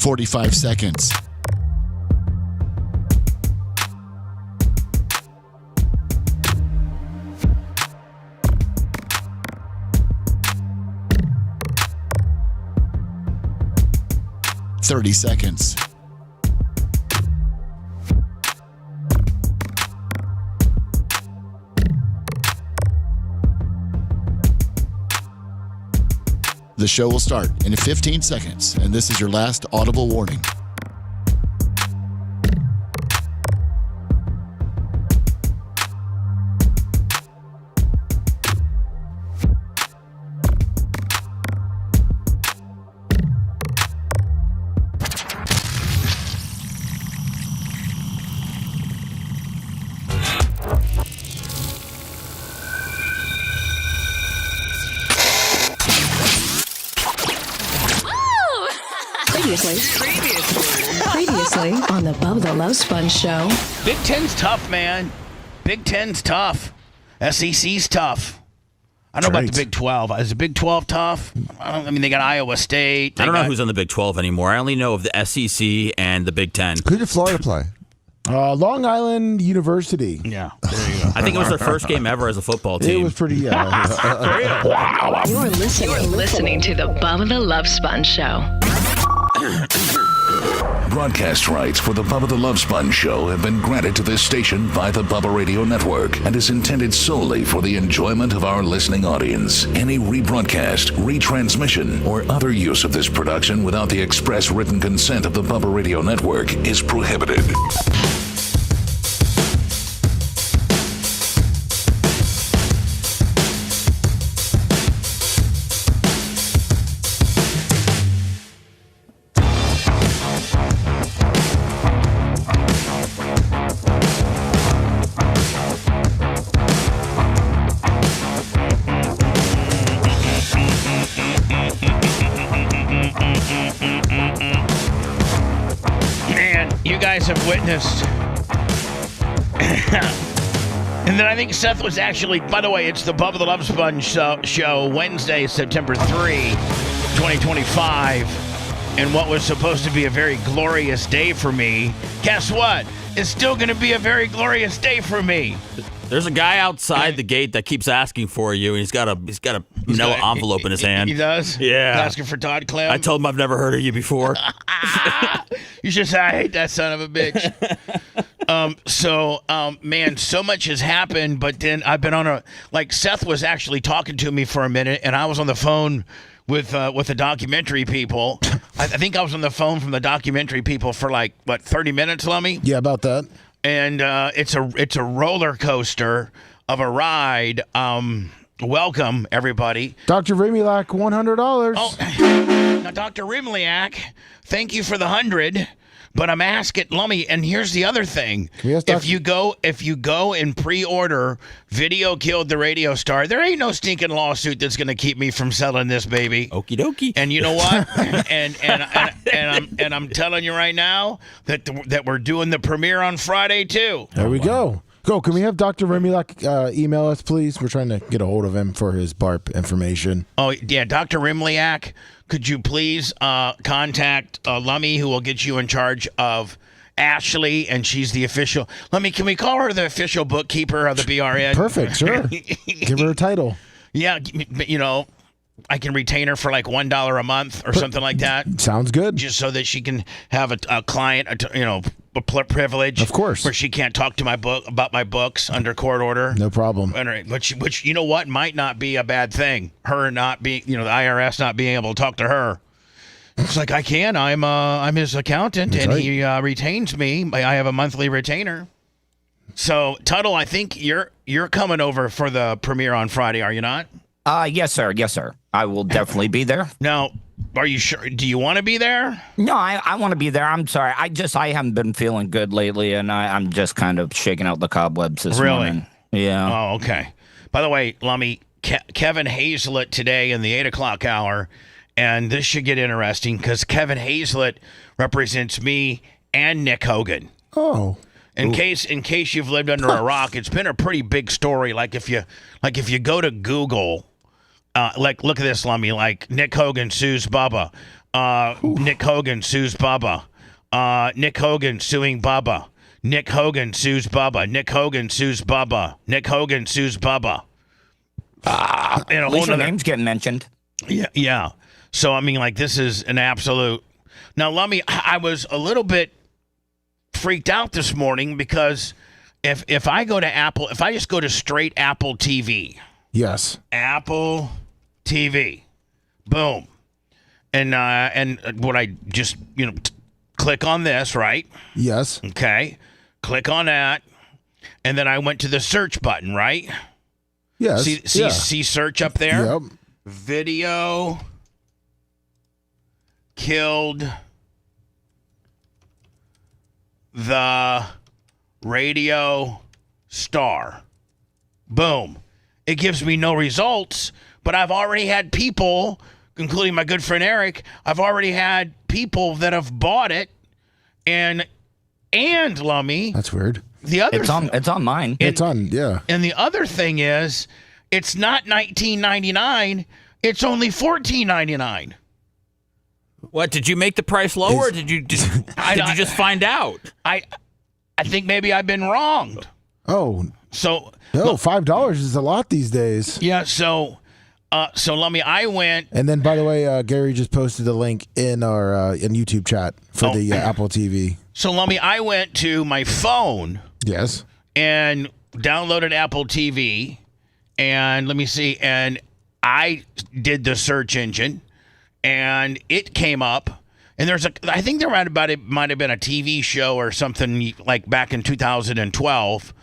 45 seconds. $30 seconds. The show will start in 15 seconds, and this is your last audible warning. Previously on the Bubba The Love Sponge show. Big Ten's tough, man. Big Ten's tough. SEC's tough. I don't know about the Big 12. Is the Big 12 tough? I mean, they got Iowa State. I don't know who's on the Big 12 anymore. I only know of the SEC and the Big 10. Who did Florida play? Long Island University. Yeah, there you go. I think it was their first game ever as a football team. It was pretty. You're listening to the Bubba The Love Sponge show. Broadcast rights for the Bubba the Love Sponge show have been granted to this station by the Bubba Radio Network and is intended solely for the enjoyment of our listening audience. Any rebroadcast, retransmission, or other use of this production without the express written consent of the Bubba Radio Network is prohibited. Have witnessed. And then I think Seth was actually, by the way, it's the Bubba the Love Sponge show, Wednesday, September 3, 2025. And what was supposed to be a very glorious day for me, guess what? It's still going to be a very glorious day for me. There's a guy outside the gate that keeps asking for you, and he's got a manila envelope in his hand. He does? Yeah. He's asking for Todd Clem? I told him I've never heard of you before. You should say, I hate that son of a bitch. Man, so much has happened, but then I've been on Seth was actually talking to me for a minute, and I was on the phone with the documentary people. I think I was on the phone from the documentary people for 30 minutes, Lummy? Yeah, about that. And it's a roller coaster of a ride. Welcome, everybody. Dr. Rimulak, $100. Oh, now, Dr. Rimliak, thank you for the 100. But I'm asking, Lummy, and here's the other thing. If you go and pre-order Video Killed the Radio Star, there ain't no stinking lawsuit that's going to keep me from selling this baby. Okie dokie. And you know what? and I'm telling you right now that we're doing the premiere on Friday too. There we go. Can we have Dr. Rimliak email us, please? We're trying to get a hold of him for his BARP information. Oh, yeah, Dr. Rimliak, could you please contact Lummy, who will get you in charge of Ashley, and she's the official. Lummy, can we call her the official bookkeeper of the BRN? Perfect, sure. Give her a title. Yeah, I can retain her for $1 a month or something like that. Sounds good. Just so that she can have a client, a privilege. Of course. Where she can't talk to about my books under court order. No problem. Which you know what, might not be a bad thing. Her not being, the IRS not being able to talk to her. It's like, I can. I'm his accountant, That's and right. he retains me. I have a monthly retainer. So, Tuttle, I think you're coming over for the premiere on Friday, are you not? Yes, sir. Yes, sir. I will definitely be there. Now, are you sure? Do you want to be there? No, I want to be there. I'm sorry. I haven't been feeling good lately, and I'm just kind of shaking out the cobwebs this morning. Yeah. Oh, okay. By the way, Lummy, Kevin Hazlett today in the 8 o'clock hour, and this should get interesting because Kevin Hazlett represents me and Nick Hogan. Oh. In case you've lived under a rock, it's been a pretty big story. If you go to Google, look at this, Lummy. Nick Hogan sues Bubba. Nick Hogan sues Bubba. Nick Hogan suing Bubba. Nick Hogan sues Bubba. Nick Hogan sues Bubba. Nick Hogan sues Bubba. And At least your name's getting mentioned. Yeah. So, I mean, like, this is an absolute... Now, I was a little bit freaked out this morning because if I go to Apple, if I just go to straight Apple TV... Yes. Apple TV. Boom. And what I just, click on this, right? Yes. Okay. Click on that. And then I went to the search button, right? Yes. See search up there? Yep. Video killed the radio star. Boom. It gives me no results, but I've already had people, including my good friend Eric, I've already had people that have bought it, and Lummy. That's weird. The other It's on mine. It's on, yeah. And the other thing is, it's not $19.99, it's only $14.99. What, did you make the price lower, or did you just find out? I think maybe I've been wronged. Oh. So No, $5 is a lot these days. yeah, so Lummy, I went. And then, by the way, Gary just posted a link in our in YouTube chat for the Apple TV. So Lummy, I went to my phone. Yes. And downloaded Apple TV, and let me see, and I did the search engine, and it came up, and I think there might have been a TV show or something like back in 2012,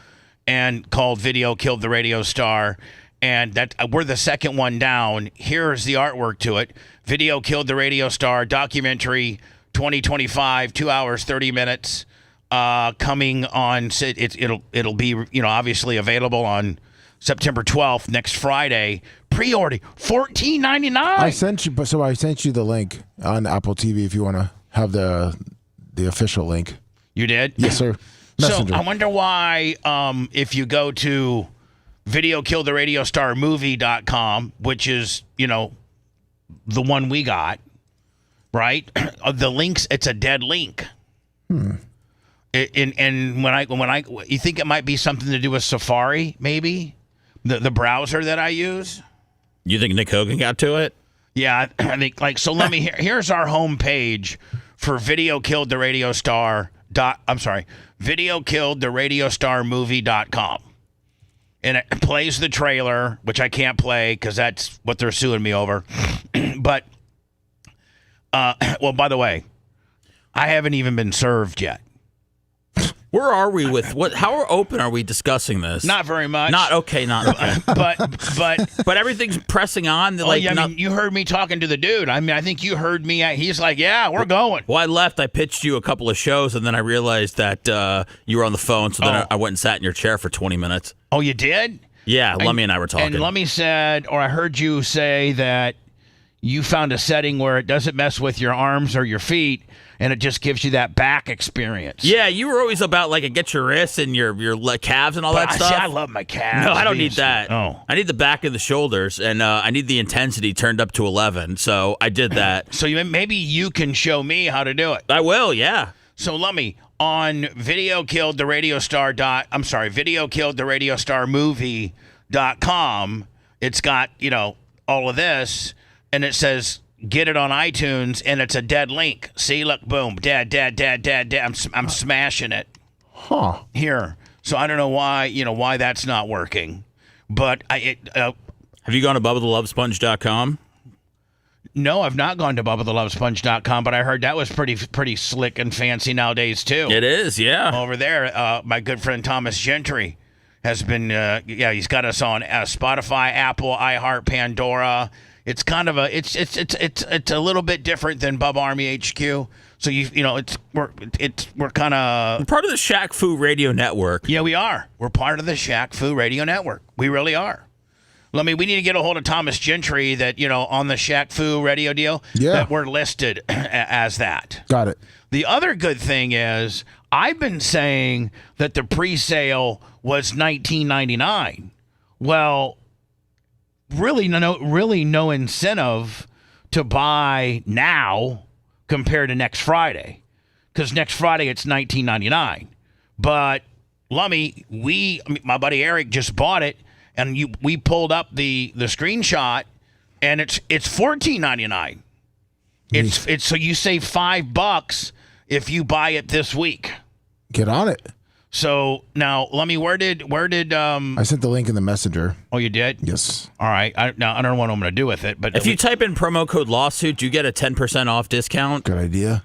and called Video Killed the Radio Star, and that we're the second one down. Here's the artwork to it: Video Killed the Radio Star documentary, 2025, 2 hours 30 minutes. Coming on, it'll be obviously available on September 12th, next Friday. Pre-order $14.99. I sent you the link on Apple TV if you want to have the official link. You did? Yes, sir. Messenger. So I wonder why if you go to videokilltheradiostarmovie.com, which is the one we got, right? The links, it's a dead link. And when you think it might be something to do with Safari, maybe the browser that I use. You think Nick Hogan got to it? Yeah, I think so. Let me here's our homepage for videokilltheradiostarmovie.com, and it plays the trailer, which I can't play because that's what they're suing me over. But well, by the way, I haven't even been served yet. Where are we with what? How open are we discussing this? Not very much. Not okay. But everything's pressing on. You heard me talking to the dude. I mean, I think you heard me. He's like, "Yeah, we're going." Well, I left. I pitched you a couple of shows, and then I realized that you were on the phone. So then I went and sat in your chair for 20 minutes. Oh, you did? Yeah, Lummy and I were talking. And Lummy said, or I heard you say that you found a setting where it doesn't mess with your arms or your feet, and it just gives you that back experience. Yeah, you were always about it gets your wrists and your calves and all that stuff. I love my calves. No, I don't need that. Oh. I need the back and the shoulders, and I need the intensity turned up to 11. So I did that. So maybe you can show me how to do it. I will, yeah. So Lummy, on videokilltheradiostarmovie.com, it's got all of this, and it says get it on iTunes, and it's a dead link. See, look, boom, dead. I'm smashing it. Huh. Here. So I don't know why that's not working, but Have you gone to BubbaTheLoveSponge.com? No, I've not gone to BubbaTheLoveSponge.com, but I heard that was pretty slick and fancy nowadays too. It is, yeah. Over there, my good friend Thomas Gentry has been, he's got us on Spotify, Apple, iHeart, Pandora. It's kind of it's a little bit different than Bub Army HQ. So we're kind of part of the Shaq Fu Radio Network. Yeah, we are. We're part of the Shaq Fu Radio Network. We really are. We need to get a hold of Thomas Gentry that on the Shaq Fu Radio deal. Yeah. That we're listed as that. Got it. The other good thing is I've been saying that the pre-sale was $19.99. Well, really no incentive to buy now compared to next Friday, because next Friday it's $19.99. But Lummy, my buddy Eric just bought it, and we pulled up the screenshot, and it's $14.99. It's so you save $5 if you buy it this week. Get on it. So now, Lummy, where did I sent the link in the messenger. Oh, you did? Yes. All right. I don't know what I'm going to do with it, but if you type in promo code lawsuit, you get a 10% off discount. Good idea.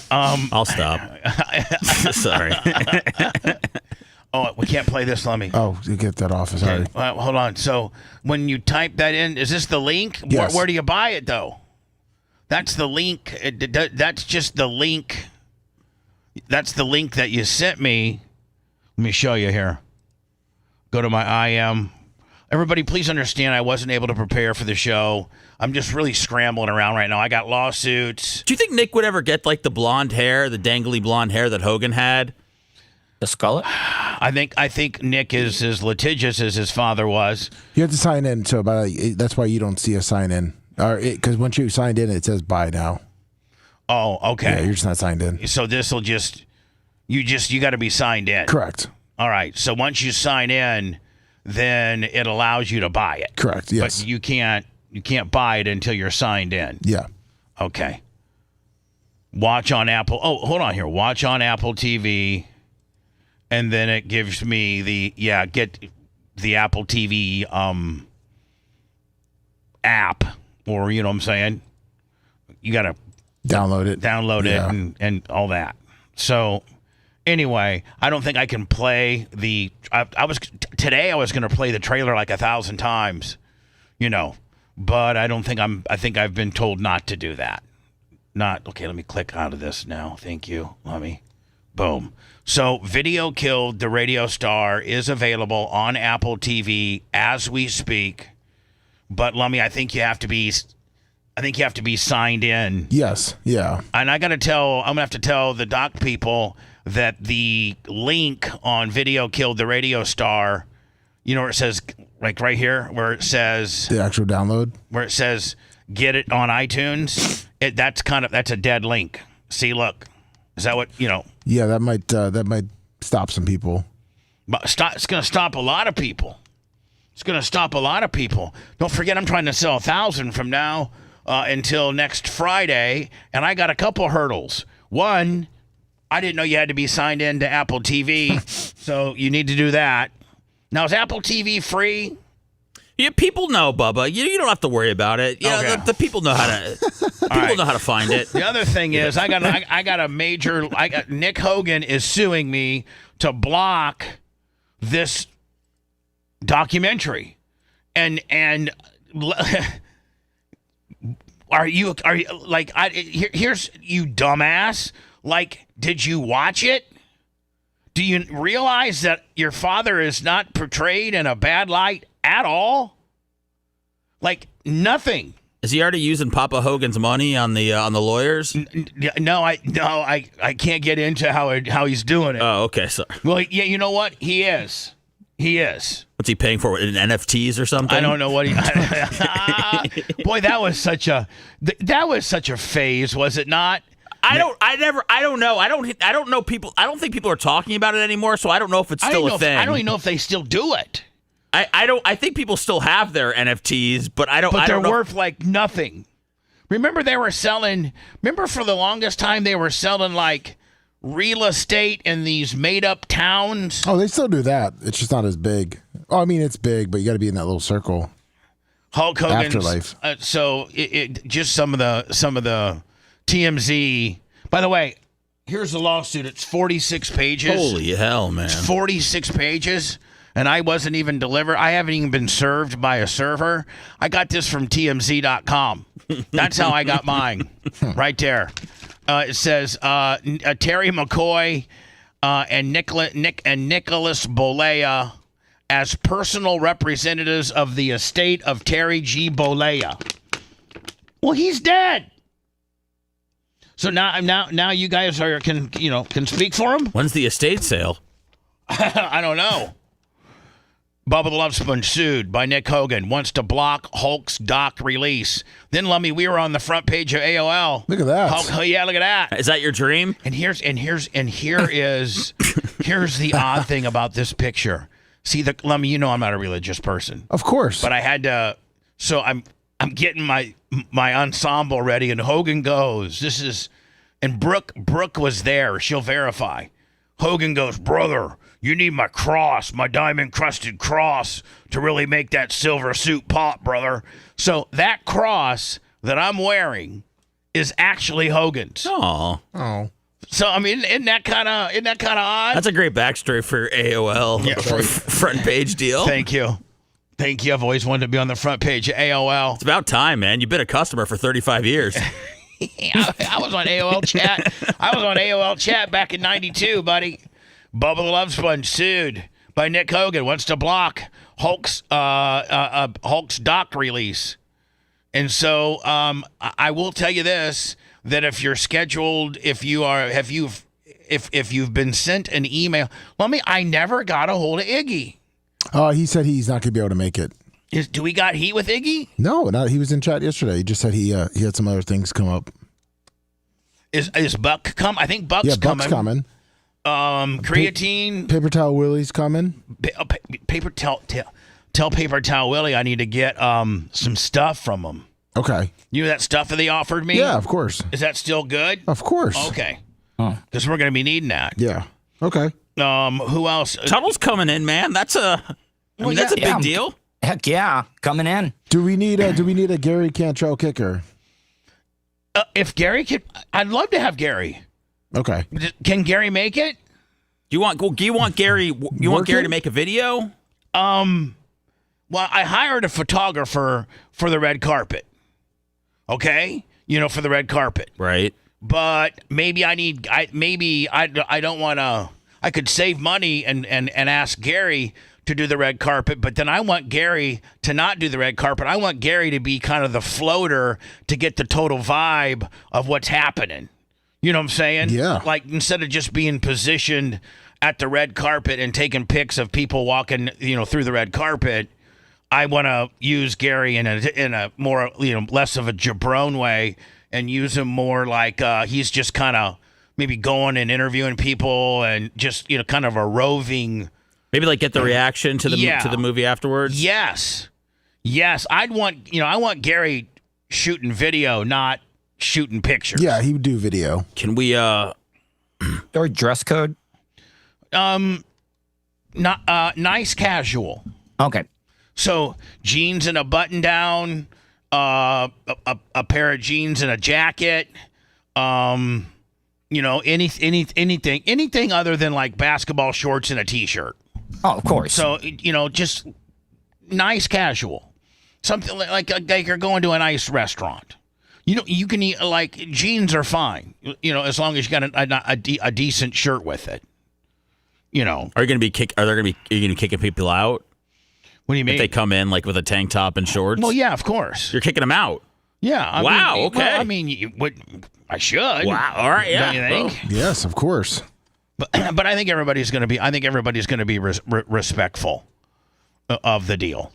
I'll stop. Sorry. Oh, we can't play this, Lummy. Oh, you get that off. Sorry. Okay. Hold on. So when you type that in, is this the link? Yes. Where do you buy it, though? That's the link. That's just the link. That's the link that you sent me. Let me show you here. Go to my IM. Everybody, please understand I wasn't able to prepare for the show. I'm just really scrambling around right now. I got lawsuits. Do you think Nick would ever get like the blonde hair, the dangly blonde hair that Hogan had? The skullet? I think Nick is as litigious as his father was. You have to sign in, so that's why you don't see a sign in. Because once you signed in, it says buy now. Oh, okay. Yeah, you're just not signed in. So this will you got to be signed in. Correct. All right. So once you sign in, then it allows you to buy it. Correct. Yes. But you can't buy it until you're signed in. Yeah. Okay. Watch on Apple. Oh, hold on here. Watch on Apple TV, and then it gives me get the Apple TV app, or you know what I'm saying. You got to download it and all that. So anyway, I don't think I can play I was going to play the trailer like 1,000 times, but I think I've been told not to do that. Okay, let me click out of this now. Thank you. Let me boom. So Video Killed the Radio Star is available on Apple TV as we speak. But Lummy, I think you have to be signed in. Yes. Yeah. And I'm going to have to tell the doc people that the link on Video Killed the Radio Star, where it says, like right here, where it says the actual download, where it says get it on iTunes, that's a dead link. See, look. Is that what, Yeah, that might stop some people. But it's going to stop a lot of people. It's going to stop a lot of people. Don't forget, I'm trying to sell 1,000 from now until next Friday, and I got a couple hurdles. One, I didn't know you had to be signed in to Apple TV, so you need to do that. Now, is Apple TV free? Yeah, people know, Bubba. You don't have to worry about it. Okay. The people know how to know how to find it. The other thing is, Nick Hogan is suing me to block this documentary, and are you like here's you dumbass, like, did you watch it? Do you realize that your father is not portrayed in a bad light at all? Like, nothing. Is he already using Papa Hogan's money on the lawyers? No, I can't get into how he's doing it. Oh, okay, sorry. Well, yeah, you know what? He is. What's he paying for? In NFTs or something? I don't know what he. Boy, that was such a phase, was it not? I don't know. I don't know people. I don't think people are talking about it anymore. So I don't know if it's still a thing. I don't even know if they still do it. I think people still have their NFTs, but I don't. But they're know. worth like nothing. Remember for the longest time they were selling like real estate in these made-up towns. Oh, they still do that. It's just not as big. Oh, I mean, it's big, but you got to be in that little circle. Hulk Hogan's Afterlife. So it just some of the TMZ. By the way, here's the lawsuit. It's 46 pages. Holy hell, man! It's 46 pages, and I wasn't even delivered. I haven't even been served by a server. I got this from TMZ.com. That's how I got mine, right there. It says Terry McCoy and Nicholas Bolea as personal representatives of the estate of Terry G. Bolea. Well, he's dead. So now you guys can speak for him? When's the estate sale? I don't know. Bubba the Love Sponge sued by Nick Hogan, wants to block Hulk's doc release. Then, Lummy, we were on the front page of AOL. Look at that. Hulk, yeah, look at that. Is that your dream? And here is here's the odd thing about this picture. See, Lummy, you know I'm not a religious person. Of course. But I had to, so I'm getting my ensemble ready, and Hogan goes, and Brooke was there. She'll verify. Hogan goes, brother, you need my cross, my diamond-crusted cross, to really make that silver suit pop, brother. So that cross that I'm wearing is actually Hogan's. Oh. So I mean, isn't that kind of odd? That's a great backstory for AOL. Yeah, front page deal. Thank you. I've always wanted to be on the front page of AOL. It's about time, man. You've been a customer for 35 years. I was on AOL chat. I was on AOL chat back in '92, buddy. Bubba the Love Sponge sued by Nick Hogan, wants to block Hulk's doc release. And so I will tell you this, that if you're scheduled, if you've been sent an email, I never got a hold of Iggy. He said he's not going to be able to make it. Do we got heat with Iggy? No, he was in chat yesterday. He just said he had some other things come up. Is Buck come? I think Buck's coming. Buck's coming. Creatine. Paper Towel Willie's coming. Tell Paper Towel Willie I need to get some stuff from him. Okay. You know that stuff that they offered me? Yeah, of course. Is that still good? Of course. Okay. Because we're going to be needing that. Yeah. Okay. Who else? Tuttle's coming in, man. That's a big deal. Heck yeah, coming in. Do we need a Gary Cantrell kicker? If Gary could, I'd love to have Gary. Okay. Can Gary make it? Do you want Gary? You want Gary to make a video? Well, I hired a photographer for the red carpet. Okay, for the red carpet. Right. But maybe I don't want to. I could save money and ask Gary to do the red carpet, but then I want Gary to not do the red carpet. I want Gary to be kind of the floater to get the total vibe of what's happening. You know what I'm saying? Yeah. Like, instead of just being positioned at the red carpet and taking pics of people walking, through the red carpet, I want to use Gary in a more, less of a jabron way, and use him more like he's just kind of maybe going and interviewing people and just, kind of a roving. Maybe like get the reaction to the movie afterwards. Yes. I want Gary shooting video, not shooting pictures. Yeah, he would do video. Can we Or dress code? Not nice casual. Okay. So jeans and a button down, a pair of jeans and a jacket. Anything other than like basketball shorts and a t-shirt. Oh, of course. So, just nice casual. Something like you're going to a nice restaurant. You can eat, like, jeans are fine, as long as you got a decent shirt with it. Are you going to be kicking people out? What do you mean? If they come in like with a tank top and shorts? Well, yeah, of course. You're kicking them out. Yeah. Okay. I should. Wow. All right. Yeah. Don't you think? Well, yes, of course. But I think everybody's going to be respectful of the deal.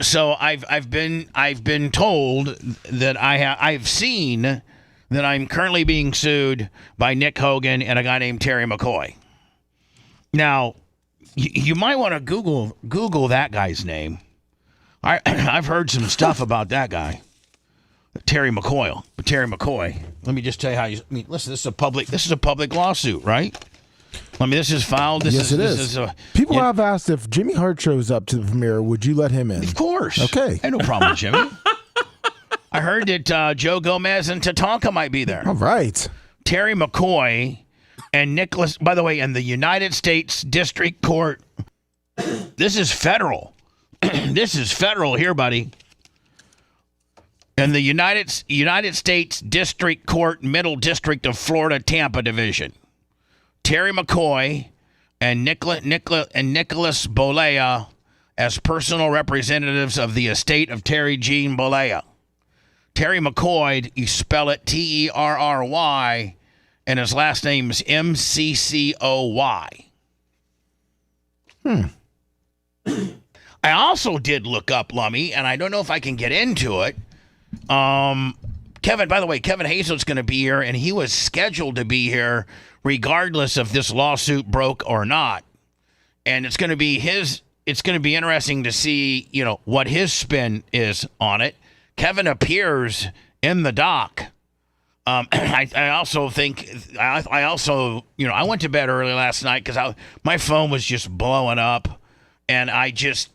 So I've been told that I've seen that I'm currently being sued by Nick Hogan and a guy named Terry McCoy. Now, you might want to Google that guy's name. I've heard some stuff about that guy, Terry McCoy. Let me just tell you how you. Listen, this is a public lawsuit, right? This is filed. Yes, it is. People have asked if Jimmy Hart shows up to the premiere, would you let him in? Of course. Okay. I had no problem with Jimmy. I heard that Joe Gomez and Tatanka might be there. All right. Terry McCoy and Nicholas, by the way, in the United States District Court. This is federal. This is federal here, buddy. In the United States District Court, Middle District of Florida, Tampa Division. Terry McCoy and Nicholas Bolea as personal representatives of the estate of Terry Jean Bolea. Terry McCoy, you spell it Terry, and his last name is Mccoy. also did look up, Lummy, and I don't know if I can get into it. Kevin, by the way, Kevin Hazel's going to be here, and he was scheduled to be here regardless if this lawsuit broke or not. And it's going to be interesting to see, what his spin is on it. Kevin appears in the doc. I also think, I went to bed early last night because my phone was just blowing up, and I just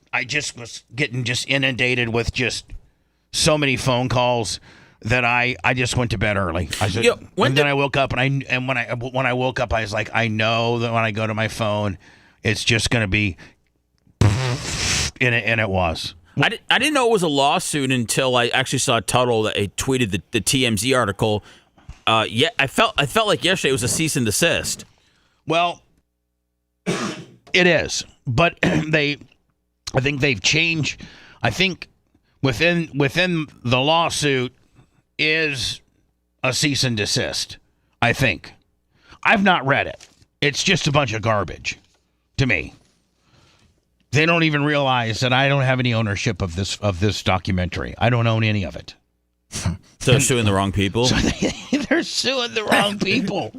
was getting just inundated with just so many phone calls that I just went to bed early. Then I woke up, and when I woke up, I was like, I know that when I go to my phone, it's just going to be, and it was. I didn't know it was a lawsuit until I actually saw Tuttle that he tweeted the TMZ article. I felt like yesterday it was a cease and desist. Well, it is, but I think they've changed. I think within the lawsuit is a cease and desist. I think. I've not read it. It's just a bunch of garbage to me. They don't even realize that I don't have any ownership of this documentary. I don't own any of it. So they're suing the wrong people? So they're suing the wrong people.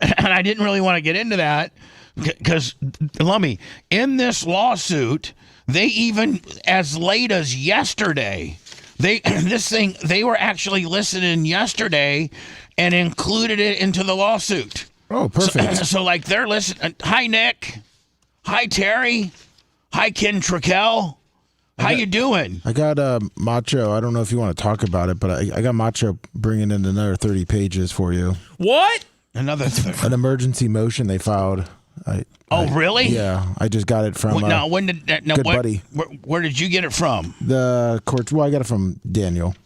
And I didn't really want to get into that because, Lummy, in this lawsuit, they even, as late as yesterday, they were actually listening yesterday and included it into the lawsuit. Oh, perfect. So they're listening. Hi, Nick. Hi, Terry. Hi, Ken Trickell. How you doing? I got Macho. I don't know if you want to talk about it, but I got Macho bringing in another 30 pages for you. What? Another an emergency motion they filed. Really? Yeah, I just got it from good buddy. Where did you get it from? The courts. Well, I got it from Daniel.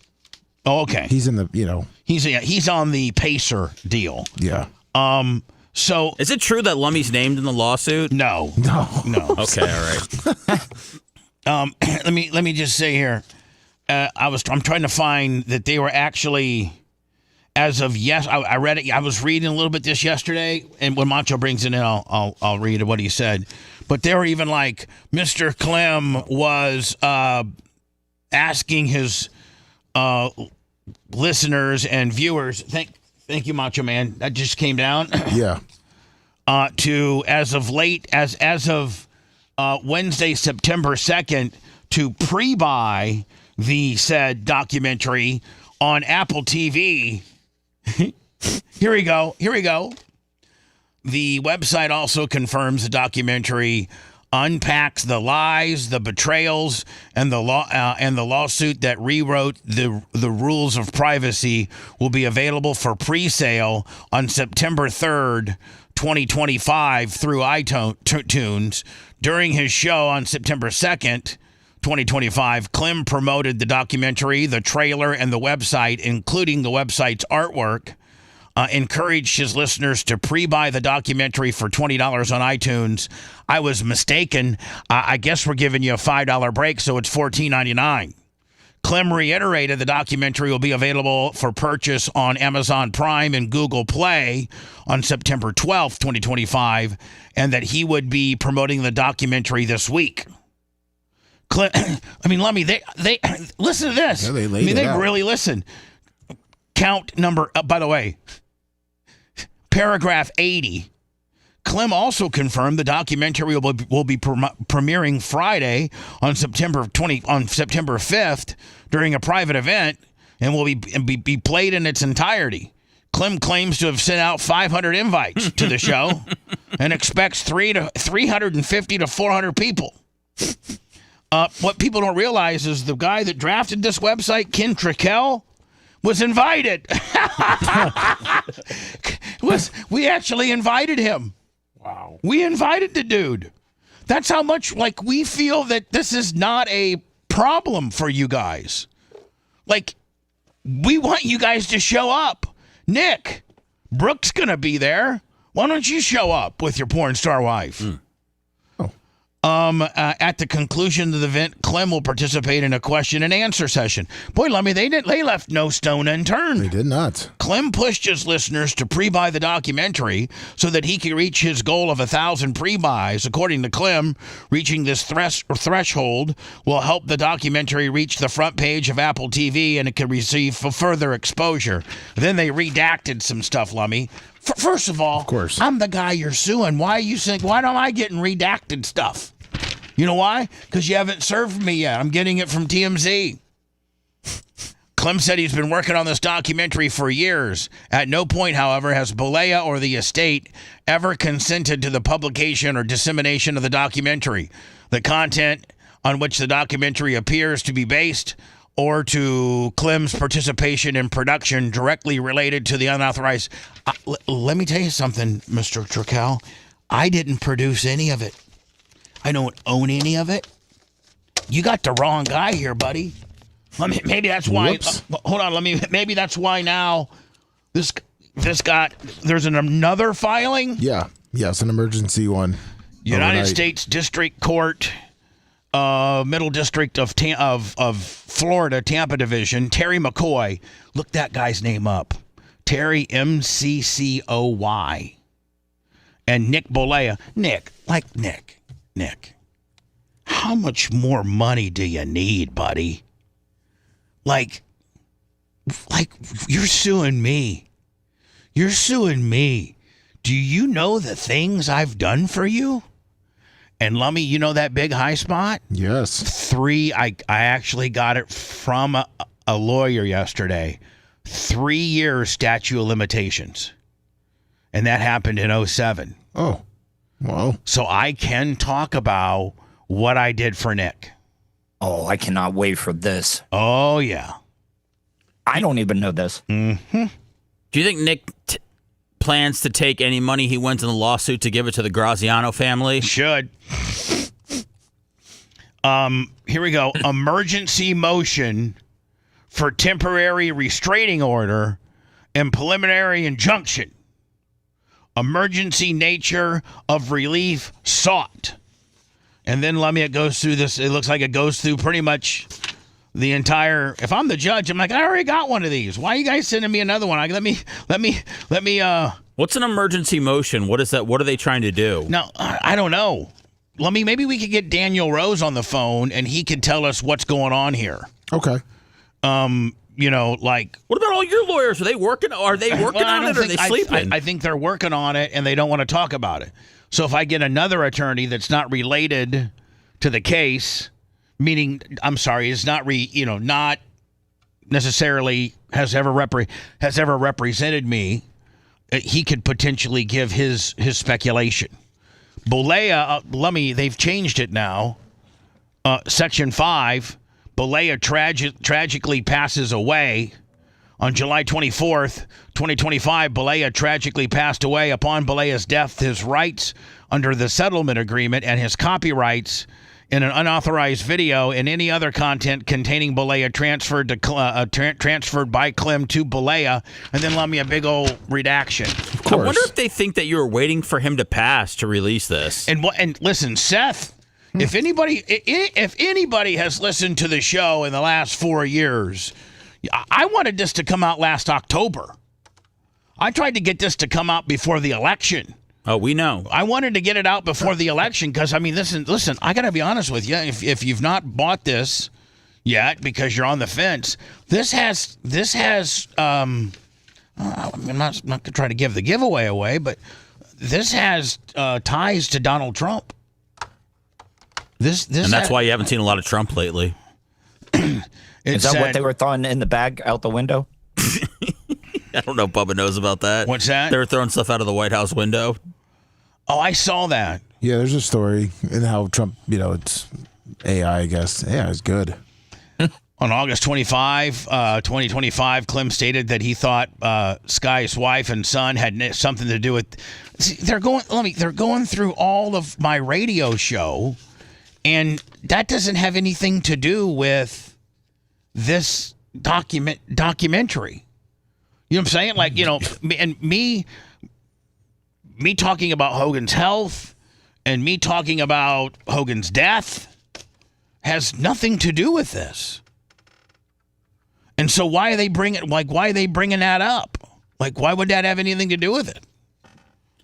Oh, okay. He's in the he's on the Pacer deal. Yeah. So is it true that Lummy's named in the lawsuit? No. Okay, all right. Let me just say here, I'm trying to find that they were actually, as of I read it. I was reading a little bit this yesterday, and when Macho brings it in, I'll read what he said. But they were even like Mr. Clem was asking his listeners and viewers. Thank you, Macho Man. That just came down. Yeah. To as of Wednesday, September 2nd, to pre-buy the said documentary on Apple TV. Here we go. The website also confirms the documentary unpacks the lies, the betrayals, and the lawsuit that rewrote the rules of privacy will be available for pre-sale on September 3rd, 2025 through iTunes. During his show on September 2nd, 2025, Clem promoted the documentary, the trailer, and the website, including the website's artwork. Encouraged his listeners to pre-buy the documentary for $20 on iTunes. I was mistaken. I guess we're giving you a $5 break, so it's $14.99. Clem reiterated the documentary will be available for purchase on Amazon Prime and Google Play on September 12th, 2025, and that he would be promoting the documentary this week. Lummy, they listen to this. Yeah, they really listen. Count number, by the way, paragraph 80. Clem also confirmed the documentary will be premiering Friday on September 5th during a private event and will be played in its entirety. Clem claims to have sent out 500 invites to the show and expects 350 to 400 people. What people don't realize is the guy that drafted this website, Ken Trickell, was invited. We actually invited him. Wow. We invited the dude. That's how much we feel that this is not a problem for you guys. We want you guys to show up. Nick, Brooke's going to be there. Why don't you show up with your porn star wife? At the conclusion of the event, Clem will participate in a question and answer session. Boy, Lummy, they left no stone unturned. They did not. Clem pushed his listeners to pre-buy the documentary so that he could reach his goal of 1,000 pre-buys. According to Clem, reaching this threshold will help the documentary reach the front page of Apple TV and it can receive further exposure. Then they redacted some stuff, Lummy. First of all, I'm the guy you're suing. Why don't I getting redacted stuff? You know why? Because you haven't served me yet. I'm getting it from TMZ. Clem said he's been working on this documentary for years. At no point, however, has Bollea or the estate ever consented to the publication or dissemination of the documentary. The content on which the documentary appears to be based or to Clem's participation in production directly related to the unauthorized. Let me tell you something, Mr. Turkel. I didn't produce any of it. I don't own any of it. You got the wrong guy here, buddy. Maybe that's why. Hold on. Maybe that's why now there's another filing. Yeah. Yes, an emergency one. United States District Court, Middle District of Florida, Tampa Division. Terry McCoy. Look that guy's name up. Terry MCCOY. And Nick Bollea. Nick. Nick, how much more money do you need, buddy? Like you're suing me. You're suing me. Do you know the things I've done for you? And Lummy, you know that big high spot? Yes. 3, I actually got it from a lawyer yesterday. 3 years statute of limitations. And that happened in 2007. Oh. Wow. So I can talk about what I did for Nick. Oh, I cannot wait for this. Oh, yeah. I don't even know this. Mm-hmm. Do you think Nick plans to take any money he wins in the lawsuit to give it to the Graziano family? Should. Here we go. Emergency motion for temporary restraining order and preliminary injunction. Emergency nature of relief sought. And then it goes through this. It looks like it goes through pretty much the entire. If I'm the judge, I'm like, I already got one of these. Why are you guys sending me another one? Let me. What's an emergency motion? What is that? What are they trying to do? No, I don't know. Maybe we could get Daniel Rose on the phone and he could tell us what's going on here. Okay. What about all your lawyers? Are they working? Are they working on it? Or are they sleeping? I think they're working on it, and they don't want to talk about it. So if I get another attorney that's not related to the case, meaning is not not necessarily has ever represented me, he could potentially give his speculation. Bollea, they've changed it now. Section 5. Bollea tragically passes away. On July 24th, 2025, Bollea tragically passed away. Upon Bollea's death, his rights under the settlement agreement and his copyrights in an unauthorized video and any other content containing Bollea transferred by Clem to Bollea, and then let me a big old redaction. Of course. I wonder if they think that you were waiting for him to pass to release this. And listen, Seth. If anybody has listened to the show in the last 4 years, I wanted this to come out last October. I tried to get this to come out before the election. Oh, we know. I wanted to get it out before the election because, listen, I got to be honest with you. If you've not bought this yet because you're on the fence, this has I'm not going to try to give the giveaway away, but this has ties to Donald Trump. And that's why you haven't seen a lot of Trump lately. Is that what they were throwing in the bag out the window? I don't know if Bubba knows about that. What's that? They were throwing stuff out of the White House window. Oh, I saw that. Yeah, there's a story and how Trump, it's AI, I guess. AI is good. On August 25, 2025, Clem stated that he thought Sky's wife and son had something to do with. See, they're going through all of my radio show, and that doesn't have anything to do with this documentary. You know what I'm saying? And me talking about Hogan's health and me talking about Hogan's death has nothing to do with this. And so why are they bringing that up? Like, why would that have anything to do with it?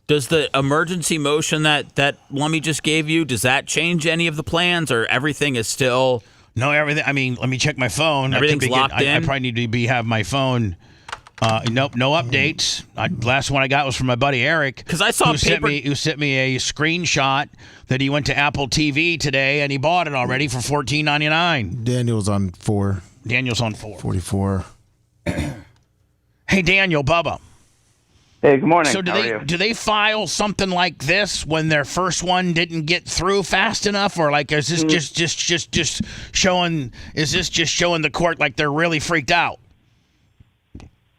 Does the emergency motion that Lummy just gave you, does that change any of the plans, or everything is still... No, everything. I mean, let me check my phone. Everything's locked in? I probably need to have my phone. Nope, no updates. Last one I got was from my buddy Eric. Because I saw who sent me a screenshot that he went to Apple TV today and he bought it already for $14.99. Daniel's on 4. Daniel's on 4. 44. Hey, Daniel, Bubba. Hey, good morning. So do they file something like this when their first one didn't get through fast enough, or like is this just showing? Is this just showing the court like they're really freaked out?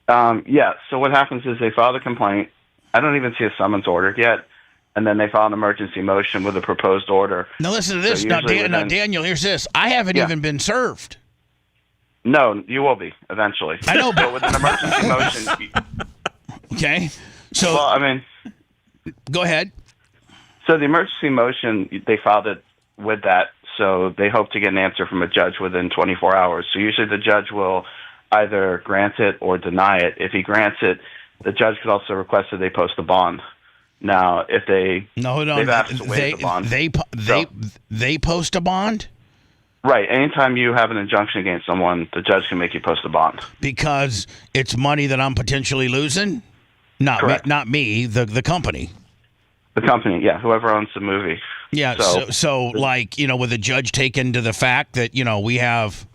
Yeah. So what happens is they file the complaint. I don't even see a summons ordered yet, and then they file an emergency motion with a proposed order. Now listen to this. So Now, Daniel, here's this. I haven't even been served. No, you will be eventually. I know, but with an emergency motion. Okay. So, well, I mean, go ahead. So the emergency motion, they filed it with that, so they hope to get an answer from a judge within 24 hours. So usually the judge will either grant it or deny it. If he grants it, the judge could also request that they post a bond. Now, if they've asked to waive the bond. They post a bond? Right. Anytime you have an injunction against someone, the judge can make you post a bond. Because it's money that I'm potentially losing? Not me, the company. The company, yeah, whoever owns the movie. Yeah, so like, with the judge taken to the fact that, we have,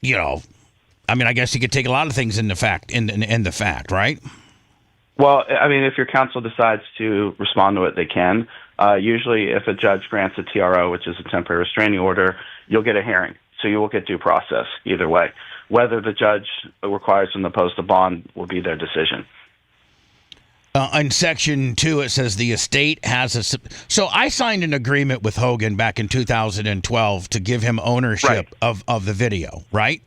I mean, I guess you could take a lot of things in the fact, right? Well, I mean, if your counsel decides to respond to it, they can. Usually if a judge grants a TRO, which is a temporary restraining order, you'll get a hearing. So you will get due process either way. Whether the judge requires them to post a bond will be their decision. In Section 2, it says the estate has a... So I signed an agreement with Hogan back in 2012 to give him ownership of the video, right?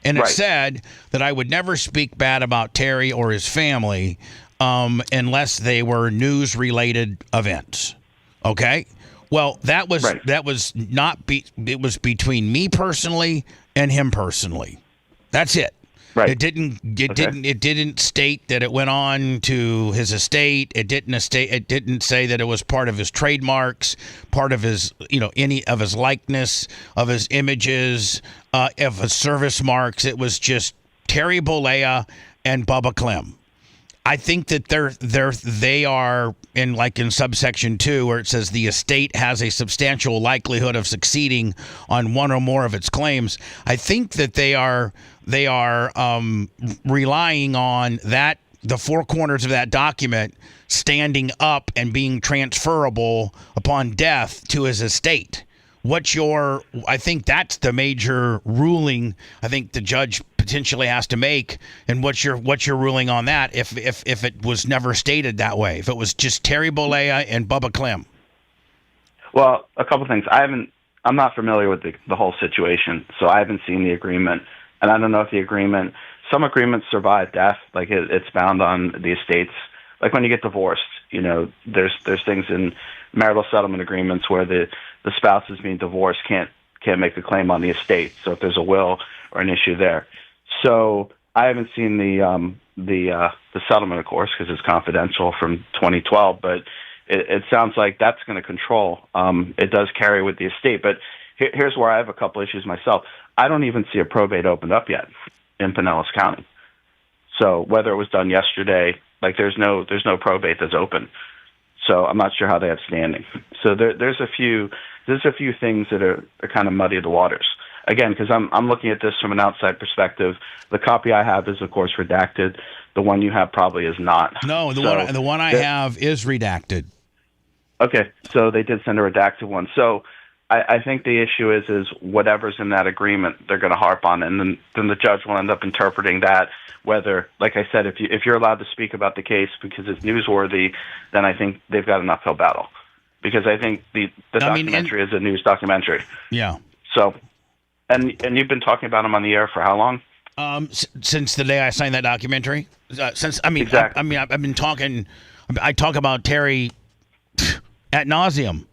And it said that I would never speak bad about Terry or his family unless they were news-related events. Okay? Well, that was it was between me personally and him personally. That's it. Right. It didn't state that it went on to his estate. It didn't say that it was part of his trademarks, part of his, any of his likeness, of his images, of his service marks. It was just Terry Bollea and Bubba Clem. I think that they are in subsection 2 where it says the estate has a substantial likelihood of succeeding on one or more of its claims. I think that they are relying on that, the four corners of that document standing up and being transferable upon death to his estate. I think that's the major ruling I think the judge potentially has to make, and what's your ruling on that if it was never stated that way, if it was just Terry Bollea and Bubba Clem? Well, a couple things. I'm not familiar with the whole situation, so I haven't seen the agreement, and I don't know if some agreements survive death, like it's bound on the estates. Like when you get divorced, there's things in marital settlement agreements where the spouse is being divorced can't make a claim on the estate. So if there's a will or an issue there. So I haven't seen the settlement, of course, because it's confidential from 2012. But it sounds like that's going to control. It does carry with the estate. But here's where I have a couple issues myself. I don't even see a probate opened up yet in Pinellas County. So whether it was done yesterday, there's no probate that's open. So I'm not sure how they have standing. So there's a few things that are kind of muddy the waters. Again, because I'm looking at this from an outside perspective. The copy I have is, of course, redacted. The one you have probably is not. No, the one I have is redacted. Okay, so they did send a redacted one. So I think the issue is whatever's in that agreement, they're going to harp on, and then the judge will end up interpreting that. Whether, like I said, if you're allowed to speak about the case because it's newsworthy, then I think they've got an uphill battle. Because I think the documentary is a news documentary. Yeah. So, and you've been talking about them on the air for how long? Since the day I signed that documentary. Exactly. I've been talking. I talk about Terry ad nauseum.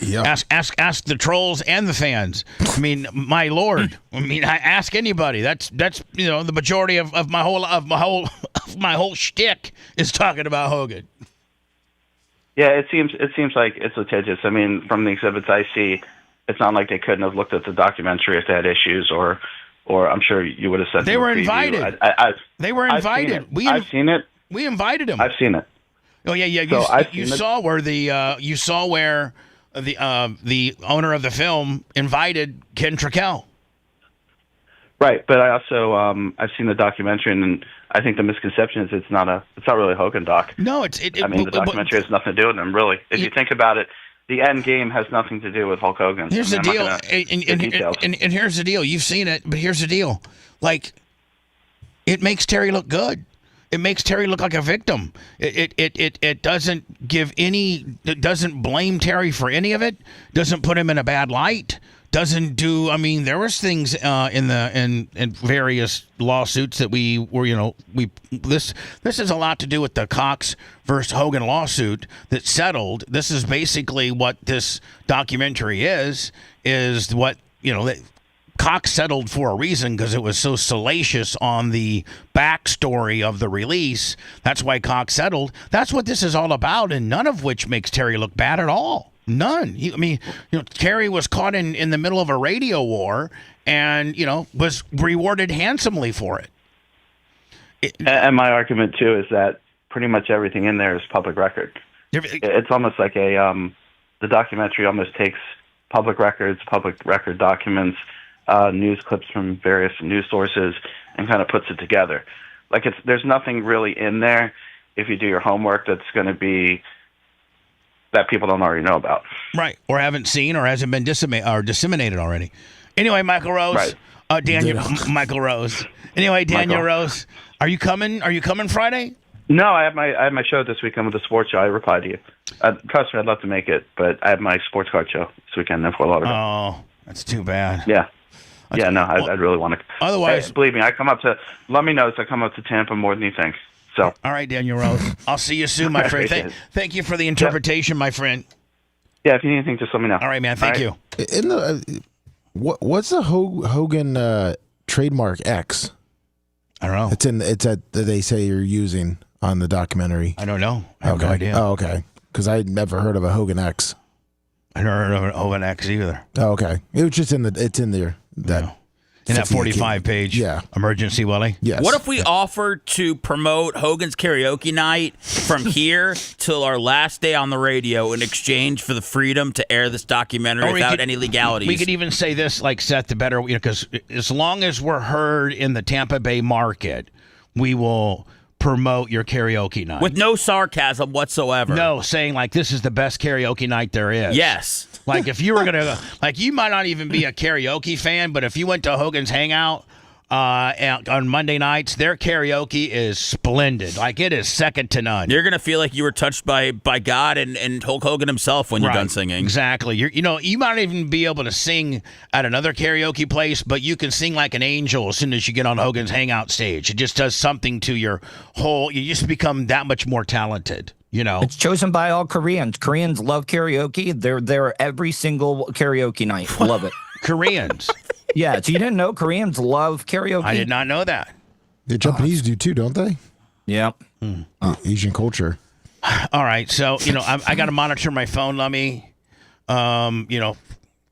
Yeah. Ask the trolls and the fans. I mean, my lord. I mean, I ask anybody. That's the majority of my whole shtick is talking about Hogan. Yeah, it seems like it's litigious. I mean, from the exhibits I see, it's not like they couldn't have looked at the documentary if they had issues, or I'm sure you would have said they were invited. They were invited. I've seen it. We invited them. I've seen it. Oh yeah. You saw where the owner of the film invited Ken Trickell. Right, but I also I've seen the documentary, and I think the misconception is it's not really a Hogan doc. No, the documentary has nothing to do with him, really. If you think about it, the end game has nothing to do with Hulk Hogan. Here's the deal, and here's the deal. You've seen it, but here's the deal. Like, it makes Terry look good. It makes Terry look like a victim. It doesn't give any. It doesn't blame Terry for any of it. Doesn't put him in a bad light. Doesn't do. I mean, there was things in various lawsuits that we were. This has a lot to do with the Cox versus Hogan lawsuit that settled. This is basically what this documentary is what that Cox settled for a reason, because it was so salacious on the backstory of the release. That's why Cox settled. That's what this is all about, and none of which makes Terry look bad at all. None. Terry was caught in the middle of a radio war and, was rewarded handsomely for it. And my argument, too, is that pretty much everything in there is public record. It's almost like the documentary almost takes public record documents, news clips from various news sources, and kind of puts it together. Like, there's nothing really in there, if you do your homework, that's going to be that people don't already know about. Right, or haven't seen, or hasn't been disseminated already. Anyway, Michael Rose. Right. Michael Rose. Anyway, Daniel Rose, are you coming? Are you coming Friday? No, I have my show this weekend with the sports show. I replied to you. Trust me, I'd love to make it, but I have my sports card show this weekend in Fort Lauderdale. Oh, that's too bad. Yeah. Yeah, no, I'd really want to. Otherwise, believe me, I come up to Tampa more than you think. So. All right, Daniel Rose. I'll see you soon, my friend. Thank you for the interpretation, my friend. Yeah, if you need anything, just let me know. All right, man. Thank you. What's the Hogan trademark X? I don't know. It's that they say you're using on the documentary. I don't know. I have no idea. Oh, okay. Because I'd never heard of a Hogan X. I never heard of an Hogan X either. Oh, okay. It was just it's in there. In that 45-page emergency, Willie? Yes. What if we offered to promote Hogan's karaoke night from here till our last day on the radio in exchange for the freedom to air this documentary without any legalities? We could even say this, like Seth, the better, because as long as we're heard in the Tampa Bay market, we will promote your karaoke night. With no sarcasm whatsoever. No, saying like this is the best karaoke night there is. Yes. Like if you were going to, like you might not even be a karaoke fan, but if you went to Hogan's Hangout on Monday nights, their karaoke is splendid. Like it is second to none. You're going to feel like you were touched by God and Hulk Hogan himself when you're done singing. Exactly. You might not even be able to sing at another karaoke place, but you can sing like an angel as soon as you get on Hogan's Hangout stage. It just does something to you just become that much more talented. It's chosen by all Koreans. Koreans love karaoke. They're there every single karaoke night. Love it. Koreans. Yeah, so you didn't know Koreans love karaoke? I did not know that. The Japanese do too, don't they? Yep. Asian culture. All right, so I got to monitor my phone, Lummy. A lot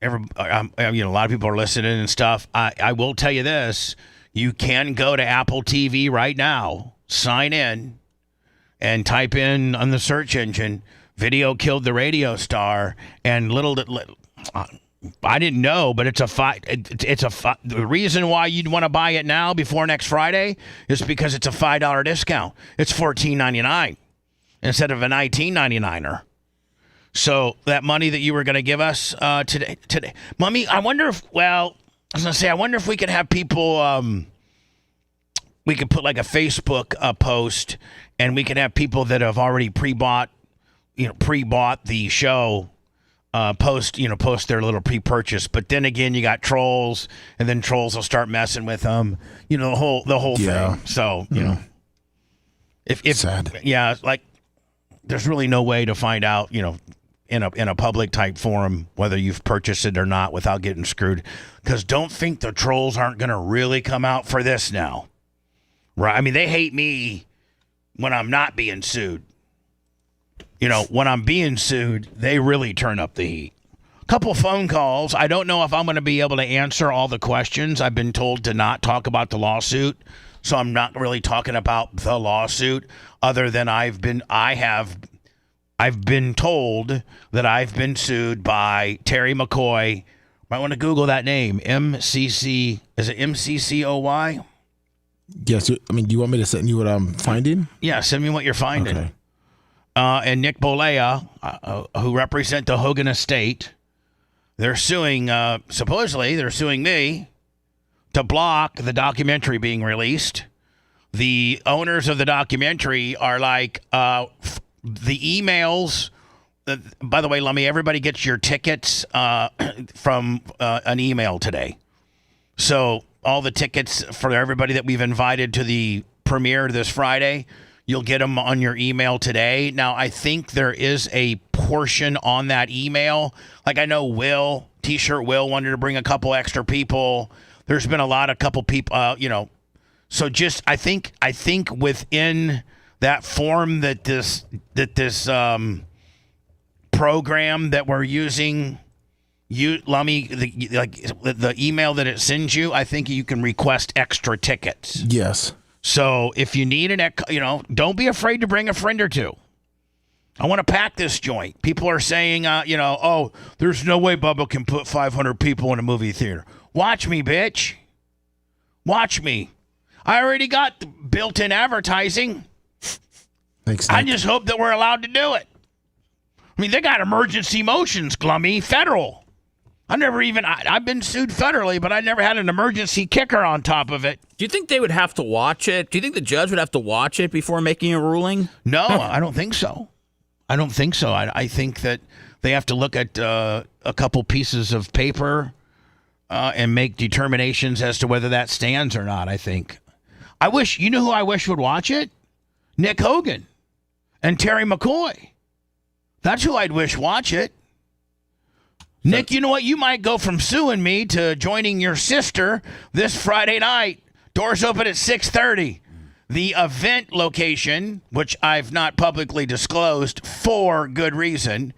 of people are listening and stuff. I will tell you this: you can go to Apple TV right now, sign in, and type in on the search engine, "Video killed the radio star," and I didn't know, but it's a fight. The reason why you'd want to buy it now before next Friday is because it's a $5 discount. It's $14.99 instead of a $19.99er. So that money that you were going to give us today, Mummy, I wonder if we could have people. We could put like a Facebook post, and we could have people that have already pre-bought the show. Post their little pre-purchase, but then again, you got trolls, and then trolls will start messing with them. The whole thing. So if sad. Yeah, like there's really no way to find out. in a public type forum, whether you've purchased it or not, without getting screwed. Because don't think the trolls aren't going to really come out for this now. Right? I mean, they hate me when I'm not being sued. When I'm being sued, they really turn up the heat. Couple phone calls. I don't know if I'm going to be able to answer all the questions. I've been told to not talk about the lawsuit, so I'm not really talking about the lawsuit, other than I've been told that I've been sued by Terry McCoy. Might want to Google that name. MCC. Is it MCCOY? Yes. Do you want me to send you what I'm finding? Yeah, send me what you're finding. Okay. And Nick Bolea, who represent the Hogan estate, they're suing, supposedly, they're suing me to block the documentary being released. The owners of the documentary are like, the emails, by the way, Lummy, everybody gets your tickets from an email today. So all the tickets for everybody that we've invited to the premiere this Friday, you'll get them on your email today. Now, I think there is a portion on that email. Like I know T-shirt Will wanted to bring a couple extra people. There's been a couple people, So just, I think within that form that this program that we're using, Lummy, the email that it sends you, I think you can request extra tickets. Yes. So if you need don't be afraid to bring a friend or two. I want to pack this joint. People are saying, oh, there's no way Bubba can put 500 people in a movie theater. Watch me, bitch. Watch me. I already got the built-in advertising. Thanks, Nick. I just hope that we're allowed to do it. I mean, they got emergency motions, Glummy, federal. I've been sued federally, but I never had an emergency kicker on top of it. Do you think they would have to watch it? Do you think the judge would have to watch it before making a ruling? No, I don't think so. I think that they have to look at a couple pieces of paper and make determinations as to whether that stands or not, I think. You know who I wish would watch it? Nick Hogan and Terry McCoy. That's who I'd wish watch it. Nick, you know what? You might go from suing me to joining your sister this Friday night. Doors open at 6:30. The event location, which I've not publicly disclosed for good reason,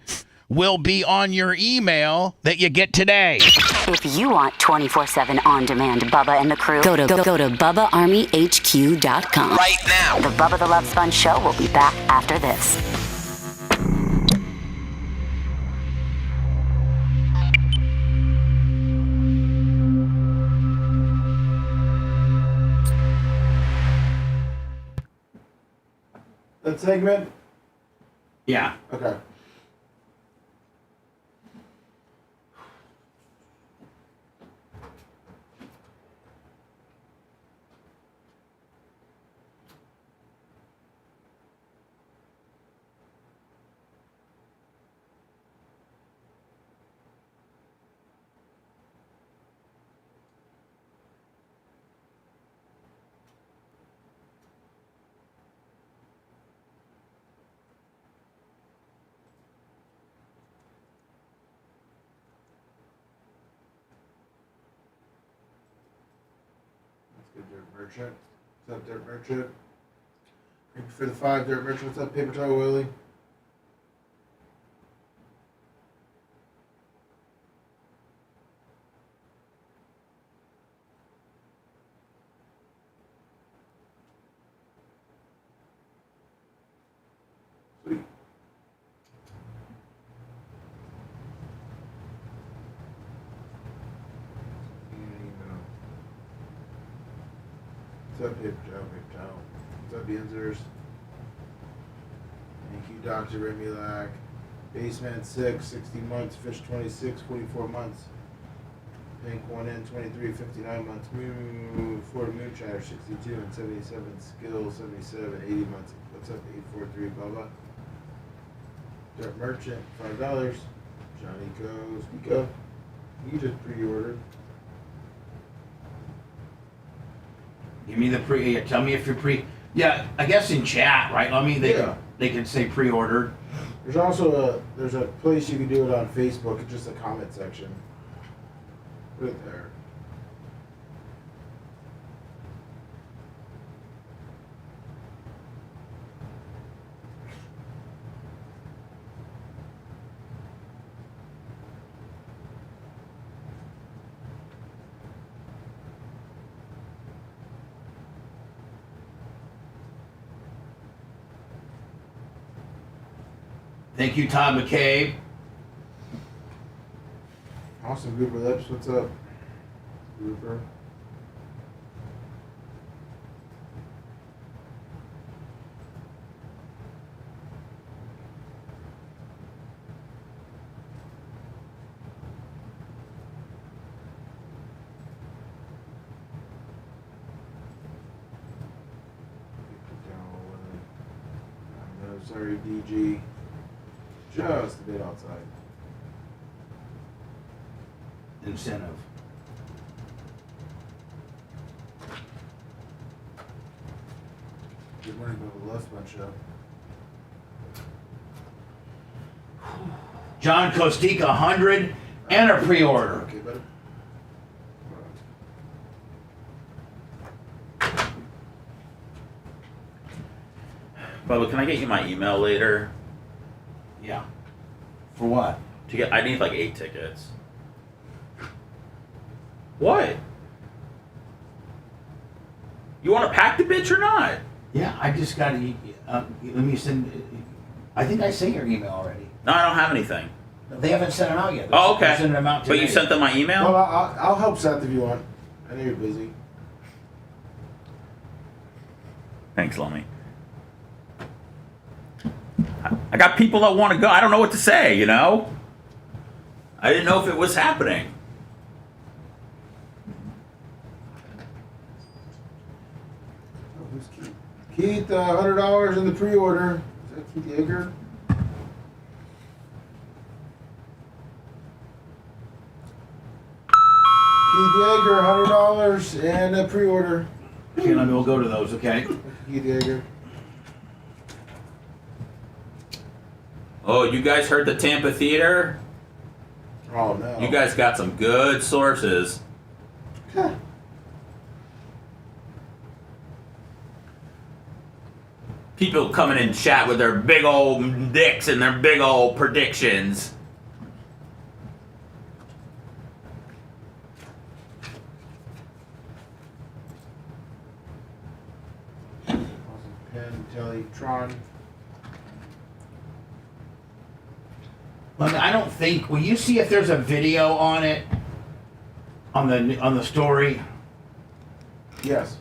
will be on your email that you get today. If you want 24/7 on-demand Bubba and the crew, go to BubbaArmyHQ.com. Right now. The Bubba the Love Sponge Show will be back after this. That segment? Yeah. Okay. Dirt Merchant. What's up, Dirt Merchant? Thank you for the 5, Dirt Merchant. What's up, Paper Towel Willie? Sweet. What's up, Paper Towel? Paper Towel. What's up, Yinzers? Thank you, Dr. Remulac. Baseman 6, 60 months. Fish 26, 44 months. Pink 1 in, 23, 59 months. Florida Moonshiner 62 and 77. Skill 77, 80 months. What's up, 843 Bubba? Dirt Merchant, $5. Johnny Goes. Miko, you just pre-ordered. Give me the tell me if you're Yeah, I guess in chat, right? They can say pre-ordered. There's also there's a place you can do it on Facebook. It's just a comment section. Put it there. Thank you, Todd McCabe. Awesome, Grouper Lips. What's up, Grouper? Sorry, DG. Just a bit outside. Incentive. Good morning, Bubba The Love Sponge show. John Costica, 100 and a pre-order. Okay, buddy. Bubba, can I get you my email later? Yeah. For what? I need like 8 tickets. What? You want to pack the bitch or not? Yeah, I just got to. Let me send. I think I sent your email already. No, I don't have anything. They haven't sent them out yet. Oh, okay. They're sending them out today. But you sent them my email? Well, I'll help Seth if you want. I know you're busy. Thanks, Lummy. I got people that want to go. I don't know what to say, you know? I didn't know if it was happening. Oh, who's Keith? Keith, $100 in the pre-order. Is that Keith Yeager? Keith Yeager, $100 and a pre-order. Okay, let me we'll go to those, okay? Keith Yeager. Oh, you guys heard the Tampa Theater? Oh, no. You guys got some good sources. Huh. People coming in chat with their big old dicks and their big old predictions. Awesome. Penn, Telly, Tron. I don't think. Will you see if there's a video on it? On the story. Yes.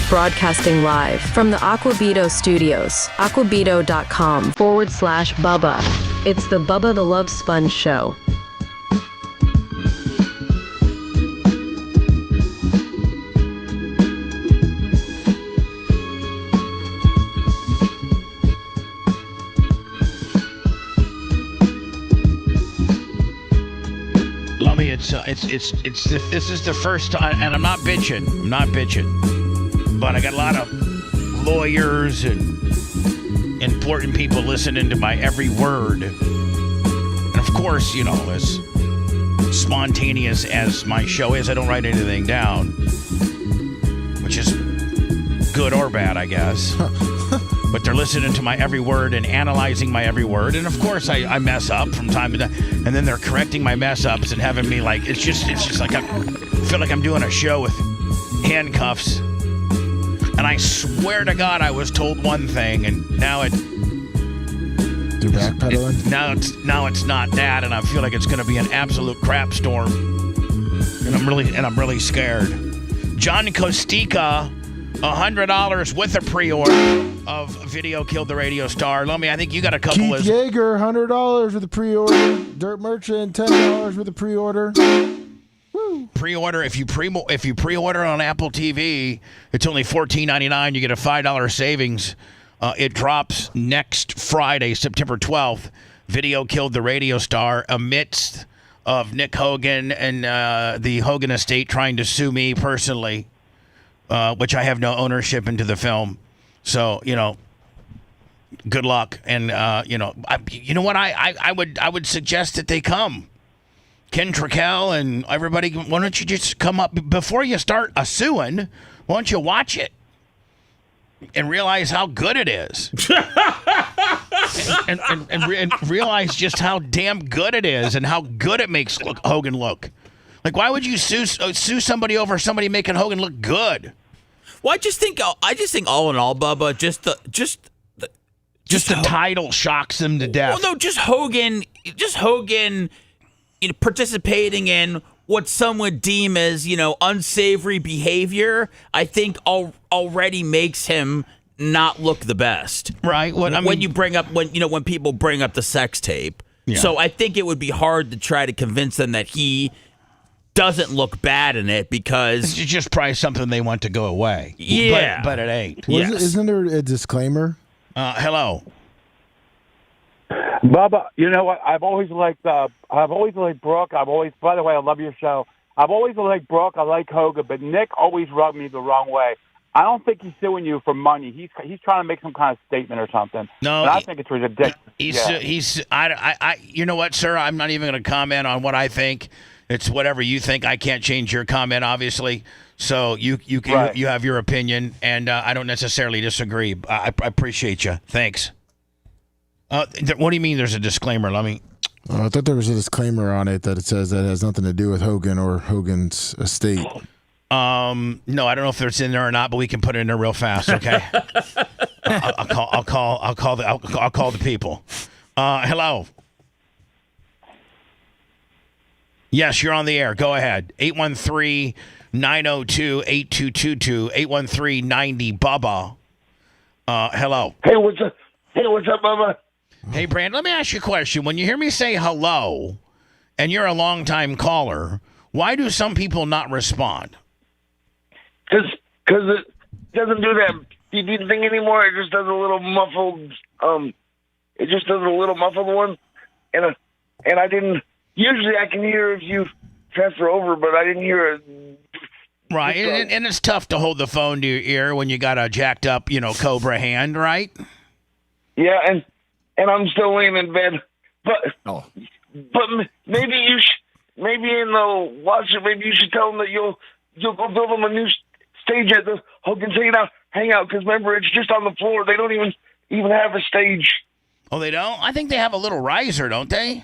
Broadcasting live from the Aquabito studios, aquabito.com/Bubba. It's the Bubba the Love Sponge show. Lummy, this is the first time, and I'm not bitching. But I got a lot of lawyers and important people listening to my every word. And of course, you know, as spontaneous as my show is, I don't write anything down, which is good or bad, I guess. But they're listening to my every word and analyzing my every word. And of course, I mess up from time to time. And then they're correcting my mess ups and having me like, it's just like I feel like I'm doing a show with handcuffs. And I swear to God, I was told one thing, and now You're backpedaling? now it's not that, and I feel like it's going to be an absolute crap storm. And I'm really scared. John Costica, $100 with a pre-order of Video Killed the Radio Star. Lummy, I think you got a couple. Keith Yeager, $100 with a pre-order. Dirt Merchant, $10 with a pre-order. Pre-order if you pre-order on Apple TV, it's only $14.99. You get a $5 savings It drops next Friday, September 12th. Video killed the radio star amidst of Nick Hogan and the Hogan estate trying to sue me personally, which I have no ownership into the film. So, good luck. And, you know what? I would suggest that they come. Ken Trickell and everybody, why don't you just come up before you start suing? Why don't you watch it and realize how good it is, and realize just how damn good it is and how good it makes Hogan look. Like, why would you sue somebody over somebody making Hogan look good? Well, I just think all in all, Bubba, just the title shocks him to death. Well, no, just Hogan, participating in what some would deem as, unsavory behavior, I think already makes him not look the best. Right. When people bring up the sex tape. Yeah. So I think it would be hard to try to convince them that he doesn't look bad in it because it's just probably something they want to go away. Yeah. But it ain't. Well, isn't there a disclaimer? Hello. Bubba, you know what? I've always liked Brooke. By the way, I love your show. I've always liked Brooke. I like Hogan, but Nick always rubbed me the wrong way. I don't think he's suing you for money. He's trying to make some kind of statement or something. No, I think it's ridiculous. You know what, sir? I'm not even going to comment on what I think. It's whatever you think. I can't change your comment, obviously. So you have your opinion, and I don't necessarily disagree. I appreciate you. Thanks. What do you mean there's a disclaimer? I thought there was a disclaimer on it that it says that it has nothing to do with Hogan or Hogan's estate. No, I don't know if it's in there or not, but we can put it in there real fast, okay? I'll call the people. Hello. Yes, you're on the air. Go ahead. 813-902-8222. 813-90-BUBBA. Hello. Hey, what's up? Bubba? Hey, Brand, let me ask you a question. When you hear me say hello, and you're a long-time caller, why do some people not respond? Because it doesn't do that beep thing anymore. It just does a little muffled. It just does a little muffled one, and I didn't. Usually, I can hear if you transfer over, but I didn't hear it. Right, and it's tough to hold the phone to your ear when you got a jacked up, Cobra hand, right? Yeah, and I'm still laying in bed, but maybe you maybe in the watcher, maybe you should tell them that you'll go build them a new stage at the Hogan's Hangout. Because remember, it's just on the floor. They don't even have a stage. Oh, they don't? I think they have a little riser, don't they?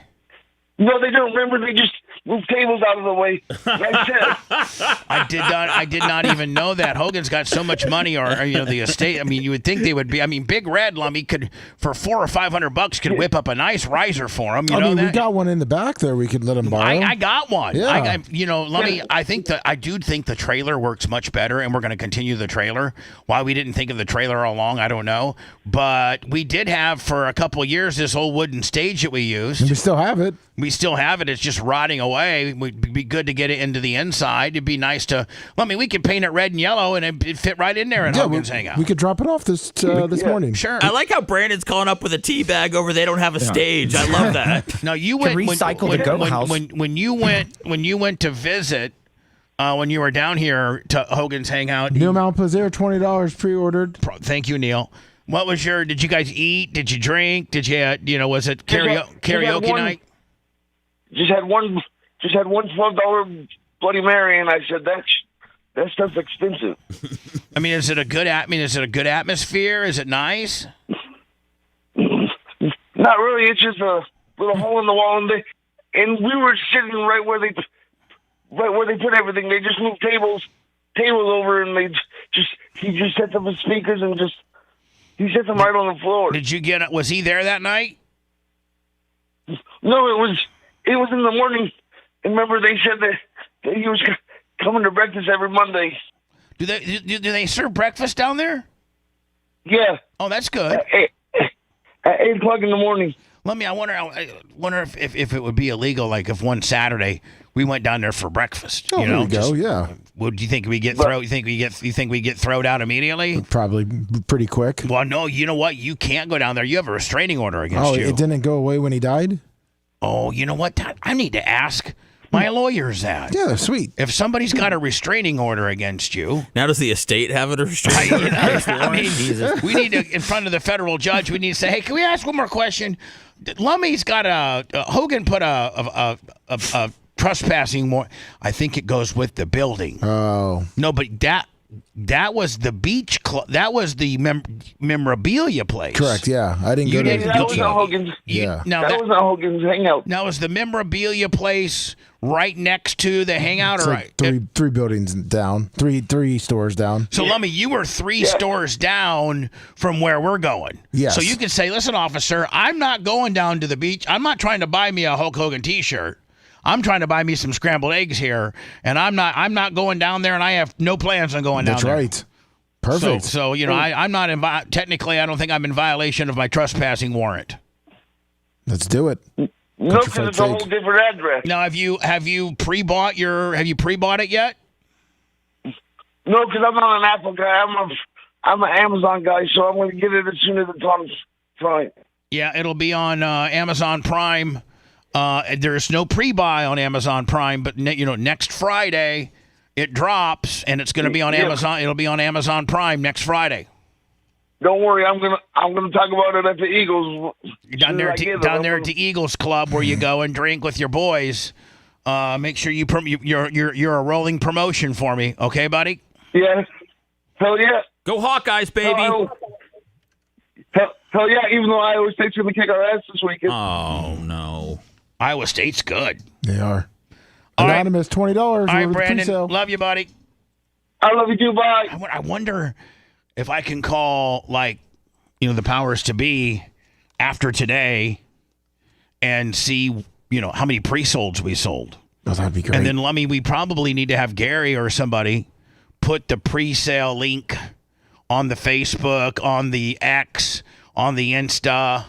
No, they don't. Remember, they just move tables out of the way. That's it. I did not even know that. Hogan's got so much money, or the estate. I mean, you would think they would be. I mean, Big Red Lummy could, for $400 or $500, could whip up a nice riser for him. We got one in the back there. We could let him borrow. I got one. Yeah. Lummy. I do think the trailer works much better, and we're going to continue the trailer. Why we didn't think of the trailer all along, I don't know. But we did have for a couple of years this old wooden stage that we used. And we still have it. We still have it. It's just rotting away. It would be good to get it into the inside. It'd be nice to. Well, I mean, we could paint it red and yellow, and it'd fit right in there in Hogan's Hangout. We could drop it off this morning. Sure. I like how Brandon's calling up with a tea bag over. They don't have a stage. I love that. No, you went recycle the goat house. When you went to visit. When you were down here to Hogan's Hangout. Neil Malpazer, $20 pre-ordered. Thank you, Neil. What was did you guys eat? Did you drink? Did you, was it karaoke night? Just had one $12 Bloody Mary, and I said that stuff's expensive. I mean, is it a good atmosphere? Is it nice? Not really. It's just a little hole in the wall, and we were sitting right where they put everything. They just moved tables over, and he just set up his speakers and he set them right on the floor. Was he there that night? No, it was in the morning. And remember, they said that he was coming to breakfast every Monday. Do they serve breakfast down there? Yeah. Oh, that's good. At 8 o'clock in the morning. I wonder if it would be illegal, like if one Saturday we went down there for breakfast. Oh, there you go. Yeah. Would you think we get thrown? You think we get thrown out immediately? Probably pretty quick. Well, no. You know what? You can't go down there. You have a restraining order against you. Oh, it didn't go away when he died? Oh, you know what? I need to ask my lawyers that. Yeah, sweet. If somebody's got a restraining order against you. Now, does the estate have a restraining order? I mean, we need to, in front of the federal judge, we need to say, hey, can we ask one more question? Lummy's got Hogan put a trespassing warrant. I think it goes with the building. Oh. No, but that was the beach club. That was the memorabilia place. Correct, yeah. I didn't go to the That was not Hogan's. Yeah. That was not Hogan's hangout. Now, is the memorabilia place right next to the hangout? It's like three buildings down. Three stores down. So, Lummy, you were three stores down from where we're going. Yes. So you could say, listen, officer, I'm not going down to the beach. I'm not trying to buy me a Hulk Hogan T-shirt. I'm trying to buy me some scrambled eggs here, and I'm not going down there, and I have no plans on going down there. That's right. Perfect. So you know, I'm not technically, I don't think I'm in violation of my trespassing warrant. Let's do it. No, because it's a whole different address. Now, have you pre-bought it yet? No, because I'm not an Apple guy. I'm an Amazon guy, so I'm going to get it as soon as it's on Prime. Yeah, it'll be on Amazon Prime. There's no pre-buy on Amazon Prime, but next Friday it drops, and it's going to be on Amazon. It'll be on Amazon Prime next Friday. Don't worry, I'm gonna talk about it at the Eagles. Down there at the Eagles Club, where you go and drink with your boys. Make sure you're a rolling promotion for me, okay, buddy? Yeah. Hell yeah. Go Hawkeyes, baby. Hell yeah, even though Iowa State's going to kick our ass this weekend. Oh, no. Iowa State's good. They are. All Anonymous, $20. All right, Brandon. Love you, buddy. I love you too, bye. I wonder if I can call, the powers to be after today and see, how many pre-solds we sold. Oh, that'd be great. And then, Lummy, we probably need to have Gary or somebody put the pre-sale link on the Facebook, on the X, on the Insta,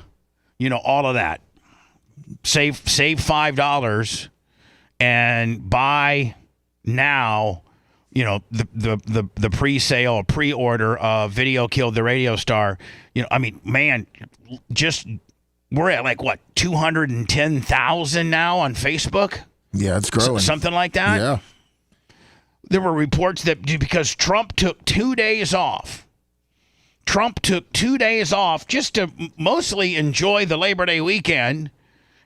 all of that. Save $5 and buy now, the pre-sale or pre-order of Video Killed the Radio Star. Man, we're at 210,000 now on Facebook. Yeah, it's growing. Something like that. Yeah. There were reports that because Trump took 2 days off. Trump took 2 days off just to mostly enjoy the Labor Day weekend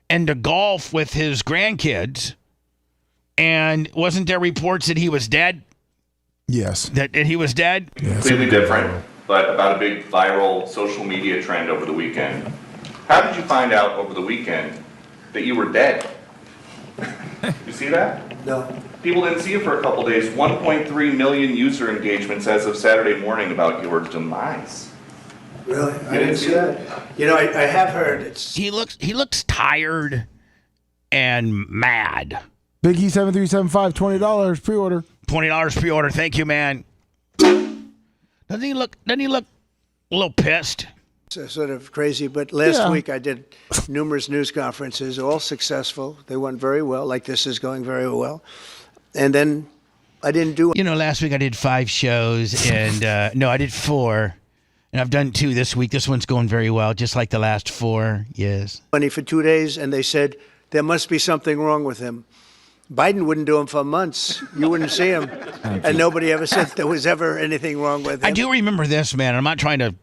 and to golf with his grandkids. And wasn't there reports that he was dead? Yes. That he was dead? Yes. Completely different, but about a big viral social media trend over the weekend. How did you find out over the weekend that you were dead? You see that? No. People didn't see you for a couple days. 1.3 million user engagements as of Saturday morning about your demise. Really? I didn't see that. I have heard it's. He looks tired and mad. Big E7375, $20 pre-order. $20 pre-order. Thank you, man. Doesn't he look a little pissed? It's sort of crazy, but last week I did numerous news conferences, all successful. They went very well, like this is going very well. And then I didn't do. Last week I did 5 shows, and no, I did 4. And I've done 2 this week. This one's going very well, just like the last 4. Yes. Money for 2 days, and they said there must be something wrong with him. Biden wouldn't do him for months. You wouldn't see him, and nobody ever said there was ever anything wrong with him. I do remember this, man. I'm not trying to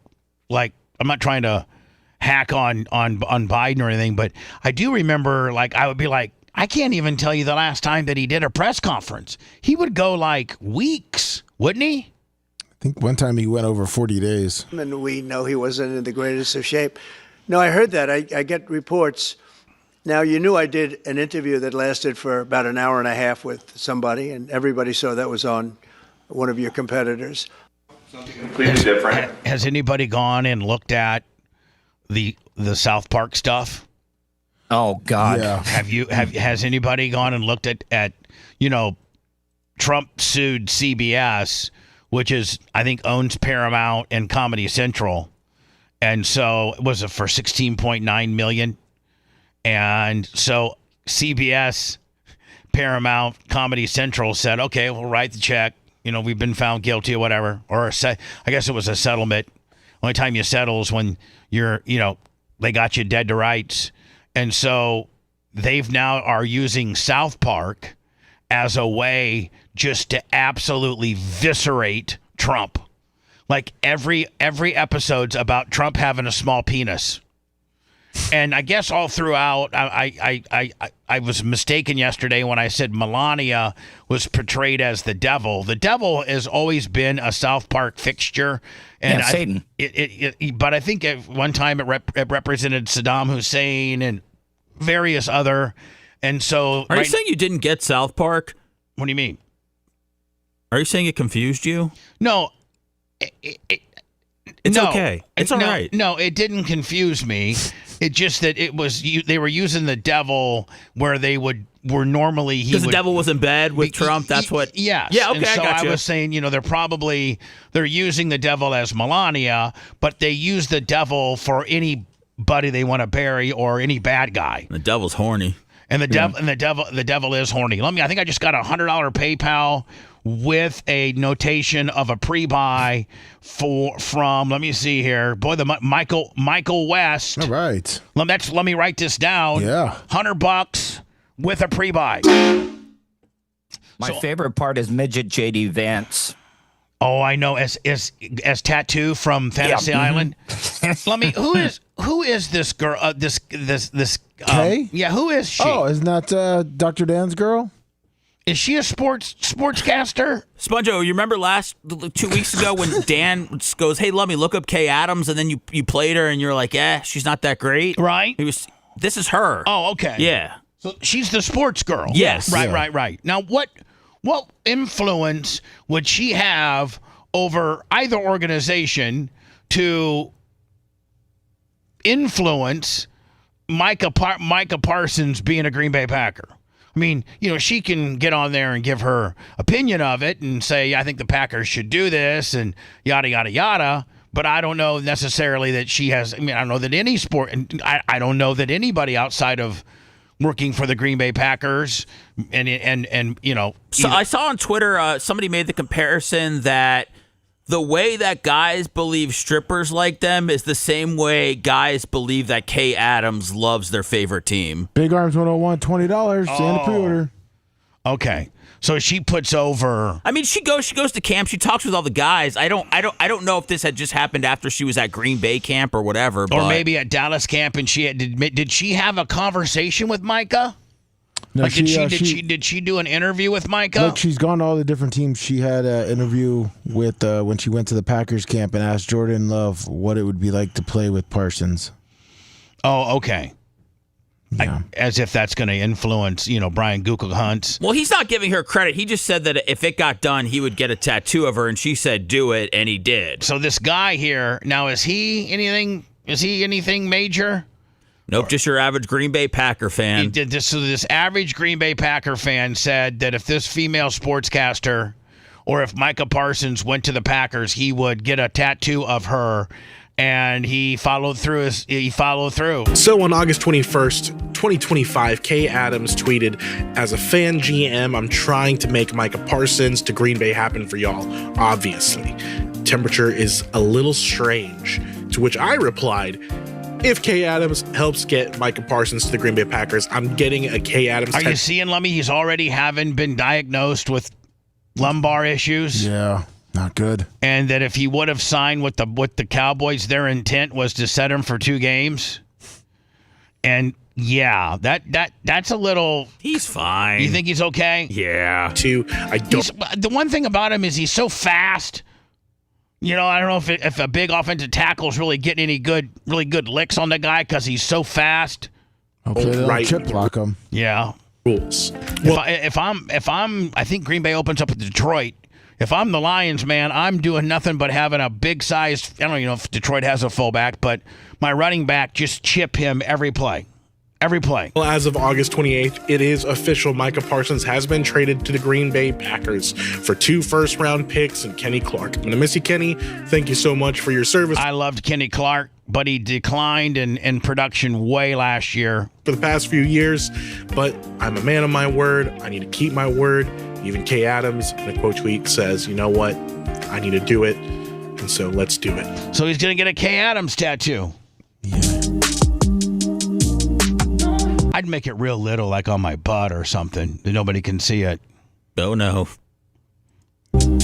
hack on Biden or anything, but I do remember, I would be like, I can't even tell you the last time that he did a press conference. He would go weeks, wouldn't he? I think one time he went over 40 days. And we know he wasn't in the greatest of shape. No, I heard that. I get reports. Now, you knew I did an interview that lasted for about an hour and a half with somebody, and everybody saw that was on one of your competitors. Something completely different. Has anybody gone and looked at the South Park stuff? Oh God! Yeah. Has anybody gone and looked at Trump sued CBS, which is I think owns Paramount and Comedy Central, and so was it for $16.9 million? And so CBS, Paramount, Comedy Central said, okay, we'll write the check. We've been found guilty or whatever. Or I guess it was a settlement. Only time you settle is when you're, they got you dead to rights. And so they've now are using South Park as a way just to absolutely eviscerate Trump. Like every episode's about Trump having a small penis. And I guess all throughout, I was mistaken yesterday when I said Melania was portrayed as the devil. The devil has always been a South Park fixture. And Satan. But I think at one time it represented Saddam Hussein and various other. And so, are you saying you didn't get South Park? What do you mean? Are you saying it confused you? No. It's okay. It's all right. No, it didn't confuse me. It just that it was they were using the devil where they were normally because the devil was in bed with Trump. That's what. Yes. Yeah. Okay. And so I got you. I was saying, they're using the devil as Melania, but they use the devil for anybody they want to bury or any bad guy. The devil's horny. And the devil is horny. I think I just got $100 PayPal with a notation of a pre-buy from let me see here. Boy, the Michael West. All right. Let me write this down. Yeah. $100 with a pre-buy. My favorite part is midget JD Vance. Oh, I know. As Tattoo from Fantasy Island. Who is this girl? This Kay? Yeah, who is she? Oh, isn't that Dr. Dan's girl? Is she a sportscaster? Sponjo, you remember 2 weeks ago when Dan goes, "Hey, let me look up Kay Adams," and then you played her and you're like, "Yeah, she's not that great." Right? This is her. Oh, okay. Yeah. So she's the sports girl. Yes. Right. Now, what influence would she have over either organization to influence Micah Parsons being a Green Bay Packer? I mean, she can get on there and give her opinion of it and say, I think the Packers should do this and yada, yada, yada. But I don't know necessarily that she has. I don't know that any sport, and I don't know that anybody outside of working for the Green Bay Packers and So I saw on Twitter somebody made the comparison that the way that guys believe strippers like them is the same way guys believe that Kay Adams loves their favorite team. Big Arms 101, $20. And a pre-order. Okay. So she puts over. I mean, she goes to camp. She talks with all the guys. I don't know if this had just happened after she was at Green Bay camp or whatever. Or maybe at Dallas camp, and did she have a conversation with Micah? No, did she do an interview with Micah? Look, she's gone to all the different teams. She had an interview with when she went to the Packers camp and asked Jordan Love what it would be like to play with Parsons. Oh, okay. Yeah. As if that's going to influence, Brian Gutekunst. Well, he's not giving her credit. He just said that if it got done, he would get a tattoo of her, and she said do it, and he did. So this guy here, now is he anything major? Nope, just your average Green Bay Packer fan. He did this. So this average Green Bay Packer fan said that if this female sportscaster or if Micah Parsons went to the Packers, he would get a tattoo of her. And he followed through. So on August 21st, 2025, Kay Adams tweeted, "As a fan GM, I'm trying to make Micah Parsons to Green Bay happen for y'all, obviously. Temperature is a little strange." To which I replied, "If Kay Adams helps get Micah Parsons to the Green Bay Packers, I'm getting a Kay Adams." Are you seeing, Lummy? He's already been diagnosed with lumbar issues. Yeah. Not good. And that if he would have signed with the Cowboys, their intent was to set him for 2 games. And yeah, that's a little. He's fine. You think he's okay? Yeah. The one thing about him is he's so fast. I don't know if a big offensive tackle is really getting any really good licks on the guy because he's so fast. Hopefully they'll chip block him. Yeah. Rules. If I think Green Bay opens up with Detroit. If I'm the Lions, man, I'm doing nothing but having a big size. I don't even know if Detroit has a fullback, but my running back just chip him every play. Every play. Well, as of August 28th, it is official. Micah Parsons has been traded to the Green Bay Packers for 2 first-round picks and Kenny Clark. I'm going to miss you, Kenny. Thank you so much for your service. I loved Kenny Clark. but he declined in production way last year. For the past few years, but I'm a man of my word. I need to keep my word. Even Kay Adams in a quote tweet says, you know what? I need to do it. And so let's do it. So he's going to get a Kay Adams tattoo. Yeah. I'd make it real little, like on my butt or something, that nobody can see it. Oh, no.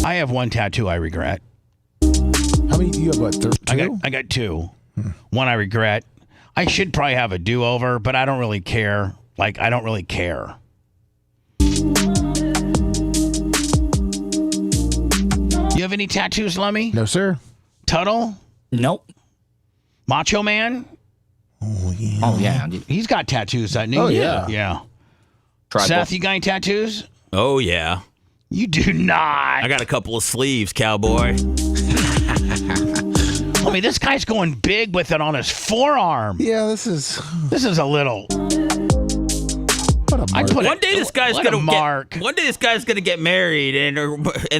I have one tattoo I regret. How many do you have? What, 2? I got 2. One I regret. I should probably have a do-over, but I don't really care. Like, I don't really care. You have any tattoos, Lummy? No, sir. Tuttle? Nope. Macho Man? Oh, yeah. Oh, yeah. He's got tattoos, doesn't he? Oh, yeah. Yeah. Tribal. Seth, you got any tattoos? Oh, yeah. You do not. I got a couple of sleeves, cowboy. I mean, this guy's going big with it on his forearm. Yeah, this is a little. One day this guy's gonna get married, and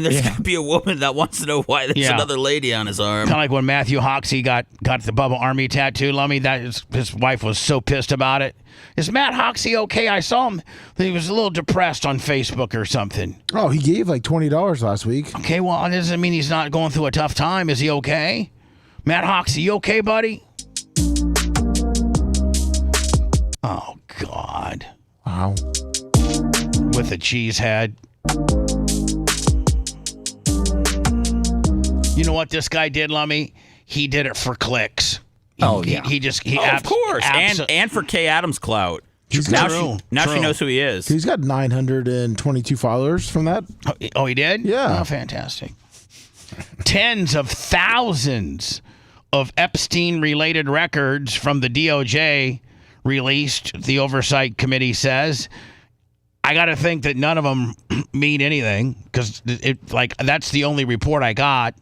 there's gonna be a woman that wants to know why there's another lady on his arm. Kind of like when Matthew Hoxie got the Bubba Army tattoo. Lummy, his wife was so pissed about it. Is Matt Hoxie okay? I saw him. He was a little depressed on Facebook or something. Oh, he gave like $20 last week. Okay, well, that doesn't mean he's not going through a tough time. Is he okay? Matt Hoxie, you okay, buddy? Oh, God. Wow. With a cheese head. You know what this guy did, Lummy? He did it for clicks. Oh, yeah. Of course. And for Kay Adams' clout. Now she knows who he is. He's got 922 followers from that. Oh, he did? Yeah. Oh, fantastic. Tens of thousands of Epstein-related records from the DOJ released, the Oversight Committee says. I got to think that none of them mean anything, because that's the only report I got,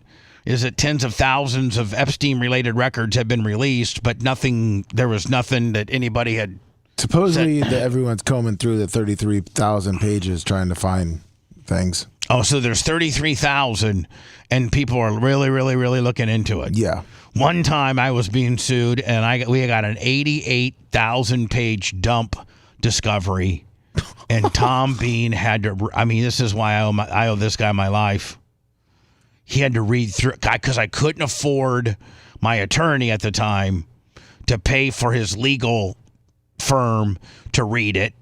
is that tens of thousands of Epstein-related records have been released, but there was nothing that anybody had. Supposedly, everyone's combing through the 33,000 pages trying to find things. Oh, so there's 33,000, and people are really, really, really looking into it. Yeah. One time I was being sued, and we got an 88,000-page dump discovery, and Tom Bean had to. I mean, this is why I owe this guy my life. He had to read through, because I couldn't afford my attorney at the time to pay for his legal firm to read it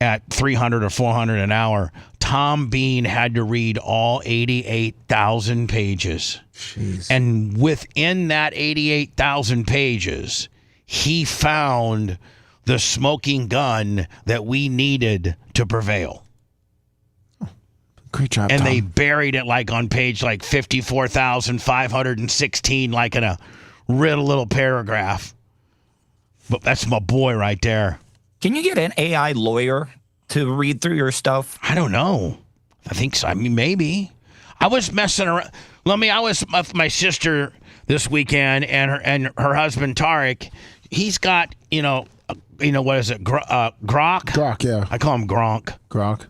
at $300 or $400 an hour. Tom Bean had to read all 88,000 pages. Jeez. And within that 88,000 pages, he found the smoking gun that we needed to prevail. Great job, and Tom. They buried it like on page like 54,516, like in a riddle little paragraph. But that's my boy right there. Can you get an AI lawyer to read through your stuff? I don't know. I think so. I mean, maybe. I was messing around. I was with my sister this weekend, and her husband Tarek. He's got what is it? Grok. Grok, yeah. I call him Gronk. Grok.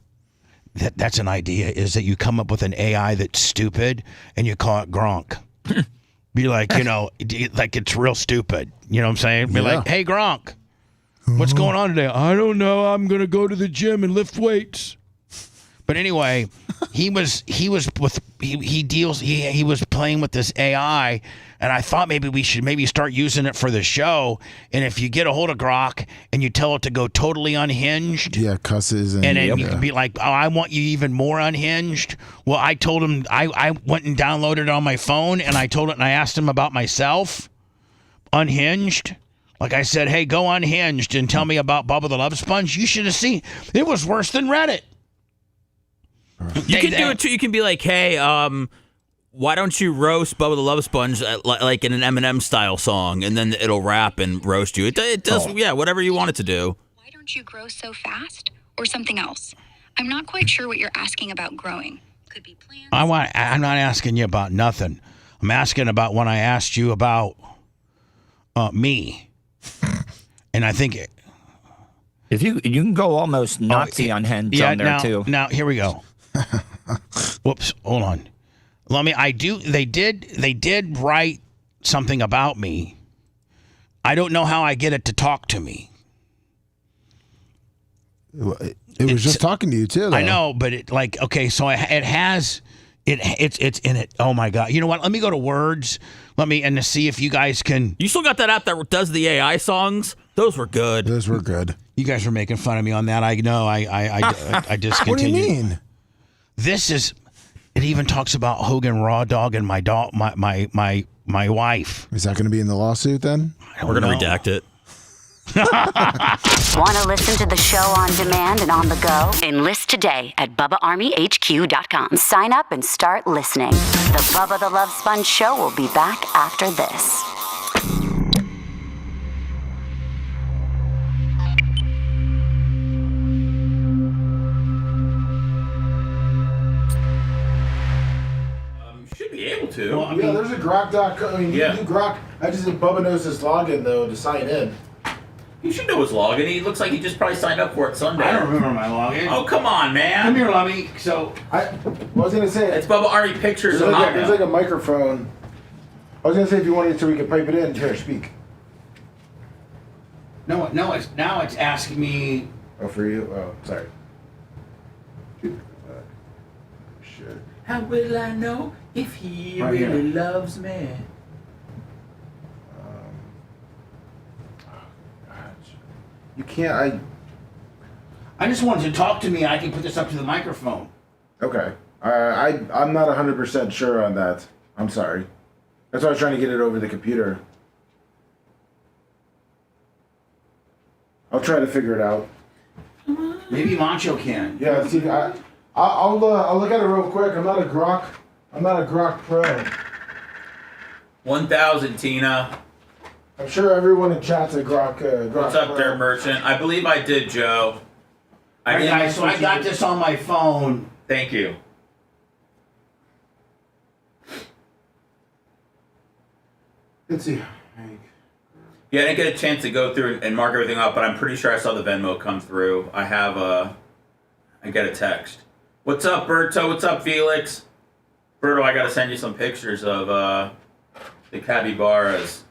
That's an idea. Is that you come up with an AI that's stupid and you call it Gronk. Be like, like it's real stupid. You know what I'm saying? Be like, hey Gronk, what's going on today? I don't know. I'm gonna go to the gym and lift weights. But anyway, he was playing with this AI, and I thought maybe we should start using it for the show. And if you get a hold of Grok and you tell it to go totally unhinged, cusses, and then you can be like, oh, I want you even more unhinged. Well, I told him I went and downloaded it on my phone, and I told it, and I asked him about myself, unhinged. Like I said, hey, go unhinged and tell me about Bubba the Love Sponge. You should have seen. It was worse than Reddit. You can do it too. You can be like, hey, why don't you roast Bubba the Love Sponge like in an Eminem style song, and then it'll rap and roast you. It does, whatever you want it to do. Why don't you grow so fast, or something else? I'm not quite sure what you're asking about growing. Could be plans. I'm not asking you about nothing. I'm asking about when I asked you about me, and I think if you can go almost Nazi unhinged on there too. Now here we go. Whoops, hold on. They did write something about me. I don't know how I get it to talk to me. It was just talking to you too, though. I know, but so it has it's in it. Oh my God! You know what? Let me go to words. And to see if you guys can. You still got that app that does the AI songs? Those were good. Those were good. You guys are making fun of me on that. I know. I discontinued. What do you mean? This is. It even talks about Hogan Raw Dog and my dog, my wife. Is that going to be in the lawsuit then? We're going to redact it. Want to listen to the show on demand and on the go? Enlist today at BubbaArmyHQ.com. Sign up and start listening. The Bubba the Love Sponge Show will be back after this. Should be able to. Well, there's a Grok.com. I mean, you can do Grok. I just think Bubba knows his login, though, to sign in. You should know his login. He looks like he just probably signed up for it Sunday. I don't remember my login. Oh, come on, man. Come here, Lummy. So, I was going to say... It's Bubba Army Pictures. There's like a microphone. I was going to say if you wanted so we could pipe it in. Here, speak. No, it's asking me... Oh, for you? Oh, sorry. Shit. How will I know if he Right really here. loves me? You can't. I just wanted to talk to me. I can put this up to the microphone. Okay. I'm not 100% sure on that. I'm sorry. That's why I was trying to get it over the computer. I'll try to figure it out. Maybe Macho can. Yeah. See, I'll look at it real quick. I'm not a Grok pro. 1,000, Tina. I'm sure everyone in chat's a Grok. What's up, Dirt Merchant? I believe I did, Joe. All right, guys, so I got this on my phone. Thank you. Let's see. Yeah, I didn't get a chance to go through and mark everything up, but I'm pretty sure I saw the Venmo come through. I get a text. What's up, Berto? What's up, Felix? Berto, I got to send you some pictures of the capybaras.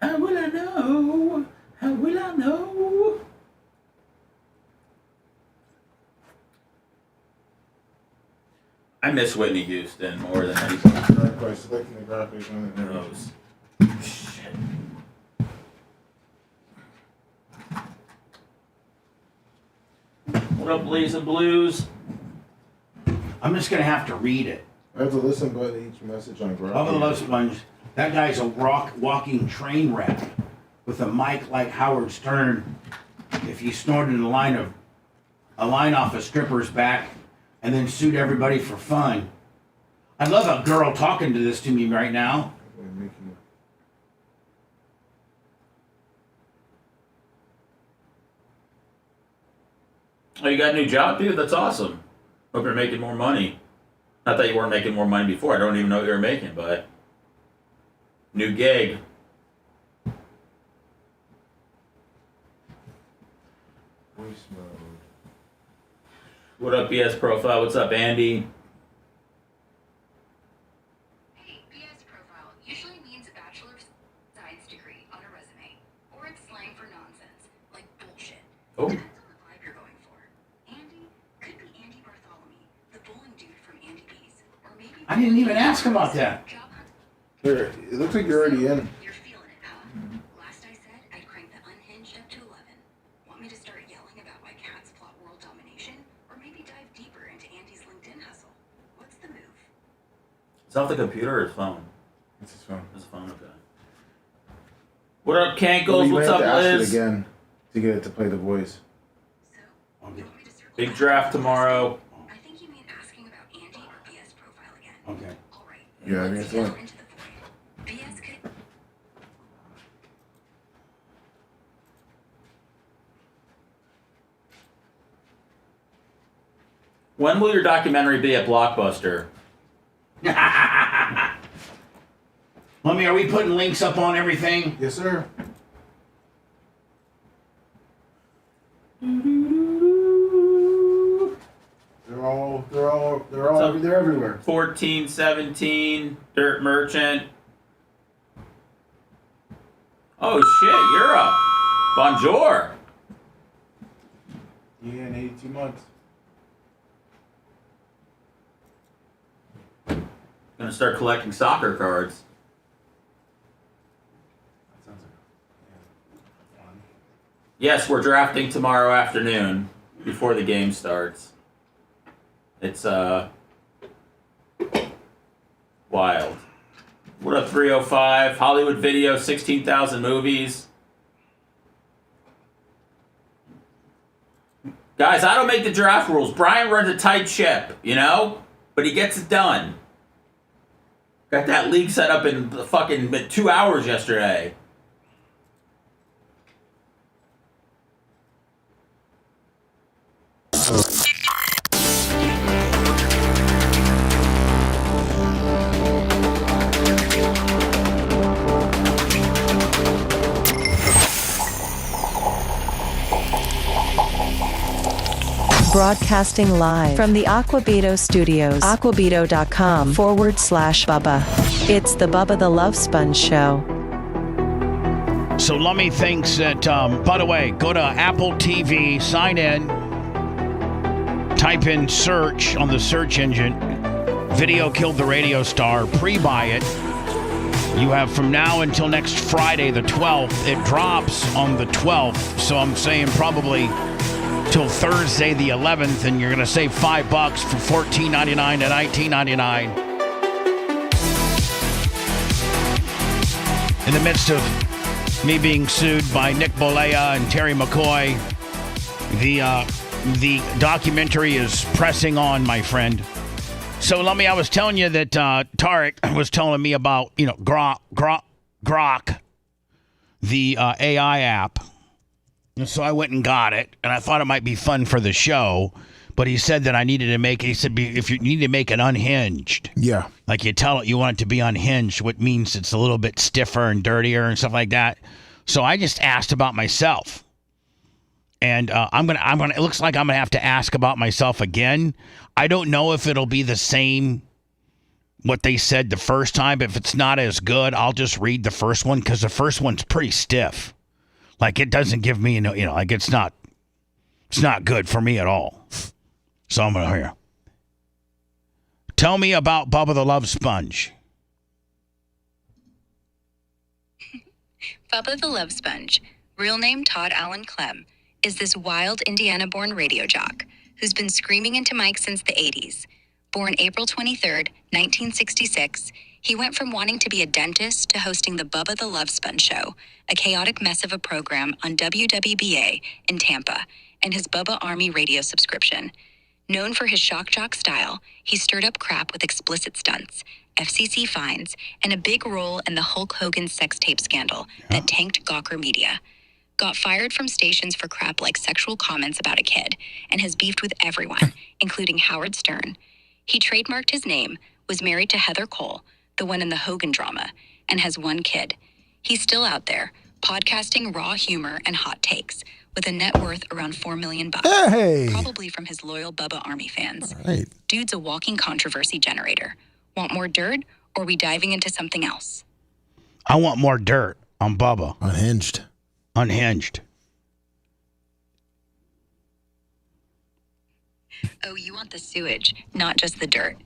How will I know? How will I know? I miss Whitney Houston more than anything. By selecting the graphics on the Knows. Shit. What up, Blazing Blues? I'm just going to have to read it. I have to listen to each message on Grok. Bubba the Love Sponge. That guy's a walking train wreck with a mic like Howard Stern. If he snorted a line off a stripper's back and then sued everybody for fun. I'd love a girl talking to this to me right now. Oh, you got a new job, dude? That's awesome. Hope you're making more money. Not that you weren't making more money before. I don't even know what you were making, but... New gig. Voice mode. What up, BS Profile? What's up, Andy? Hey, BS profile usually means a Bachelor of Science degree on a resume, or it's slang for nonsense, like bullshit. Oh. Depends on the vibe you're going for. Andy could be Andy Bartholomew, the bowling dude from Andy B's, or maybe... I didn't even ask about that. Here, it looks like you're already in. You're feeling it, huh? Last I said, I'd crank the unhinged up to 11. Want me to start yelling about why cats plot world domination? Or maybe dive deeper into Andy's LinkedIn hustle? What's the move? Is that the computer or his phone? It's his phone. His phone, okay. What up, Cankles? What's up, Liz? Ask it Liz? again to get it to play the voice. Big draft tomorrow. I think you mean asking about Andy or BS profile again. Okay. All right. Yeah, I mean, it's like... BS could... When will your documentary be at Blockbuster? Lummy, are we putting links up on everything? Yes, sir. They're all What's up, They're everywhere. 14, 17, Dirt Merchant. Oh shit, you're up. Bonjour. Yeah, in 82 months. Gonna start collecting soccer cards. Yes, we're drafting tomorrow afternoon before the game starts. It's wild. What up, 305? Hollywood Video, 16,000 movies. Guys, I don't make the draft rules. Brian runs a tight ship, you know? But he gets it done. Got that league set up in fucking 2 hours yesterday. Broadcasting live from the Aquabito Studios, aquabito.com/Bubba. It's the Bubba the Love Sponge Show. So Lummy thinks that, by the way, go to Apple TV, sign in, type in search on the search engine, Video Killed the Radio Star, pre-buy it. You have from now until next Friday, the 12th. It drops on the 12th, so I'm saying probably till Thursday the 11th, and you're going to save $5 for $14.99 to $19.99. In the midst of me being sued by Nick Bolea and Terry McCoy, the documentary is pressing on, my friend. So, Lummy, I was telling you that Tarek was telling me about, Grok, the AI app. And so I went and got it, and I thought it might be fun for the show. But he said that I needed to make it. He said, if you need to make it unhinged. Yeah. Like you tell it you want it to be unhinged, what means it's a little bit stiffer and dirtier and stuff like that. So I just asked about myself. And it looks like I'm going to have to ask about myself again. I don't know if it'll be the same what they said the first time. If it's not as good, I'll just read the first one because the first one's pretty stiff. Like it doesn't give me, like it's not good for me at all. So I'm going to hear. Tell me about Bubba the Love Sponge. Bubba the Love Sponge, real name Todd Allen Clem, is this wild Indiana-born radio jock who's been screaming into mics since the 80s. Born April 23rd, 1966, he went from wanting to be a dentist to hosting the Bubba the Love Sponge Show, a chaotic mess of a program on WWBA in Tampa, and his Bubba Army radio subscription. Known for his shock jock style, he stirred up crap with explicit stunts, FCC fines, and a big role in the Hulk Hogan sex tape scandal that tanked Gawker Media. Got fired from stations for crap like sexual comments about a kid, and has beefed with everyone, including Howard Stern. He trademarked his name, was married to Heather Cole, the one in the Hogan drama, and has one kid. He's still out there, podcasting raw humor and hot takes, with a net worth around $4 million, probably from his loyal Bubba Army fans. Right. Dude's a walking controversy generator. Want more dirt, or are we diving into something else? I want more dirt on Bubba. Unhinged. Oh, you want the sewage, not just the dirt.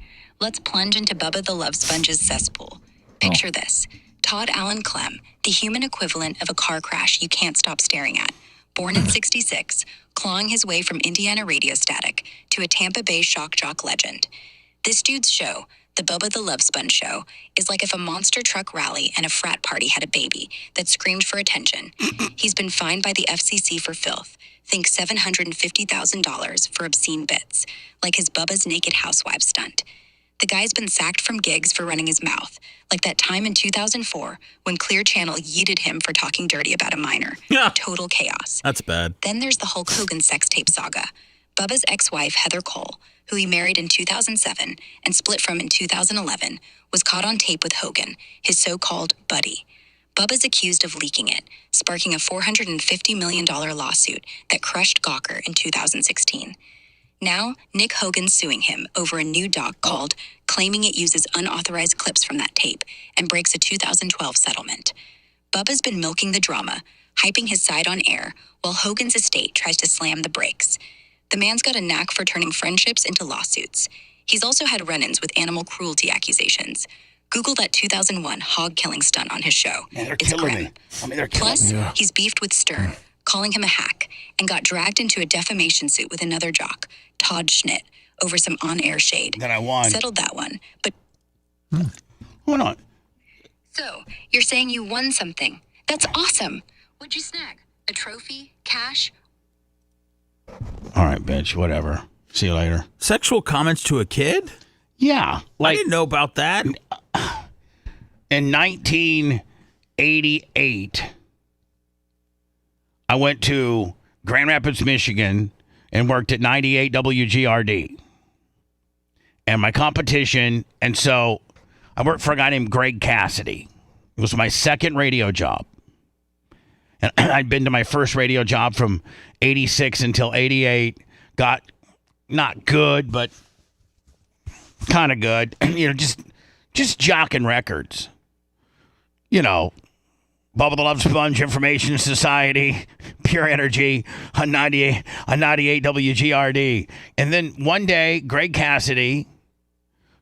Let's plunge into Bubba the Love Sponge's cesspool. Picture this. Todd Allen Clem, the human equivalent of a car crash you can't stop staring at. Born in 66, clawing his way from Indiana radio static to a Tampa Bay shock jock legend. This dude's show, the Bubba the Love Sponge Show, is like if a monster truck rally and a frat party had a baby that screamed for attention. He's been fined by the FCC for filth. Think $750,000 for obscene bits, like his Bubba's Naked Housewives stunt. The guy's been sacked from gigs for running his mouth, like that time in 2004 when Clear Channel yeeted him for talking dirty about a minor. Yeah. Total chaos. That's bad. Then there's the Hulk Hogan sex tape saga. Bubba's ex-wife, Heather Cole, who he married in 2007 and split from in 2011, was caught on tape with Hogan, his so-called buddy. Bubba's accused of leaking it, sparking a $450 million lawsuit that crushed Gawker in 2016. Now, Nick Hogan's suing him over a new doc called, claiming it uses unauthorized clips from that tape and breaks a 2012 settlement. Bubba's been milking the drama, hyping his side on air, while Hogan's estate tries to slam the brakes. The man's got a knack for turning friendships into lawsuits. He's also had run-ins with animal cruelty accusations. Google that 2001 hog killing stunt on his show. Man, they're It's killing grim. me. They're killing Plus, me. he's beefed with Stern, calling him a hack, and got dragged into a defamation suit with another jock, Todd Schnitt, over some on-air shade. Then I won. Settled that one, but... Hold on. So, you're saying you won something. That's awesome. What'd you snag? A trophy? Cash? All right, bitch, whatever. See you later. Sexual comments to a kid? Yeah. I didn't know about that. In 1988, I went to Grand Rapids, Michigan, and worked at 98 WGRD. And my competition, and so I worked for a guy named Greg Cassidy. It was my second radio job. And I'd been to my first radio job from 86 until 88. Got not good, but kind of good. Just jocking records. Bubba the Love Sponge, Information Society, Pure Energy on 98 WGRD. And then one day, Greg Cassidy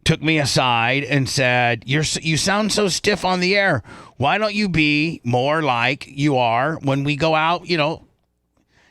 took me aside and said, you sound so stiff on the air. Why don't you be more like you are when we go out,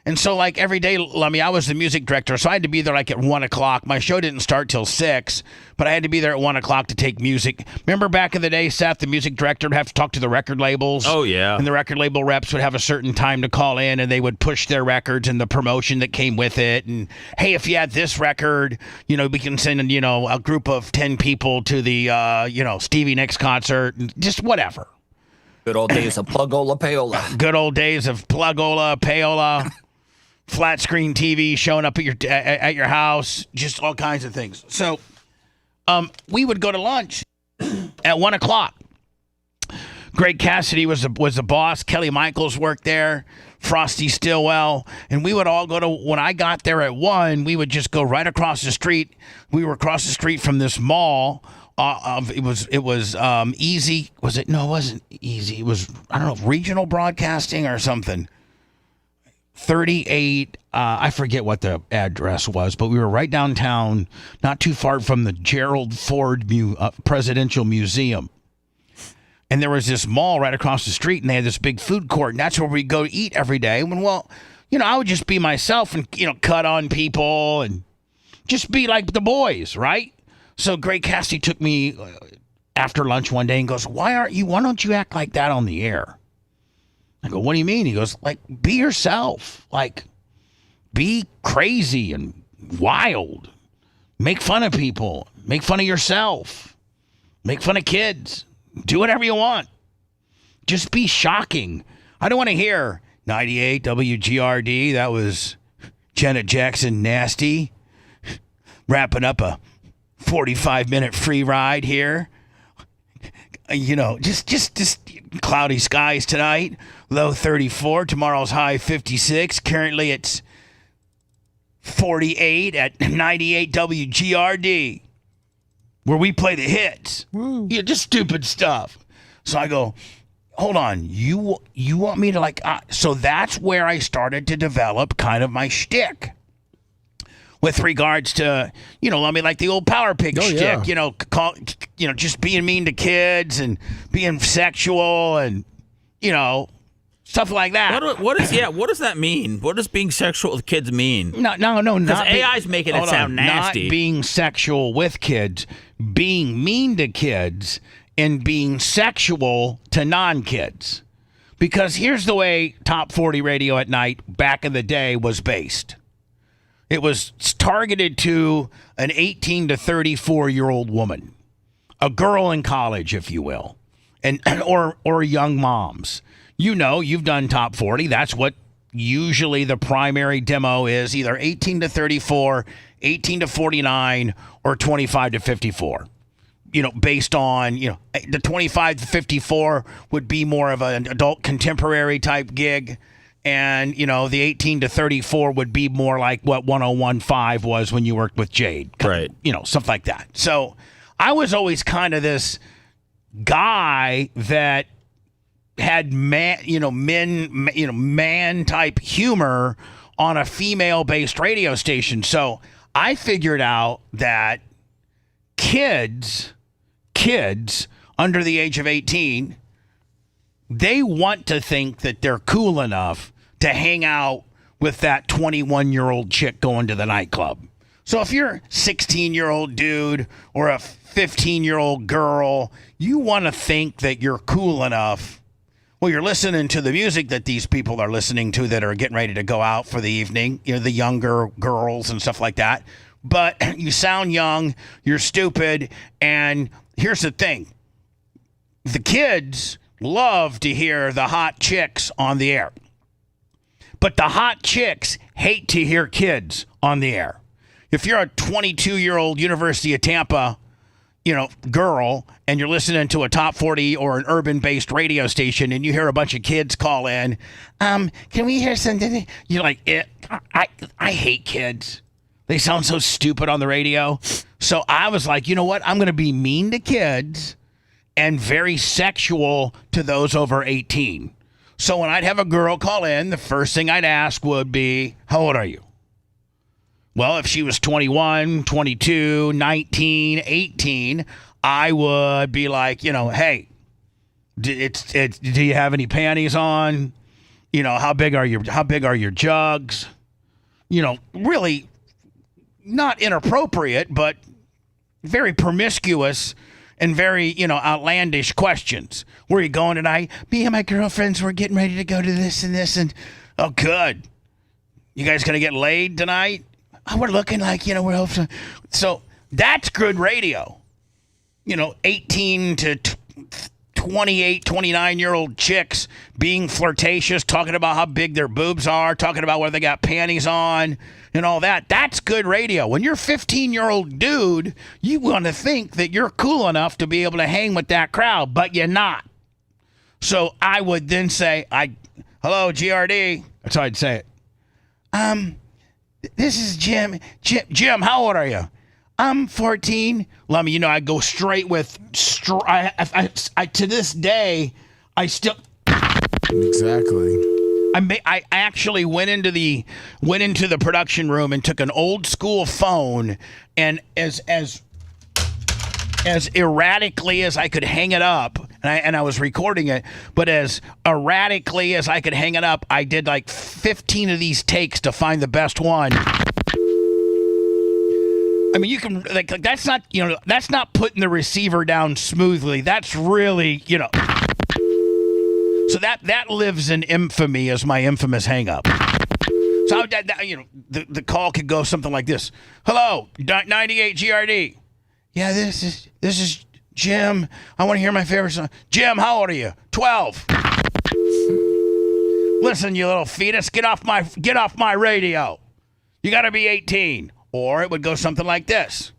And so, like, every day, I was the music director, so I had to be there, like, at 1 o'clock. My show didn't start till 6, but I had to be there at 1 o'clock to take music. Remember back in the day, Seth, the music director would have to talk to the record labels? Oh, yeah. And the record label reps would have a certain time to call in, and they would push their records and the promotion that came with it. And, hey, if you had this record, we can send, a group of 10 people to the, Stevie Nicks concert, and just whatever. Good old days of Plugola Payola. Good old days of Plugola Payola. Flat screen TV showing up at your house, just all kinds of things. So we would go to lunch at 1 o'clock. Greg Cassidy was the boss. Kelly Michaels worked there. Frosty Stillwell. And we would all go to, when I got there at 1, we would just go right across the street. We were across the street from this mall. It was Easy. Was it? No, it wasn't Easy. It was, I don't know, Regional Broadcasting or something. 38, I forget what the address was, but we were right downtown, not too far from the Gerald Ford Presidential Museum. And there was this mall right across the street, and they had this big food court, and that's where we'd go to eat every day. And, I would just be myself and, cut on people and just be like the boys, right? So Greg Cassidy took me after lunch one day and goes, why don't you act like that on the air? I go, what do you mean? He goes, be yourself. Be crazy and wild. Make fun of people. Make fun of yourself. Make fun of kids. Do whatever you want. Just be shocking. I don't want to hear 98 WGRD. That was Janet Jackson Nasty. Wrapping up a 45-minute free ride here. Just cloudy skies tonight. Low 34. Tomorrow's high 56. Currently it's 48 at 98 WGRD, where we play the hits. Woo. Yeah, just stupid stuff. So I go, hold on. You want me to so that's where I started to develop kind of my shtick. With regards to, like the old Power Pig shtick, yeah. Just being mean to kids and being sexual and, stuff like that. What does that mean? What does being sexual with kids mean? No, because AI's making it sound nasty. Not being sexual with kids, being mean to kids, and being sexual to non-kids. Because here's the way Top 40 Radio at Night back in the day was based. It was targeted to an 18 to 34-year-old woman, a girl in college, if you will, or young moms. You've done Top 40. That's what usually the primary demo is, either 18 to 34, 18 to 49, or 25 to 54. Based on, the 25 to 54 would be more of an adult contemporary type gig. And, the 18 to 34 would be more like what 1015 was when you worked with Jade. Right. Stuff like that. So I was always kind of this guy that had man type humor on a female-based radio station. So I figured out that kids under the age of 18, they want to think that they're cool enough to hang out with that 21-year-old chick going to the nightclub. So if you're a 16-year-old dude or a 15-year-old girl, you want to think that you're cool enough. Well, you're listening to the music that these people are listening to that are getting ready to go out for the evening, the younger girls and stuff like that. But you sound young, you're stupid, and here's the thing. The kids love to hear the hot chicks on the air. But the hot chicks hate to hear kids on the air. If you're a 22-year-old University of Tampa, girl, and you're listening to a top 40 or an urban-based radio station and you hear a bunch of kids call in, can we hear something? You're like, I hate kids. They sound so stupid on the radio. So I was like, you know what? I'm going to be mean to kids and very sexual to those over 18. So when I'd have a girl call in, the first thing I'd ask would be, how old are you? Well, if she was 21, 22, 19, 18, I would be like, hey, do you have any panties on? How big are your jugs? Really not inappropriate, but very promiscuous and very, outlandish questions. Where are you going tonight? Me and my girlfriends were getting ready to go to this and this. And, oh, good. You guys going to get laid tonight? Oh, we're looking like, we're hoping. So that's good radio. 18 to 28, 29-year-old chicks being flirtatious, talking about how big their boobs are, talking about whether they got panties on and all that. That's good radio. When you're a 15-year-old dude, you want to think that you're cool enough to be able to hang with that crowd, but you're not. So I would then say, hello, GRD. That's how I'd say it. This is Jim. Jim, how old are you? I'm 14. Lummy, I go straight with. I to this day, I still. Exactly. I actually went into the production room and took an old school phone and as erratically as I could hang it up, and I was recording it, but as erratically as I could hang it up, I did like 15 of these takes to find the best one. I mean, you can that's not that's not putting the receiver down smoothly. That's really So that lives in infamy as my infamous hang up. So the call could go something like this: hello, 98 GRD. Yeah, this is Jim. I want to hear my favorite song. Jim, how old are you? 12. Listen, you little fetus, get off my radio. You got to be 18. Or it would go something like this.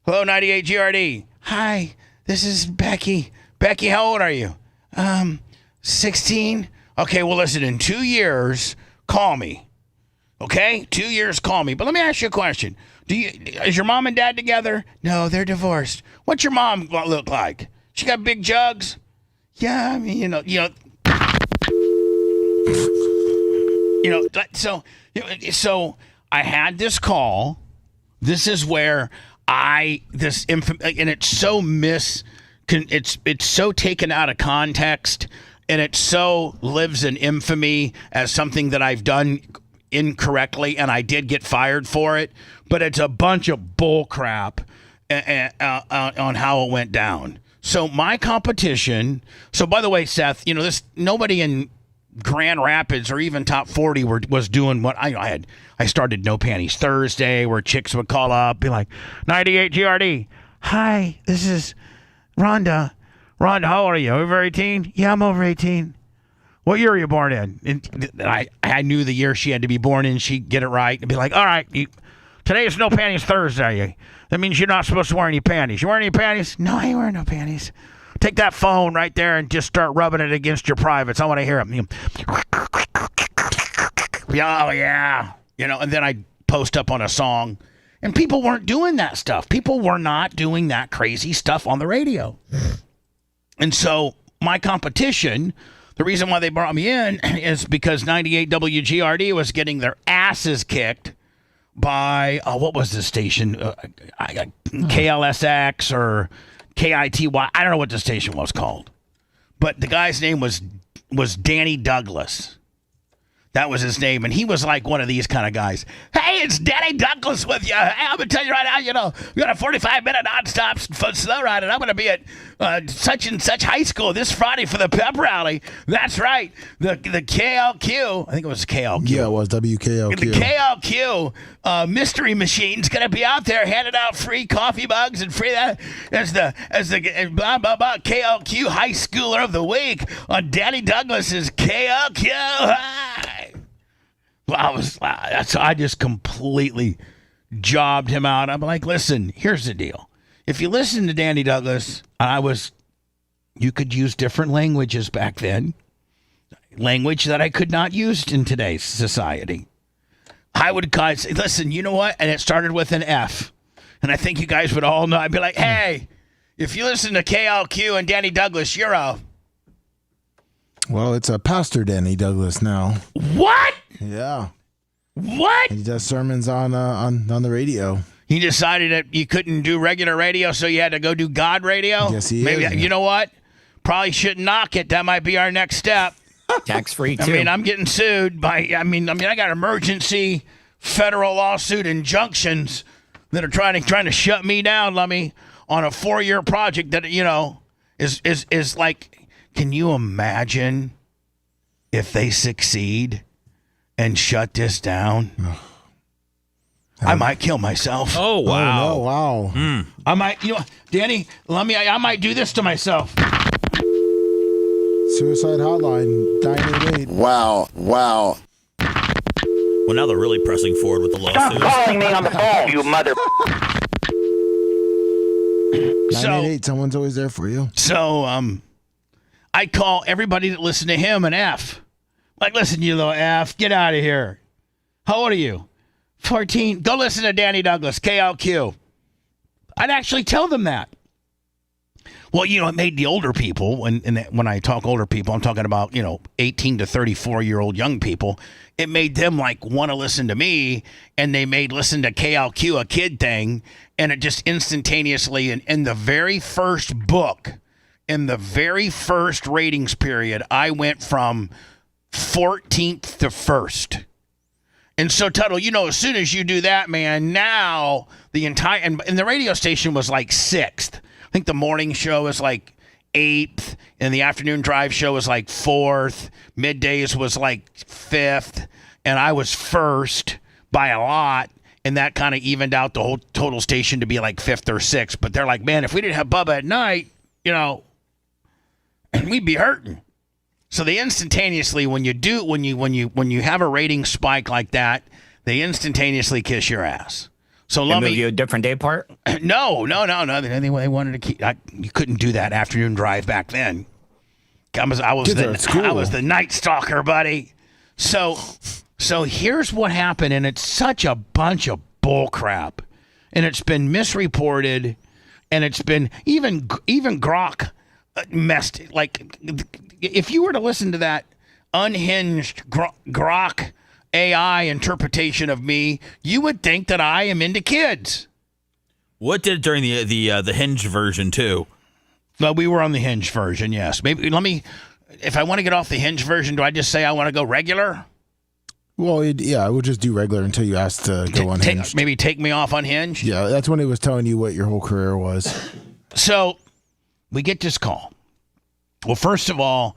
Hello, 98 GRD. Hi, this is Becky. Becky, how old are you? 16. Okay, well, listen, in 2 years, call me. Okay? 2 years, call me. But let me ask you a question. Is your mom and dad together? No, they're divorced. What's your mom look like? She got big jugs? Yeah, I mean, so I had this call. This is where and it's so it's so taken out of context, and it so lives in infamy as something that I've done incorrectly, and I did get fired for it. But it's a bunch of bull crap on how it went down. So my competition. So by the way, Seth, nobody in Grand Rapids or even top 40 was doing what I had. I started No Panties Thursday, where chicks would call up, be like, 98 GRD. Hi, this is Rhonda. Rhonda, how old are you? Over 18? Yeah, I'm over 18. What year are you born in? And I knew the year she had to be born in. She'd get it right and be like, all right, today is No Panties Thursday. That means you're not supposed to wear any panties. You wear any panties? No, I ain't wearing no panties. Take that phone right there and just start rubbing it against your privates. I want to hear them. Oh, yeah. And then I'd post up on a song. And people weren't doing that stuff. People were not doing that crazy stuff on the radio. And so my competition, the reason why they brought me in is because 98 WGRD was getting their asses kicked by, what was the station? KLSX or KITY. I don't know what the station was called. But the guy's name was Danny Douglas. That was his name, and he was like one of these kind of guys. Hey, it's Danny Douglas with you. Hey, I'm going to tell you right now, we got a 45-minute nonstop slow ride, and I'm going to be at such and such high school this Friday for the pep rally. That's right. The KLQ, I think it was KLQ. Yeah, it was WKLQ. The KLQ mystery machine's going to be out there handing out free coffee mugs and free that as the blah, blah, blah, KLQ High Schooler of the Week on Danny Douglas's KLQ High. I just completely jobbed him out. I'm like, listen, here's the deal. If you listen to Danny Douglas, you could use different languages back then. Language that I could not use in today's society. I would say, listen, you know what? And it started with an F. And I think you guys would all know. I'd be like, hey, if you listen to KLQ and Danny Douglas, you're a... Well, it's a Pastor Danny Douglas now. What? Yeah. What? He does sermons on the radio. He decided that you couldn't do regular radio, so you had to go do God radio? Yes, he Maybe, is. You know what? Probably shouldn't knock it. That might be our next step. Tax-free, too. I'm getting sued by, I got emergency federal lawsuit injunctions that are trying to shut me down, Lummy, on a 4-year project that, is like... Can you imagine if they succeed and shut this down? I might kill myself. Oh, wow. Oh, no, wow. I might, Danny, I might do this to myself. Suicide hotline, 988. Wow. Well, now they're really pressing forward with the lawsuit. Stop calling me on the phone, you mother... 988, someone's always there for you. So, I call everybody that listen to him an F. Like, listen, you little F, get out of here. How old are you? 14. Go listen to Danny Douglas, KLQ. I'd actually tell them that. Well, it made the older people, and when I talk older people, I'm talking about, 18 to 34-year-old young people. It made them, want to listen to me, and they made listen to KLQ a kid thing, and it just instantaneously, in the very first book, in the very first ratings period, I went from 14th to 1st. And so, Tuttle, as soon as you do that, man, now the entire... And the radio station was 6th. I think the morning show was 8th, and the afternoon drive show was 4th. Middays was 5th, and I was 1st by a lot, and that kind of evened out the whole total station to be 5th or 6th. But they're like, man, if we didn't have Bubba at night, we'd be hurting. So they instantaneously, when you have a rating spike like that, they instantaneously kiss your ass. So let me move you a different day part. No. They wanted to keep. You couldn't do that afternoon drive back then. I was the night stalker, buddy. So here's what happened, and it's such a bunch of bull crap, and it's been misreported, and it's been even Grok messed. If you were to listen to that unhinged Grok AI interpretation of me, you would think that I am into kids. What did during the Hinge version too? Well, we were on the Hinge version, yes. Maybe if I want to get off the Hinge version, do I just say I want to go regular? Well, I would just do regular until you asked to go unhinged. Maybe take me off unhinged? Yeah, that's when it was telling you what your whole career was. So we get this call. Well, first of all,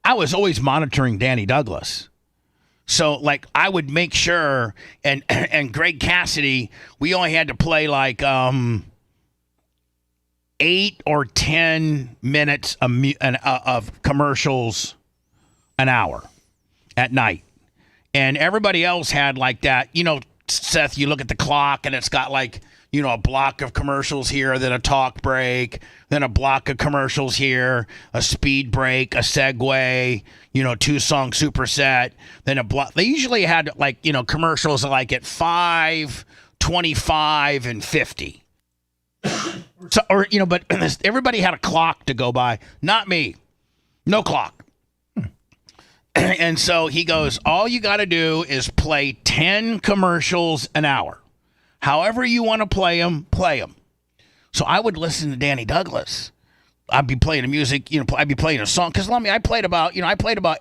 I was always monitoring Danny Douglas. So, I would make sure, and Greg Cassidy, we only had to play 8 or 10 minutes of commercials an hour at night. And everybody else had that. Seth, you look at the clock and it's got a block of commercials here, then a talk break, then a block of commercials here, a speed break, a segue, 2-song superset, then a block. They usually had commercials like at 5, 25, and 50. So, but everybody had a clock to go by. Not me. No clock. And so he goes, all you got to do is play 10 commercials an hour. However you want to play them, play them. So I would listen to Danny Douglas. I'd be playing the music, I'd be playing a song. Because I played about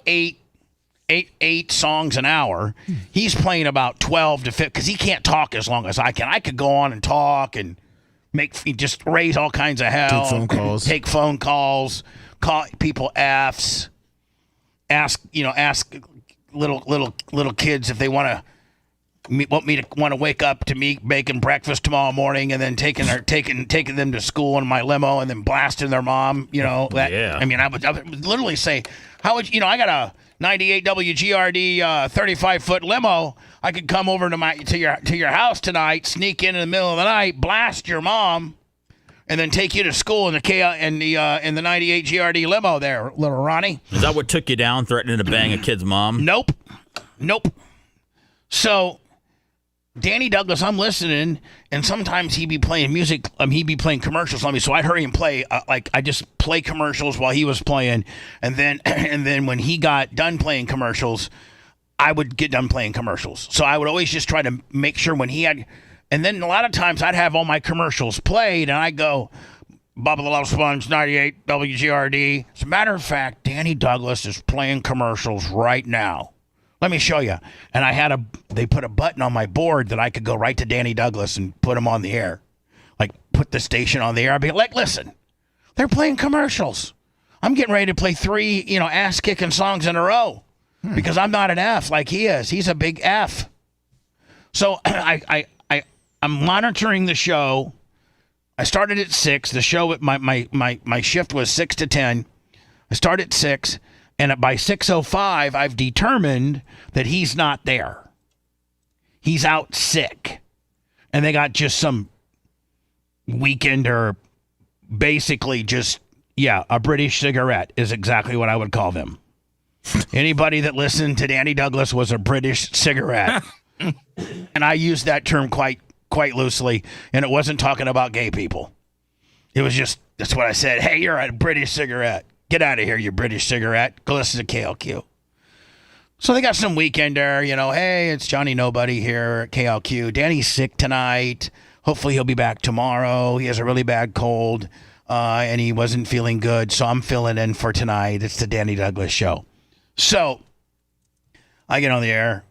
eight songs an hour. He's playing about 12 to 15 because he can't talk as long as I can. I could go on and talk and just raise all kinds of hell. Take phone calls, call people Fs, ask little kids if they want to wake up to me making breakfast tomorrow morning, and then taking them to school in my limo, and then blasting their mom. Yeah. I would literally say, how would I got a 98 WGRD 35-foot limo. I could come over to your house tonight, sneak in the middle of the night, blast your mom, and then take you to school in the 98 GRD limo there, little Ronnie. Is that what took you down, threatening to bang a kid's mom? Nope. So Danny Douglas, I'm listening, and sometimes he'd be playing music. He'd be playing commercials on me, so I'd hurry and play. I just play commercials while he was playing, and then when he got done playing commercials, I would get done playing commercials. So I would always just try to make sure when he had, and then a lot of times I'd have all my commercials played, and I go, Bubba the Love Sponge, 98 WGRD. As a matter of fact, Danny Douglas is playing commercials right now. Let me show you. And they put a button on my board that I could go right to Danny Douglas and put him on the air. Like, put the station on the air. I'd be like, listen, they're playing commercials. I'm getting ready to play 3, ass-kicking songs in a row because I'm not an F like he is. He's a big F. So I'm monitoring the show. I started at 6. The show, my shift was 6 to 10. I started at 6. And by 6:05, I've determined that he's not there. He's out sick. And they got just some weekender, basically just, a British cigarette is exactly what I would call them. Anybody that listened to Danny Douglas was a British cigarette. And I used that term quite loosely, and it wasn't talking about gay people. It was just, that's what I said. Hey, you're a British cigarette. Get out of here, you British cigarette. Go listen to KLQ. So they got some weekender, hey, it's Johnny Nobody here at KLQ. Danny's sick tonight. Hopefully he'll be back tomorrow. He has a really bad cold, and he wasn't feeling good, so I'm filling in for tonight. It's the Danny Douglas Show. So I get on the air.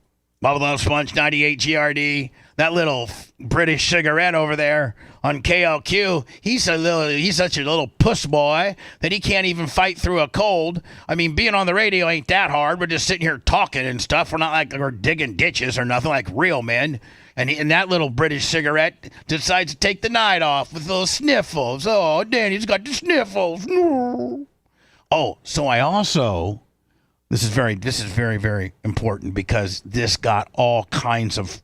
Bubba the Love Sponge, 98 GRD. That little British cigarette over there on KLQ, he's such a little puss boy that he can't even fight through a cold. Being on the radio ain't that hard. We're just sitting here talking and stuff. We're not like we're digging ditches or nothing, like real men. And that little British cigarette decides to take the night off with those sniffles. Oh, Danny's got the sniffles. Oh, so I also... This is very, very important because this got all kinds of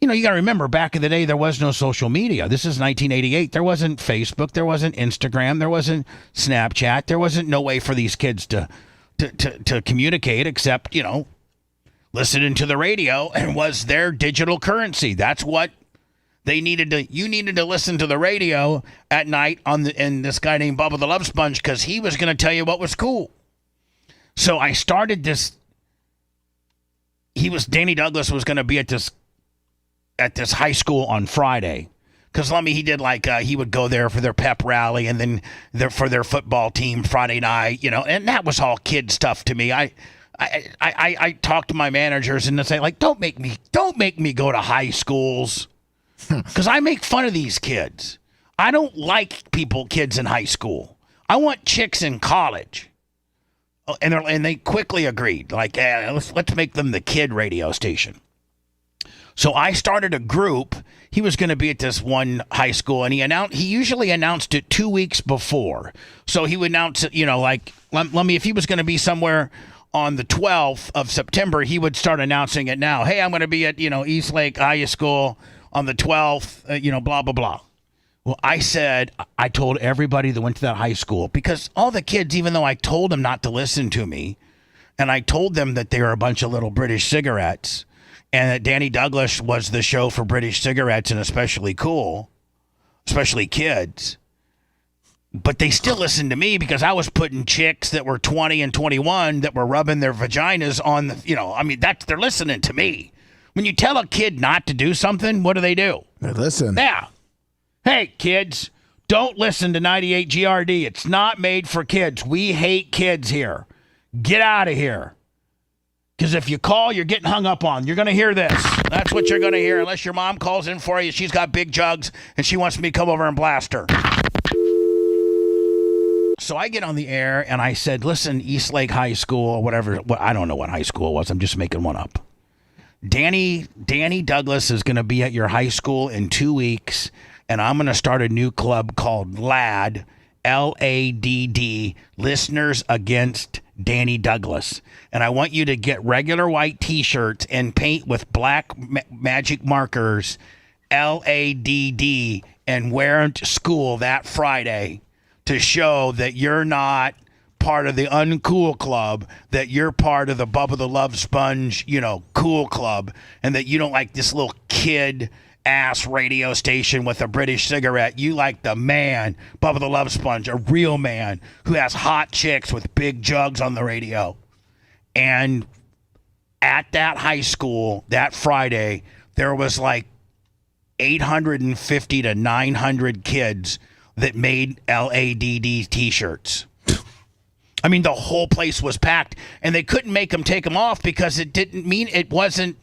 you got to remember, back in the day, there was no social media. This is 1988. There wasn't Facebook. There wasn't Instagram. There wasn't Snapchat. There wasn't no way for these kids to communicate except, listening to the radio, and was their digital currency. That's what they needed to. You needed to listen to the radio at night and this guy named Bubba the Love Sponge, because he was going to tell you what was cool. So I started this. Danny Douglas was going to be at this high school on Friday, because he did he would go there for their pep rally and then for their football team Friday night, and that was all kid stuff to me. I talked to my managers and they say, don't make me go to high schools, because I make fun of these kids. I don't like kids in high school. I want chicks in college. And they quickly agreed, let's make them the kid radio station. So I started a group. He was going to be at this one high school, and he usually announced it 2 weeks before. So he would announce it, if he was going to be somewhere on the 12th of September, he would start announcing it now. Hey, I'm going to be at, East Lake High School on the 12th, blah, blah, blah. Well, I told everybody that went to that high school, because all the kids, even though I told them not to listen to me, and I told them that they were a bunch of little British cigarettes, and that Danny Douglas was the show for British cigarettes and especially kids. But they still listened to me because I was putting chicks that were 20 and 21 that were rubbing their vaginas on they're listening to me. When you tell a kid not to do something, what do? They listen. Yeah. Hey, kids, don't listen to 98 GRD. It's not made for kids. We hate kids here. Get out of here. Because if you call, you're getting hung up on. You're going to hear this. That's what you're going to hear, unless your mom calls in for you. She's got big jugs, and she wants me to come over and blast her. So I get on the air, and I said, listen, Eastlake High School, or whatever. Well, I don't know what high school it was. I'm just making one up. Danny Douglas is going to be at your high school in 2 weeks, and I'm going to start a new club called LADD, LADD, Listeners Against Danny Douglas. And I want you to get regular white T-shirts and paint with black magic markers LADD and wear them to school that Friday to show that you're not part of the uncool club, that you're part of the Bubba the Love Sponge, cool club, and that you don't like this little kid ass radio station with a British cigarette. You like the man, Bubba the Love Sponge, a real man who has hot chicks with big jugs on the radio. And at that high school that Friday, there was like 850 to 900 kids that made LADD t-shirts. I mean, the whole place was packed, and they couldn't make them take them off because it didn't mean it wasn't,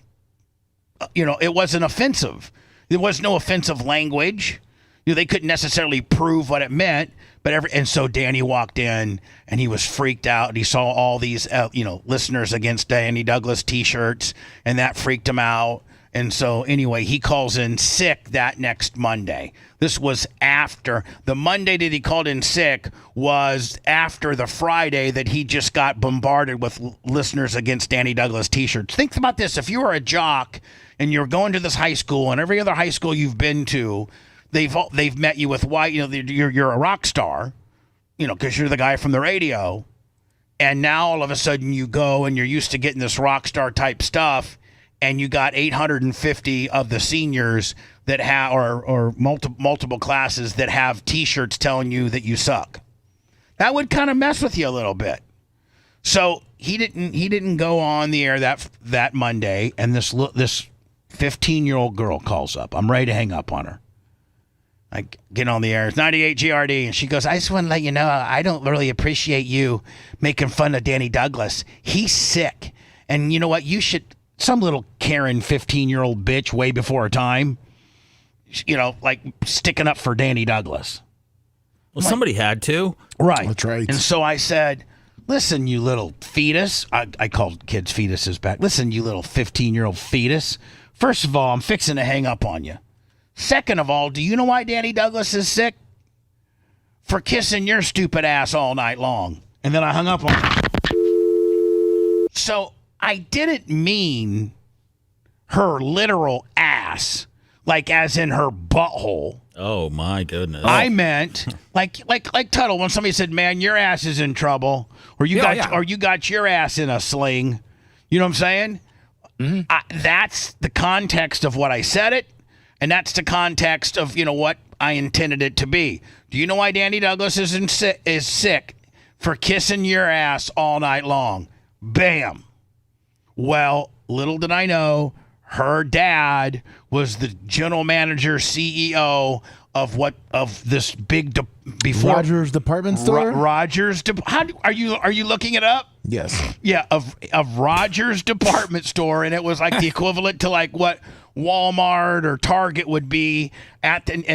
it wasn't offensive. There was no offensive language. They couldn't necessarily prove what it meant, and so Danny walked in, and he was freaked out, and he saw all these, Listeners Against Danny Douglas t-shirts, and that freaked him out. And so anyway, he calls in sick that next Monday. This was after the Monday that he called in sick was after the Friday that he just got bombarded with Listeners Against Danny Douglas t-shirts. Think about this. If you were a jock and you're going to this high school, and every other high school you've been to, they've met you with white, you're a rock star, because you're the guy from the radio. And now all of a sudden you go and you're used to getting this rock star type stuff, and you got 850 of the seniors that have, or multiple classes that have T-shirts telling you that you suck. That would kind of mess with you a little bit. So he didn't go on the air that Monday, and this 15-year-old girl calls up. I'm ready to hang up on her. I get on the air. It's 98 GRD, and she goes, I just want to let you know, I don't really appreciate you making fun of Danny Douglas. He's sick, and you know what? You should. Some little Karen 15-year-old bitch way before her time, like sticking up for Danny Douglas. Well, somebody had to. Right. That's right. And so I said, listen, you little fetus. I called kids fetuses back. Listen, you little 15-year-old fetus. First of all, I'm fixing to hang up on you. Second of all, do you know why Danny Douglas is sick? For kissing your stupid ass all night long. And then I hung up on her. So I didn't mean her literal ass, like as in her butthole. Oh my goodness! I meant like Tuttle when somebody said, "Man, your ass is in trouble," or you got your ass in a sling. You know what I'm saying? Mm-hmm. That's the context of what I said it, and that's the context of what I intended it to be. Do you know why Danny Douglas is sick? For kissing your ass all night long. Bam. Well, little did I know, her dad was the general manager, CEO of this big Rogers department store. Rogers. Are you looking it up? Yes. Yeah, of Rogers department store, and it was like the equivalent to like what Walmart or Target would be in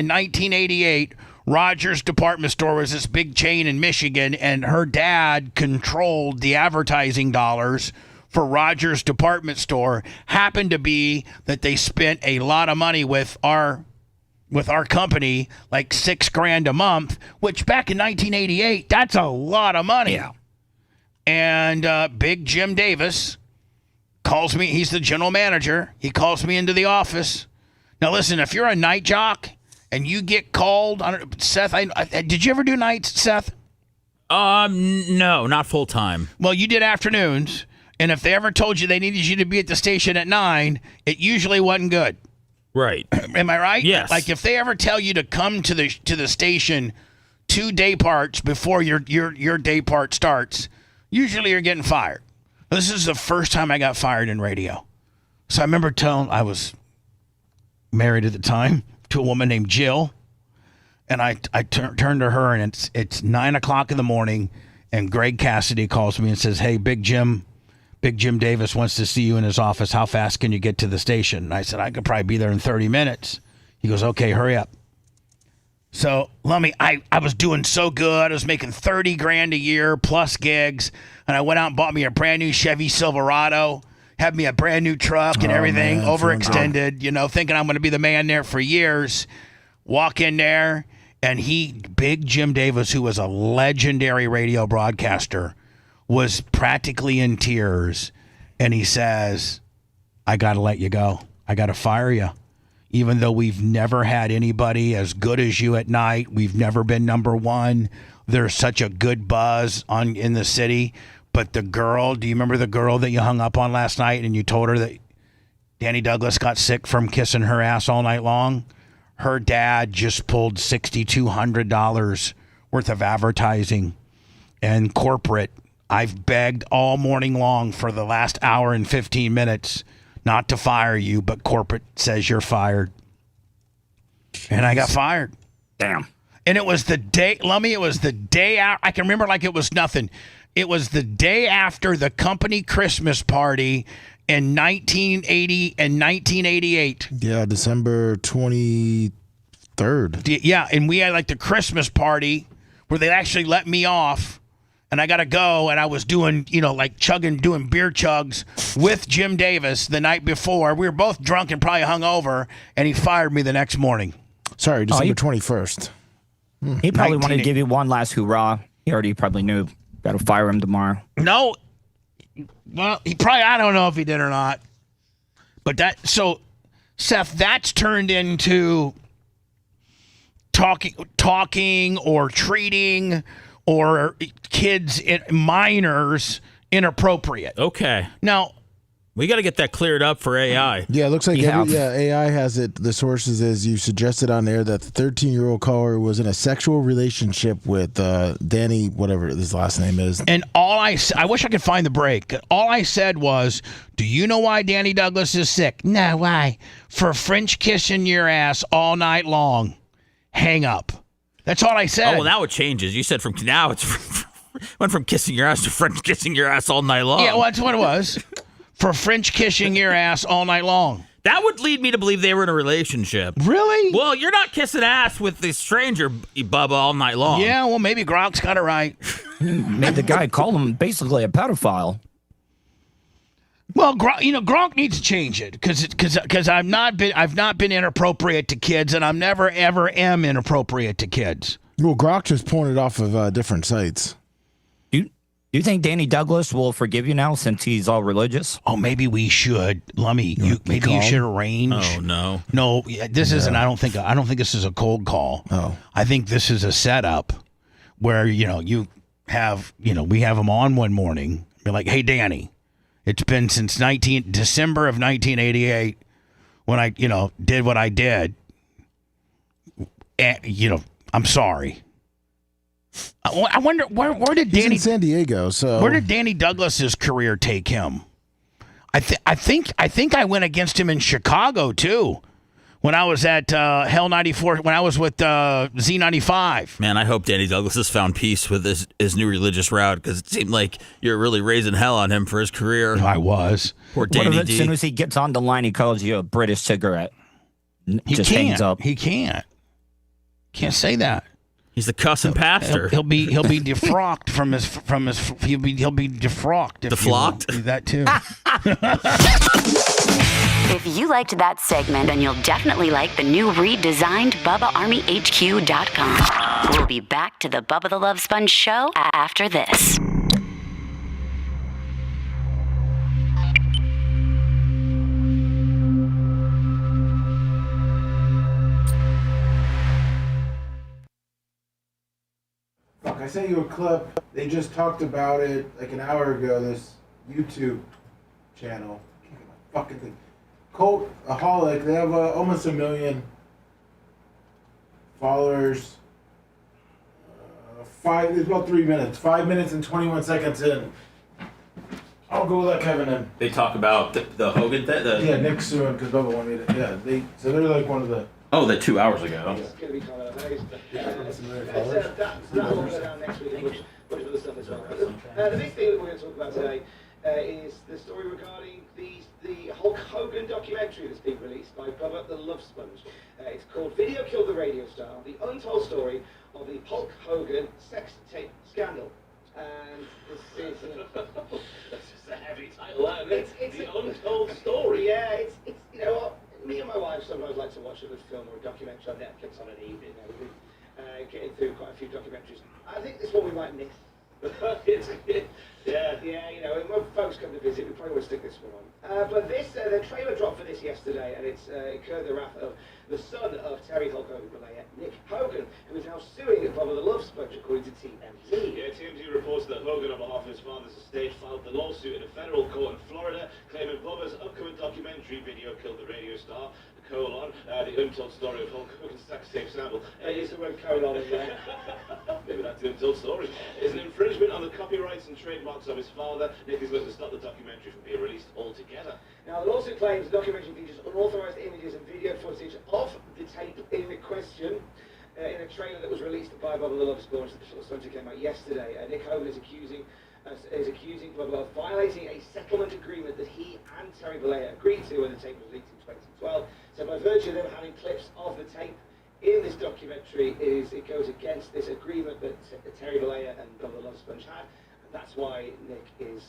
1988. Rogers department store was this big chain in Michigan, and her dad controlled the advertising dollars for Rogers department store. Happened to be that they spent a lot of money with our company, like $6,000 a month, which back in 1988, that's a lot of money. Yeah. And Big Jim Davis calls me. He's the general manager. He calls me into the office. Now, listen, if you're a night jock and you get called, Seth, did you ever do nights, Seth? No, not full time. Well, you did afternoons, and if they ever told you they needed you to be at the station at 9, it usually wasn't good. Right. Am I right? Yes. Like if they ever tell you to come to the station 2 day parts before your day part starts, usually you're getting fired. This is the first time I got fired in radio. So I remember I was married at the time to a woman named Jill. And I turned to her, and it's 9 o'clock in the morning, and Greg Cassidy calls me and says, "Hey, Big Jim Davis wants to see you in his office. How fast can you get to the station?" And I said, "I could probably be there in 30 minutes. He goes, "Okay, hurry up." So, I was doing so good. I was making $30,000 a year plus gigs, and I went out and bought me a brand new Chevy Silverado, had me a brand new truck and everything, man, overextended, thinking I'm going to be the man there for years. Walk in there. And Big Jim Davis, who was a legendary radio broadcaster, was practically in tears. And he says, "I got to let you go. I got to fire you. Even though we've never had anybody as good as you at night. We've never been number one. There's such a good buzz in the city. But the girl, do you remember the girl that you hung up on last night and you told her that Danny Douglas got sick from kissing her ass all night long? Her dad just pulled $6,200 worth of advertising and corporate. I've begged all morning long for the last hour and 15 minutes not to fire you, but corporate says you're fired." And I got fired. Damn. And it was the day, Lummy, it was the day out. I can remember like it was nothing. It was the day after the company Christmas party in 1980 and 1988. Yeah, December 23rd. Yeah, and we had like the Christmas party where they actually let me off, and I got to go, and I was doing, doing beer chugs with Jim Davis the night before. We were both drunk and probably hungover, and he fired me the next morning. Sorry, December 21st. He probably wanted to give you one last hoorah. He already probably knew. Got to fire him tomorrow. No. Well, I don't know if he did or not. But Seth, that's turned into talking or treating or kids, minors, inappropriate. Okay. Now, we got to get that cleared up for AI. Yeah, it looks like AI has it. The sources, as you suggested on there, that the 13-year-old caller was in a sexual relationship with Danny, whatever his last name is. And I wish I could find the break. All I said was, "Do you know why Danny Douglas is sick?" "No, why?" "For French kissing your ass all night long. Hang up." That's all I said. Oh, well, now it changes. You said went from kissing your ass to French kissing your ass all night long. Yeah, well, that's what it was. For French kissing your ass all night long. That would lead me to believe they were in a relationship. Really? Well, you're not kissing ass with this stranger, Bubba, all night long. Yeah, well, maybe Gronk's got it right. Made the guy call him basically a pedophile. Well, Gronk needs to change it because I've not been inappropriate to kids, and I'm never ever am inappropriate to kids. Well, Gronk just pointed off of different sites. Do you think Danny Douglas will forgive you now since he's all religious? Oh, maybe we should. Lummy, maybe you should arrange. Oh no, no, this isn't. I don't think this is a cold call. Oh, I think this is a setup where we have him on one morning. Be like, "Hey, Danny, it's been since December of 1988 when I did what I did. And, I'm sorry." I wonder where did Danny? He's in San Diego, so where did Danny Douglas's career take him? I think I went against him in Chicago too, when I was at Hell 94. When I was with Z95. Man, I hope Danny Douglas has found peace with his new religious route, because it seemed like you're really raising hell on him for his career. I was. Poor Danny What if as soon as he gets on the line, he calls you a British cigarette? Just hangs up. He can't say that. He's the cussing pastor. He'll be defrocked from his he'll be defrocked. Deflocked? That too. If you liked that segment, then you'll definitely like the new redesigned BubbaArmyHQ.com. We'll be back to the Bubba the Love Sponge show after this. sent you a clip. They just talked about it like an hour ago. This YouTube channel, fucking thing, Cultaholic. They have almost 1 million followers. It's about 3 minutes. 5 minutes and 21 seconds in. I'll go let Kevin in. They talk about the Hogan thing? Yeah, Nick suing because Bubba wanted it. Yeah, they're like one of the... Oh, the 2 hours ago. Yeah. It's going to be kind of amazing. That'll go down next week, which other stuff as well. The big thing that we're going to talk about today is the story regarding the Hulk Hogan documentary that's being released by Bubba The Love Sponge. It's called Video Killed the Radio Star, the untold story of the Hulk Hogan sex tape scandal. And this is that's just a heavy title, isn't it? It's the untold story. Yeah, it's you know what, me and my wife sometimes like to watch a good film or a documentary on Netflix on an evening. We've been getting through quite a few documentaries. I think this one we might miss. Yeah, you know, when folks come to visit, we probably will stick this one on. But the trailer dropped for this yesterday, and it's incurred the wrath of the son of Terry Hulk Hogan, Nick Hogan, who is now suing Bubba The Love Sponge, according to TMZ. Yeah, TMZ reports that Hogan, on behalf of his father's estate, filed the lawsuit in a federal court in Florida, claiming Bubba's upcoming documentary Video Killed the Radio Star, the untold story of Hulk Hogan's sex tape scandal. Use the word colon in there. Maybe that's the untold story. Is an infringement on the copyrights and trademarks of his father. Nick is looking to stop the documentary from being released altogether. Now, the lawsuit claims the documentary features unauthorized images and video footage of the tape in question in a trailer that was released by Bubba The Love Sponge. The story came out yesterday. Nick Hogan is accusing Bubba of violating a settlement agreement that he and Terry Bollea agreed to when the tape was leaked in 2012. So by virtue of them having clips of the tape in this documentary, it goes against this agreement that Terry Bollea and Bubba The Love Sponge had. And that's why Nick is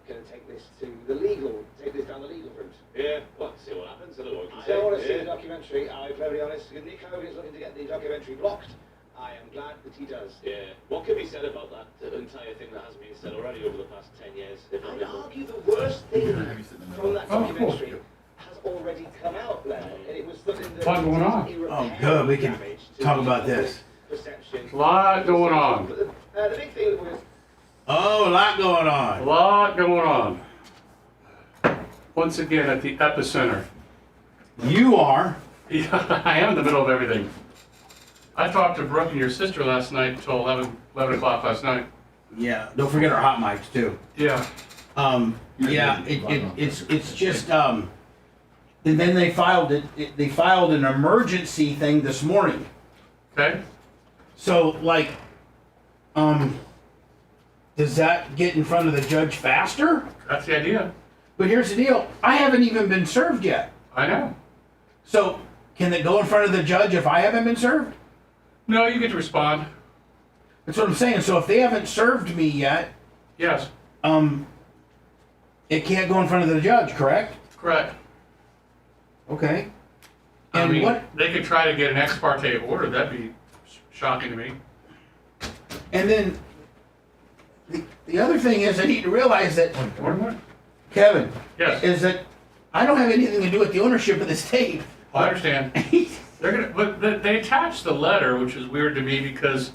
going to take this down the legal route. Yeah, well, see what happens. I don't want to see the documentary. I'll be very honest. Nick Hogan is looking to get the documentary blocked. I am glad that he does. Yeah. What can be said about that entire thing that hasn't been said already over the past 10 years? I'd argue the worst thing from that documentary has already come out there, and it was something that... What's going on? Oh, good. We can talk about this. A lot going on. The big thing that was... Oh, a lot going on. A lot going on. Once again, at the epicenter. You are? Yeah, I am in the middle of everything. I talked to Brooke and your sister last night until 11 o'clock last night. Yeah, don't forget our hot mics too. Yeah. It's just and then they filed they filed an emergency thing this morning. Okay. So like does that get in front of the judge faster? That's the idea. But here's the deal. I haven't even been served yet. I know. So can they go in front of the judge if I haven't been served? No, you get to respond. That's what I'm saying. So if they haven't served me yet, yes. It can't go in front of the judge, correct? Correct. Okay. And I mean, what? They could try to get an ex parte order. That'd be shocking to me. And then the other thing is I need to realize that Kevin, yes, is that I don't have anything to do with the ownership of this tape. I understand. But they attached the letter, which is weird to me because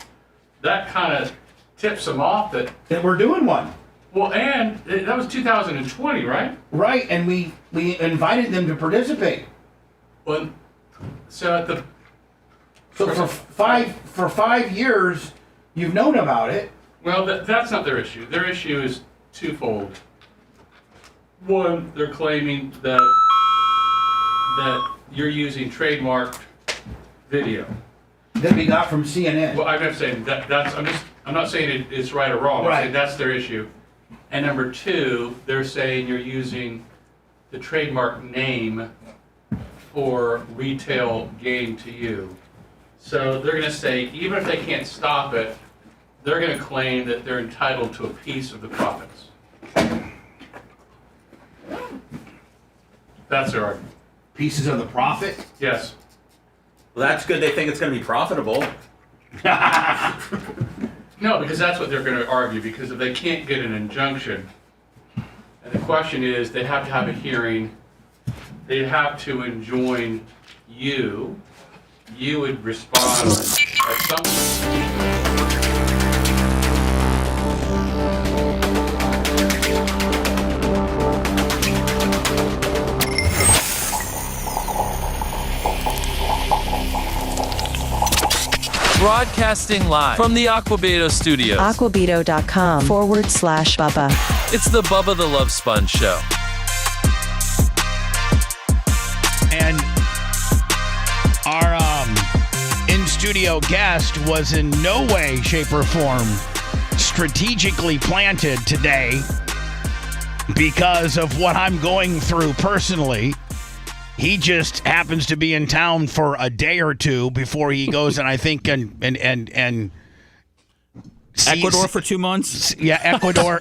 that kind of tips them off that we're doing one. Well, and that was 2020, right? Right, and we invited them to participate. Well, so for 5 years, you've known about it. Well, that's not their issue. Their issue is twofold. One, they're claiming that you're using trademarked video that we got from CNN. Well, I'm not saying that's. I'm not saying it's right or wrong. Right. I'm saying that's their issue. And number two, they're saying you're using the trademark name for retail gain to you. So they're going to say even if they can't stop it, they're going to claim that they're entitled to a piece of the profits. That's their argument. Pieces of the profit? Yes. Well, that's good. They think it's going to be profitable. No, because that's what they're going to argue, because if they can't get an injunction, and the question is, they have to have a hearing, they'd have to enjoin you would respond at some Broadcasting live from the Aquabedo studios. Aquabedo.com/Bubba. It's the Bubba the Love Sponge Show. And our in-studio guest was in no way, shape, or form strategically planted today because of what I'm going through personally. He just happens to be in town for a day or two before he goes, and I think and Ecuador for 2 months. Yeah, Ecuador,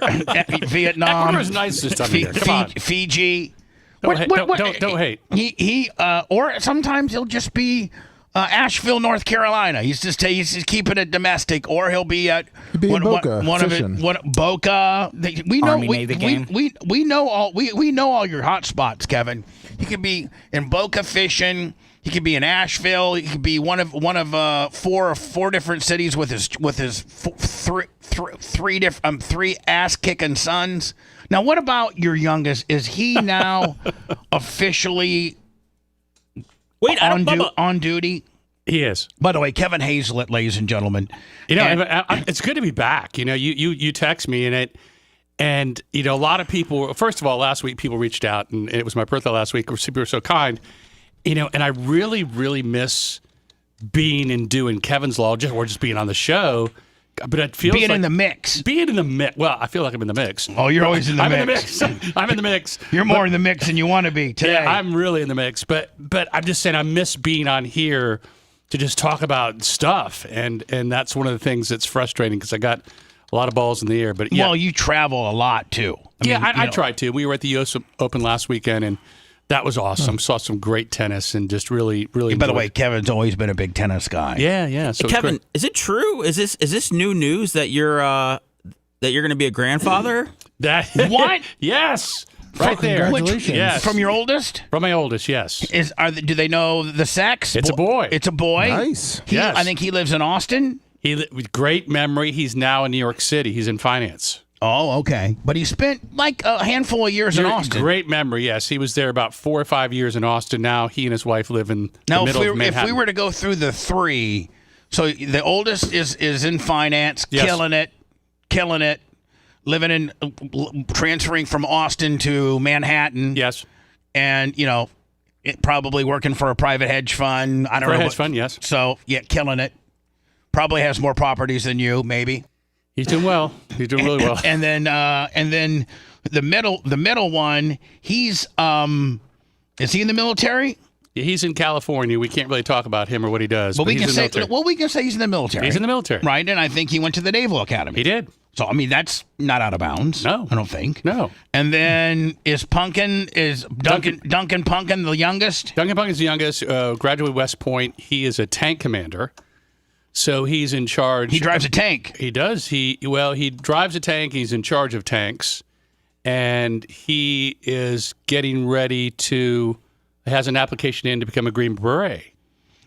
Vietnam. Ecuador is nice this time of year. Come on. Fiji. Don't hate. He or sometimes he'll just be Asheville, North Carolina. He's just keeping it domestic, or he'll be at Boca fishing. Boca. We know Army Navy game. We know all your hot spots, Kevin. He could be in Boca fishing. He could be in Asheville. He could be one of four different cities with his three ass kicking sons. Now, what about your youngest? Is he now officially on duty? He is. By the way, Kevin Hazlett, ladies and gentlemen. It's good to be back. You text me and a lot of people. First of all, last week people reached out, and it was my birthday last week. People were so kind. And I really, really miss being and doing Kevin's Law, or just being on the show. But it feels being like in the mix. Being in the mix. Well, I feel like I'm in the mix. Oh, you're always in the mix. I'm in the mix. I'm in the mix. You're more in the mix than you want to be today. Yeah, I'm really in the mix. But I'm just saying I miss being on here to just talk about stuff. And that's one of the things that's frustrating because I got a lot of balls in the air. But yeah. Well, you travel a lot, too. I try to. We were at the US Open last weekend, and that was awesome. Saw some great tennis and just really, really. By the way, Kevin's always been a big tennis guy. Yeah. So Kevin, is it true? Is this new news that you're going to be a grandfather? What? Yes. Right there. Congratulations. Yes. From your oldest? From my oldest, yes. Do they know the sex? It's a boy. It's a boy? Nice. I think he lives in Austin. With great memory. He's now in New York City. He's in finance. Oh, okay. But he spent like a handful of years in Austin. Great memory, yes. He was there about 4 or 5 years in Austin. Now he and his wife live in the middle of Manhattan. If we were to go through the three, so the oldest is in finance, yes. killing it, transferring from Austin to Manhattan. Yes. And, probably working for a private hedge fund. I don't know. Hedge fund, yes. So, yeah, killing it. Probably has more properties than you, maybe. He's doing well. He's doing really well. And then the middle one, he's is he in the military? Yeah, he's in California. We can't really talk about him or what he does. But we he's can say we can say he's in the military. He's in the military, right? And I think he went to the Naval Academy. He did. So that's not out of bounds. No, I don't think. No. And then Duncan Punkin the youngest? Duncan Punkin's the youngest. Graduated West Point. He is a tank commander. So he's in charge. He drives a tank. He does. He drives a tank. He's in charge of tanks, and he is getting ready has an application in to become a Green Beret.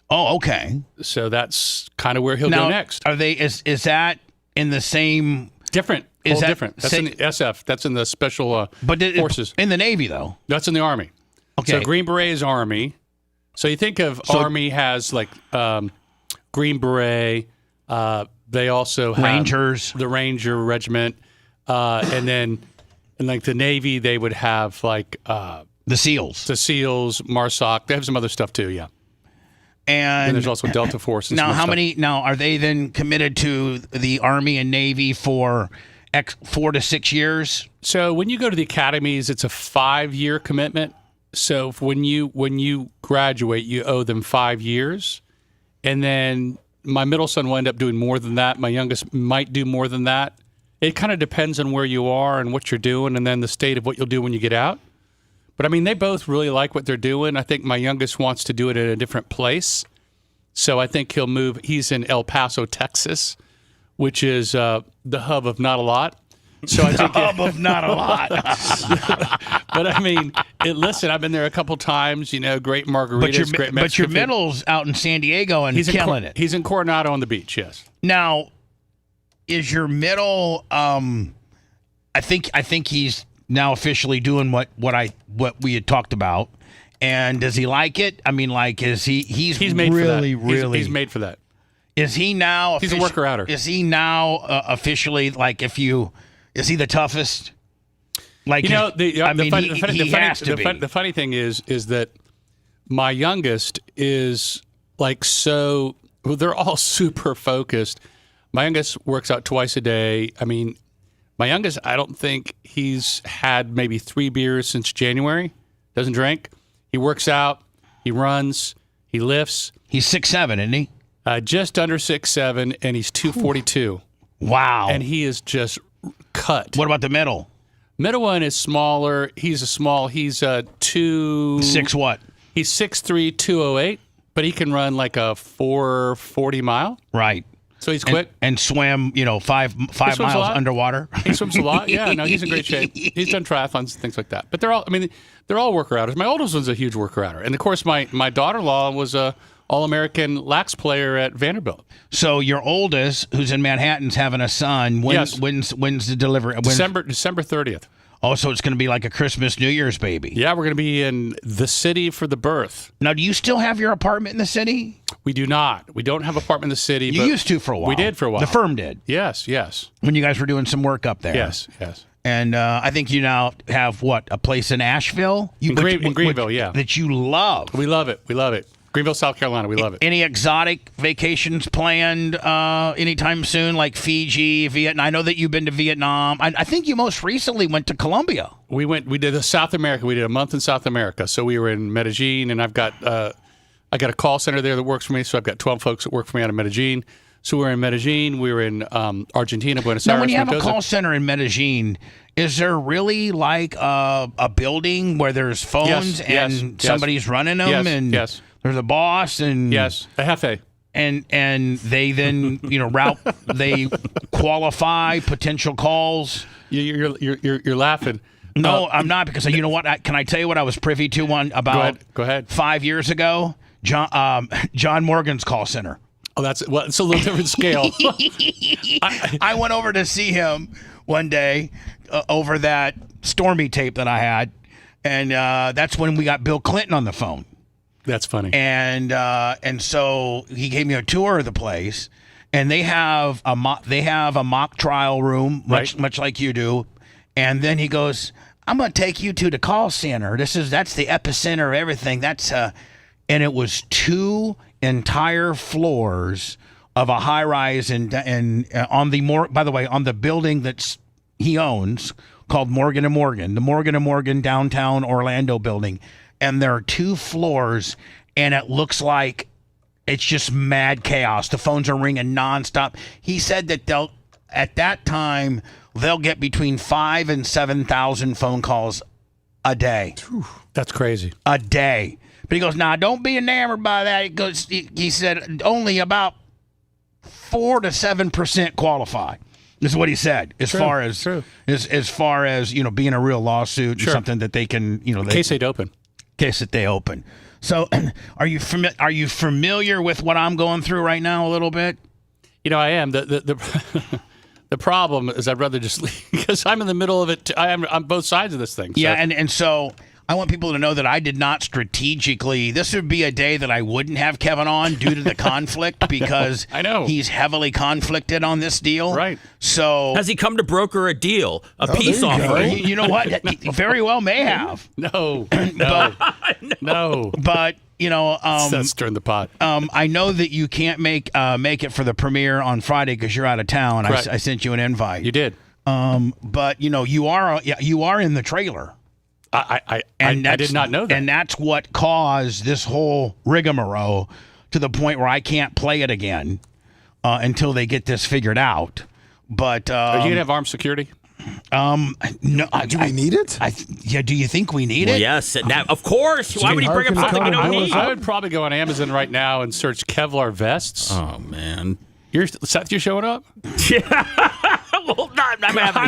Oh, okay. So that's kind of where he'll go next. Are they? Is that in the same? Different. Is that different? That's in the SF. That's in the special forces. In the Navy, though. That's in the Army. Okay. So Green Beret is Army. So you think of Army has like. Green Beret. They also have Rangers, the Ranger Regiment, and then in like the Navy, they would have like the SEALs, MARSOC. They have some other stuff too, yeah. And there's also Delta Force. Now, how many? Now, are they then committed to the Army and Navy for 4 to 6 years? So when you go to the academies, it's a 5-year commitment. So when you graduate, you owe them 5 years. And then my middle son will end up doing more than that. My youngest might do more than that. It kind of depends on where you are and what you're doing and then the state of what you'll do when you get out. But, they both really like what they're doing. I think my youngest wants to do it at a different place. So I think he'll move. He's in El Paso, Texas, which is the hub of not a lot. So I think hub of not a lot. But listen, I've been there a couple times. Great margaritas, great Mexican But your food. middle's out in San Diego and he's killing it. He's in Coronado on the beach. Yes. Now, is your middle? I think he's now officially doing what we had talked about. And does he like it? Is he? He's made really, for that. He's made for that. Is he now? He's a worker outer. Is he now officially like? Is he the toughest? Like he has to be. The funny thing is that my youngest is like so. Well, they're all super focused. My youngest works out twice a day. I mean, my youngest, I don't think he's had maybe 3 beers since January. Doesn't drink. He works out. He runs. He lifts. He's 6'7", isn't he? Just under 6'7", and he's 242. Wow. And he is just cut. What about the middle? Middle one is smaller. He's 6 what? He's 6'3", 208, but he can run like a 440 mile. Right. So he's quick. And swim, 5 miles underwater. He swims a lot. Yeah, no, he's in great shape. He's done triathlons, things like that. But they're all worker outers. My oldest one's a huge worker outer. And of course, my daughter-in-law was a All-American lax player at Vanderbilt. So your oldest, who's in Manhattan's having a son. When's the delivery? December 30th. Oh, so it's going to be like a Christmas, New Year's baby. Yeah, we're going to be in the city for the birth. Now, do you still have your apartment in the city? We do not. We don't have an apartment in the city. You used to for a while. We did for a while. The firm did. Yes. When you guys were doing some work up there. Yes. And I think you now have, a place in Asheville? In Greenville, yeah. That you love. We love it. Greenville, South Carolina. We love it. Any exotic vacations planned anytime soon, like Fiji, Vietnam? I know that you've been to Vietnam. I think you most recently went to Colombia. We did South America. We did a month in South America. So we were in Medellin, and I got a call center there that works for me. So I've got 12 folks that work for me out of Medellin. So we were in Medellin. We were in Argentina, Buenos Aires. Now, when you have Mendoza. a call center in Medellin, is there really like a building where there's phones and somebody's running them? Yes. There's a boss and a jefe. And they then they qualify potential calls. You're laughing. No, I'm not, because you know what? Can I tell you what I was privy to about Go ahead. 5 years ago? John Morgan's call center. Oh, it's a little different scale. I went over to see him one day over that Stormy tape that I had, and that's when we got Bill Clinton on the phone. That's funny. And so he gave me a tour of the place, and they have a mock trial room, much like you do. And then he goes, "I'm going to take you to the call center. That's the epicenter of everything. And it was 2 entire floors of a high rise and on the building that he owns called Morgan & Morgan, the Morgan & Morgan downtown Orlando building. And there are 2 floors, and it looks like it's just mad chaos. The phones are ringing nonstop. He said that at that time they'll get between 5,000 and 7,000 phone calls a day. That's crazy. A day. But he goes, "Nah, don't be enamored by that." He said only about 4 to 7% qualify. This is what he said. As far as being a real lawsuit and something that they can in case they'd open. Case that they open. So, are you familiar with what I'm going through right now a little bit? I am. The problem is I'd rather just leave because I'm in the middle of it. I am on both sides of this thing. So. Yeah, and so I want people to know that I did not strategically. This would be a day that I wouldn't have Kevin on due to the conflict because I know he's heavily conflicted on this deal. Right. So has he come to broker a deal, a peace offer? You know what? He very well may have. No. But that's stirring the pot. I know that you can't make it for the premiere on Friday because you're out of town. I sent you an invite. You did. But you are in the trailer. I did not know that. And that's what caused this whole rigmarole to the point where I can't play it again until they get this figured out. But are you gonna have armed security? No. Do we need it? Do you think we need it? Yes. Now, of course. Why would he bring up something you don't need? I would probably go on Amazon right now and search Kevlar vests. Oh man. Seth, you showing up? Yeah. Well, I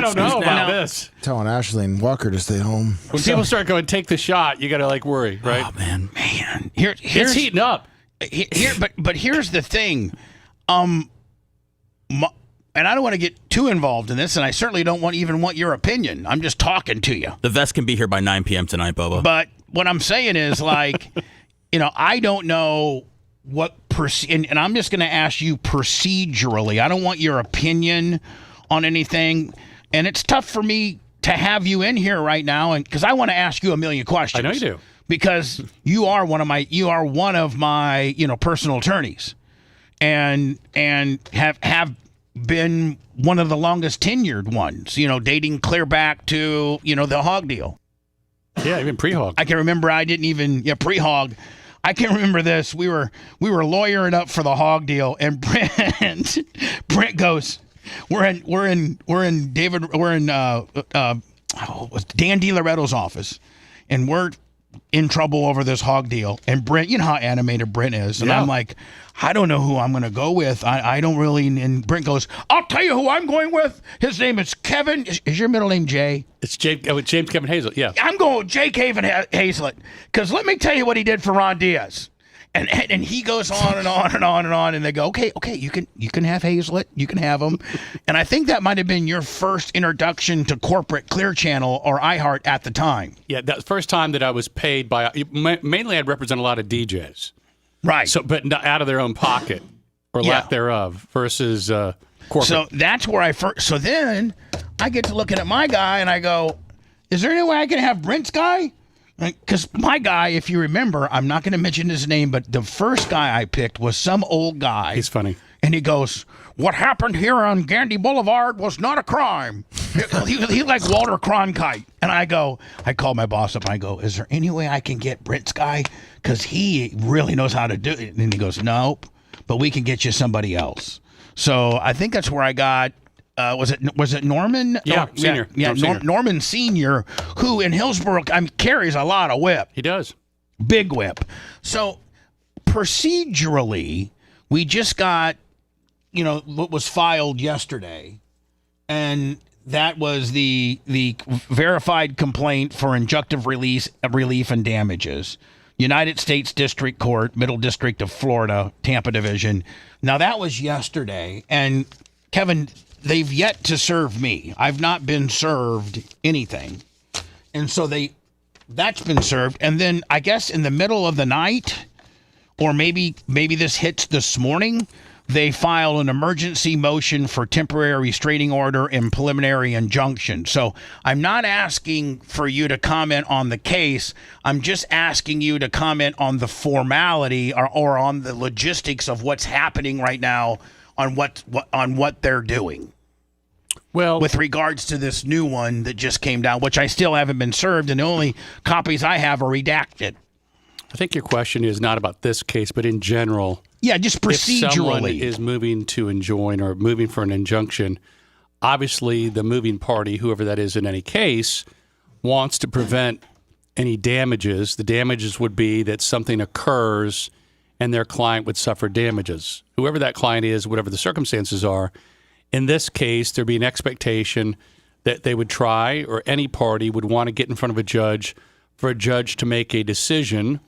don't know about this. Telling Ashley and Walker to stay home. When people start going, take the shot, you got to worry, right? Oh man. Here's it's heating up. But here's the thing, and I don't want to get too involved in this, and I certainly don't want your opinion. I'm just talking to you. The vest can be here by 9 p.m. tonight, Bubba. But what I'm saying is I don't know what and I'm just going to ask you procedurally. I don't want your opinion on anything, and it's tough for me to have you in here right now, and because I want to ask you a million questions. I know you do, because you are one of my personal attorneys, and have been one of the longest tenured ones. Dating clear back to the hog deal. Yeah, even pre-hog. I can remember. I didn't even pre-hog. I can remember this. We were lawyering up for the hog deal, and Brent goes, we're in Dan DiLoretto's office, and we're in trouble over this hog deal. And Brent, you know how animated Brent is, and Yeah. I'm like, I don't know who I'm going to go with. I don't really. And Brent goes, I'll tell you who I'm going with. His name is Kevin. Is your middle name Jay? It's James Kevin Hazel. Yeah. I'm going with Jay Kevin Hazlett, because let me tell you what he did for Ron Diaz. And he goes on and on and on and on, and they go, okay, you can have Hazlett, you can have him. And I think that might have been your first introduction to corporate Clear Channel or iHeart at the time. Yeah, that was the first time that I was paid by. Mainly, I'd represent a lot of DJs, right? So, but not out of their own pocket or lack thereof, versus corporate. So that's where I first. So then I get to looking at my guy, and I go, is there any way I can have Brent's guy? Because my guy, if you remember, I'm not going to mention his name, but the first guy I picked was some old guy. He's funny. And he goes, what happened here on Gandy Boulevard was not a crime. He like Walter Cronkite. And I call my boss up, and I go, is there any way I can get Brent's guy? Because he really knows how to do it. And he goes, nope, but we can get you somebody else. So I think that's where I got, was it Norman? Yeah, Senior. Yeah, Norman Senior, who in Hillsborough carries a lot of whip. He does. Big whip. So procedurally, we just got, what was filed yesterday, and that was the verified complaint for injunctive relief and damages. United States District Court, Middle District of Florida, Tampa Division. Now that was yesterday, and Kevin, they've yet to serve me. I've not been served anything. And so that's been served. And then I guess in the middle of the night, or maybe this hits this morning, they file an emergency motion for temporary restraining order and preliminary injunction. So I'm not asking for you to comment on the case. I'm just asking you to comment on the formality or on the logistics of what's happening right now on what they're doing. Well, with regards to this new one that just came down, which I still haven't been served, and the only copies I have are redacted. I think your question is not about this case, but in general. Yeah, just procedurally. If someone is moving to enjoin or moving for an injunction, obviously the moving party, whoever that is in any case, wants to prevent any damages. The damages would be that something occurs and their client would suffer damages. Whoever that client is, whatever the circumstances are, in this case, there'd be an expectation that they would try, or any party would want to get in front of a judge for a judge to make a decision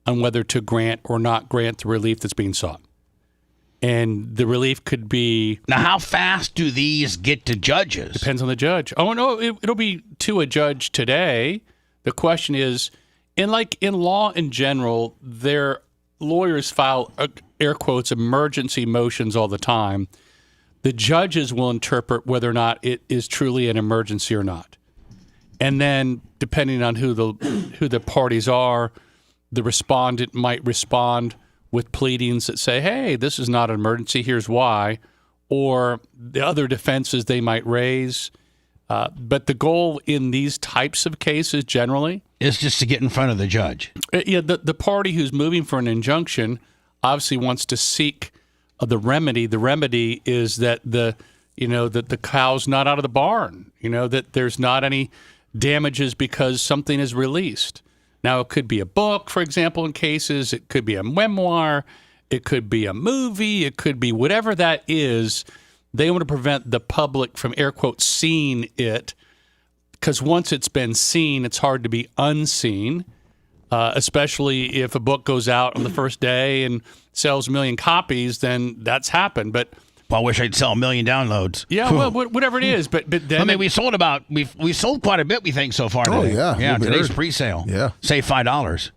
on whether to grant or not grant the relief that's being sought. And the relief could be... Now, how fast do these get to judges? Depends on the judge. Oh, no, it'll be to a judge today. The question is, in law in general, their lawyers file, air quotes, emergency motions all the time. The judges will interpret whether or not it is truly an emergency or not. And then, depending on who the parties are, the respondent might respond with pleadings that say, hey, this is not an emergency, here's why, or the other defenses they might raise. But the goal in these types of cases generally is just to get in front of the judge. Yeah, the party who's moving for an injunction obviously wants to seek the remedy. The remedy is that the cow's not out of the barn, that there's not any damages because something is released. Now, it could be a book, for example, in cases. It could be a memoir. It could be a movie. It could be whatever that is. They want to prevent the public from, air quotes, seeing it, because once it's been seen, it's hard to be unseen, especially if a book goes out on the first day and sells 1 million copies, then that's happened. But I wish I'd sell 1 million downloads. Yeah, well, whatever it is. But then I mean, we sold quite a bit, we think, so far. Oh, today. yeah. Yeah, today's heard. pre-sale. Yeah. Save $5.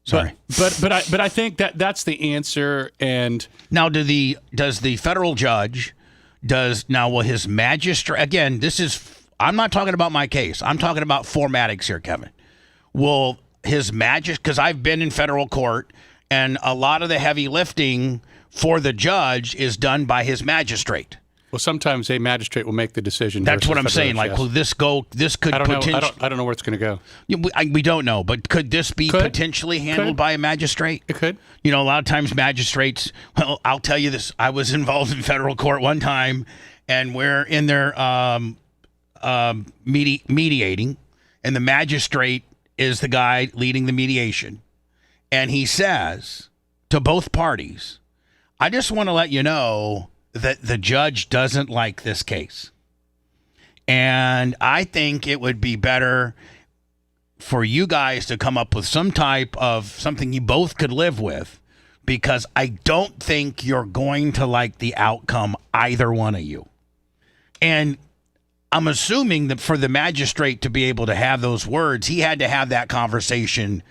Sorry. But I think that's the answer. And now, does the federal judge will his magistrate again? I'm not talking about my case. I'm talking about formatics here, Kevin. Will his magistrate? Because I've been in federal court, and a lot of the heavy lifting for the judge is done by his magistrate. Well, sometimes a magistrate will make the decision. That's what I'm saying. Like, will this go? This could potentially. I don't know where it's going to go. We don't know, but could this be potentially handled by a magistrate? It could. A lot of times magistrates. Well, I'll tell you this. I was involved in federal court one time, and we're in there mediating, and the magistrate is the guy leading the mediation, and he says to both parties, "I just want to let you know that the judge doesn't like this case. And I think it would be better for you guys to come up with some type of something you both could live with, because I don't think you're going to like the outcome, either one of you." And I'm assuming that for the magistrate to be able to have those words, he had to have that conversation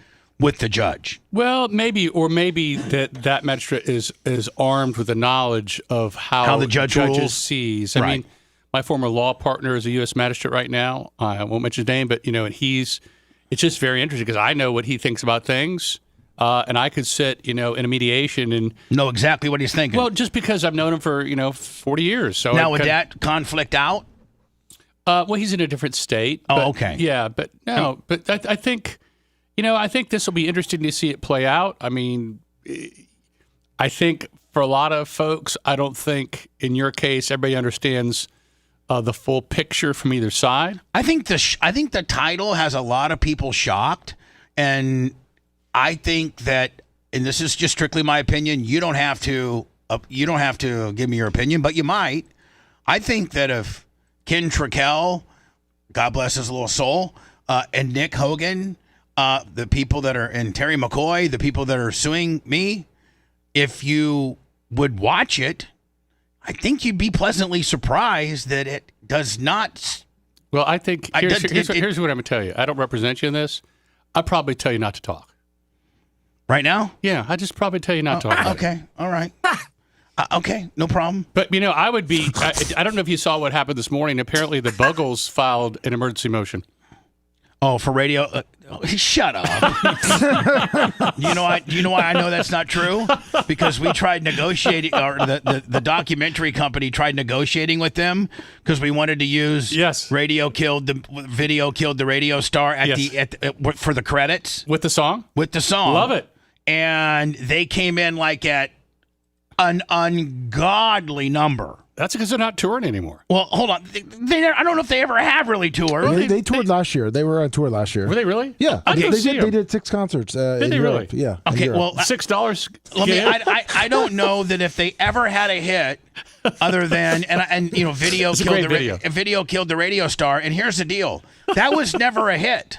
with the judge. Well, maybe that magistrate is armed with the knowledge of how the judges rules. Sees. I mean, my former law partner is a U.S. magistrate right now. I won't mention his name, but and it's just very interesting because I know what he thinks about things, and I could sit in a mediation and know exactly what he's thinking. Well, just because I've known him for 40 years. So now would that conflict out? Well, he's in a different state. Oh, okay. Yeah, but no, but I think. I think this will be interesting to see it play out. I mean, I think for a lot of folks, I don't think in your case everybody understands the full picture from either side. I think the title has a lot of people shocked, and I think that, and this is just strictly my opinion. You don't have to give me your opinion, but you might. I think that if Ken Trickell, God bless his little soul, and Nick Hogan. The people that are, and Terry McCoy, the people that are suing me, if you would watch it, I think you'd be pleasantly surprised that it does not. Well, I think here's what I'm going to tell you. I don't represent you in this. I'd probably tell you not to talk. Right now? Yeah, I'd just probably tell you not to talk about okay, all right. Okay, no problem. But, I would be, I don't know if you saw what happened this morning. Apparently the Buggles filed an emergency motion. Oh, for radio? Shut up. You know why I know that's not true? Because we tried negotiating, or the documentary company tried negotiating with them because we wanted to use video killed the radio star for the credits. With the song? With the song. Love it. And they came in like at an ungodly number. That's because they're not touring anymore. Well, hold on. I don't know if they ever have really toured. They toured last year. They were on tour last year. Were they really? Yeah. They did 6 concerts. Did they Europe. really? Yeah. Okay, well, $6. I don't know that if they ever had a hit other than, and video killed the radio star. And here's the deal. That was never a hit.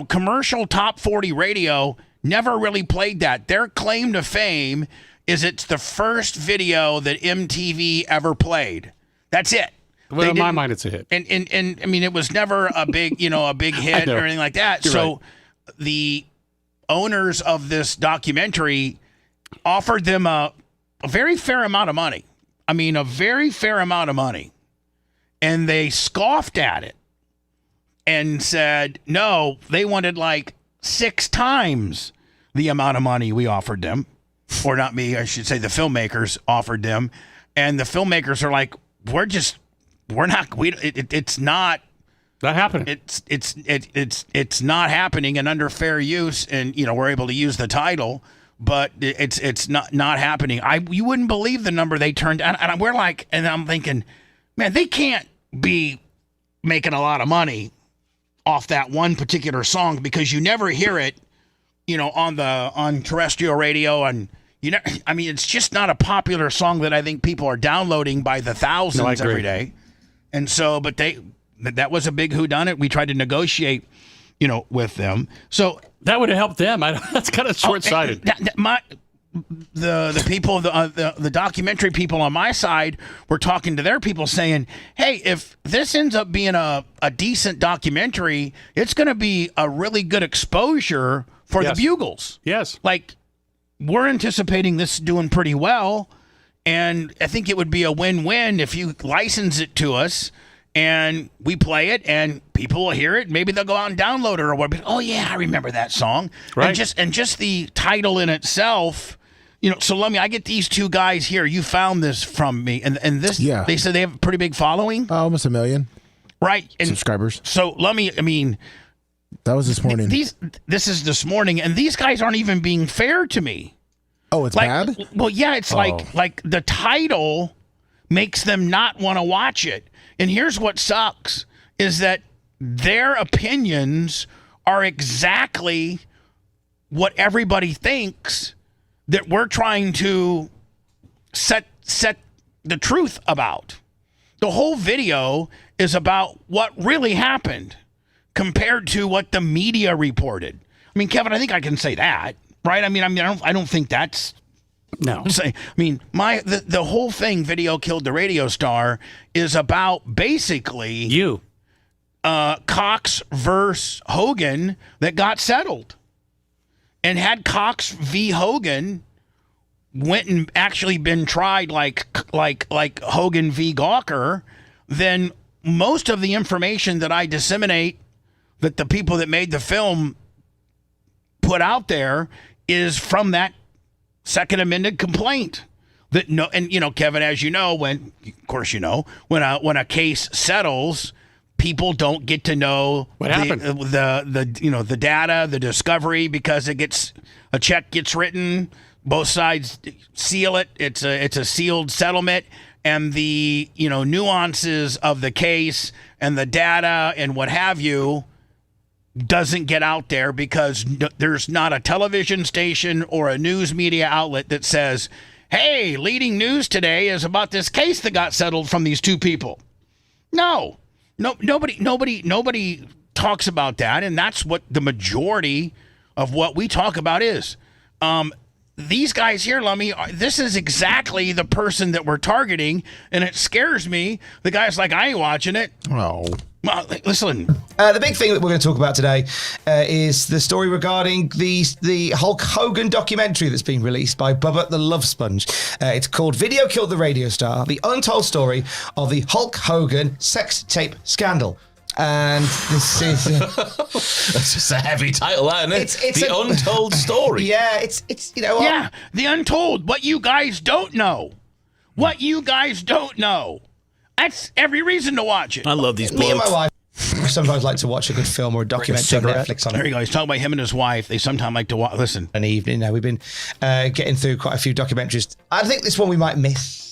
Commercial top 40 radio never really played that. Their claim to fame is it's the first video that MTV ever played. That's it. Well, in my mind, it's a hit. And I mean, it was never a big, a big hit or anything like that. You're so right. The owners of this documentary offered them a very fair amount of money. I mean, a very fair amount of money. And they scoffed at it and said, no, they wanted like 6 times the amount of money we offered them. Or not me, I should say the filmmakers offered them. And the filmmakers are like, it's not happening. It's not happening, and under fair use, and we're able to use the title, but it's not happening. You wouldn't believe the number they turned, and we're like, and I'm thinking, man, they can't be making a lot of money off that one particular song because you never hear it, on terrestrial radio, and I mean, it's just not a popular song that I think people are downloading by the thousands every day. And so, but that was a big whodunit. We tried to negotiate, with them. So that would have helped them. That's kind of short-sighted. The people, the documentary people on my side were talking to their people saying, hey, if this ends up being a decent documentary, it's going to be a really good exposure for Yes. the Bugles. Yes. Like, we're anticipating this doing pretty well, and I think it would be a win-win if you license it to us and we play it and people will hear it. Maybe they'll go out and download it or whatever. Oh, yeah, I remember that song. Right. And just the title in itself, so let me, I get these two guys here. You found this from me. And this, they said they have a pretty big following. Almost 1 million. Right. And subscribers. So that was this morning. This is this morning, and these guys aren't even being fair to me. Oh, it's bad? Well, yeah, it's like the title makes them not want to watch it. And here's what sucks is that their opinions are exactly what everybody thinks that we're trying to set the truth about. The whole video is about what really happened compared to what the media reported. I mean, Kevin, I think I can say that, right? I don't think that's no. The whole thing, Video Killed the Radio Star, is about basically Cox versus Hogan that got settled. And had Cox v. Hogan went and actually been tried like Hogan v. Gawker, then most of the information that I disseminate that the people that made the film put out there is from that Second Amendment complaint. Kevin, as you know, when a case settles, people don't get to know what happened. The data, the discovery, because a check gets written, both sides seal it. It's a sealed settlement, and the nuances of the case and the data and what have you doesn't get out there because there's not a television station or a news media outlet that says, hey, leading news today is about this case that got settled from these two people. Nobody talks about that, and that's what the majority of what we talk about is. These guys here, Lummy, this is exactly the person that we're targeting, and it scares me. The guy's like, I ain't watching it. Oh. Listen. The big thing that we're going to talk about today is the story regarding the Hulk Hogan documentary that's been released by Bubba The Love Sponge. It's called Video Killed the Radio Star, the untold story of the Hulk Hogan sex tape scandal. And this is that's just a heavy title, isn't it? It's the untold story. Yeah, it's yeah, the untold. What you guys don't know. What you guys don't know. That's every reason to watch it. I love these books. Me and my wife sometimes like to watch a good film or a documentary on Netflix. There you go. He's talking about him and his wife. They sometimes like to watch. Listen, an evening. Now we've been getting through quite a few documentaries. I think this one we might miss.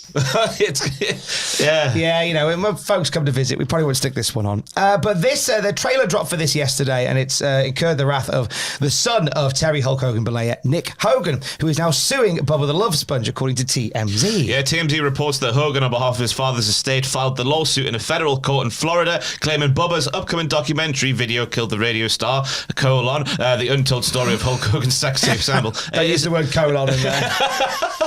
Yeah, when folks come to visit, we probably won't stick this one on. But the trailer dropped for this yesterday, and it's incurred the wrath of the son of Terry Hulk Hogan Belair, Nick Hogan, who is now suing Bubba the Love Sponge, according to TMZ. Yeah, TMZ reports that Hogan, on behalf of his father's estate, filed the lawsuit in a federal court in Florida, claiming Bubba's upcoming documentary, Video Killed the Radio Star, the untold story of Hulk Hogan's sex tape sample. They used the word colon in there.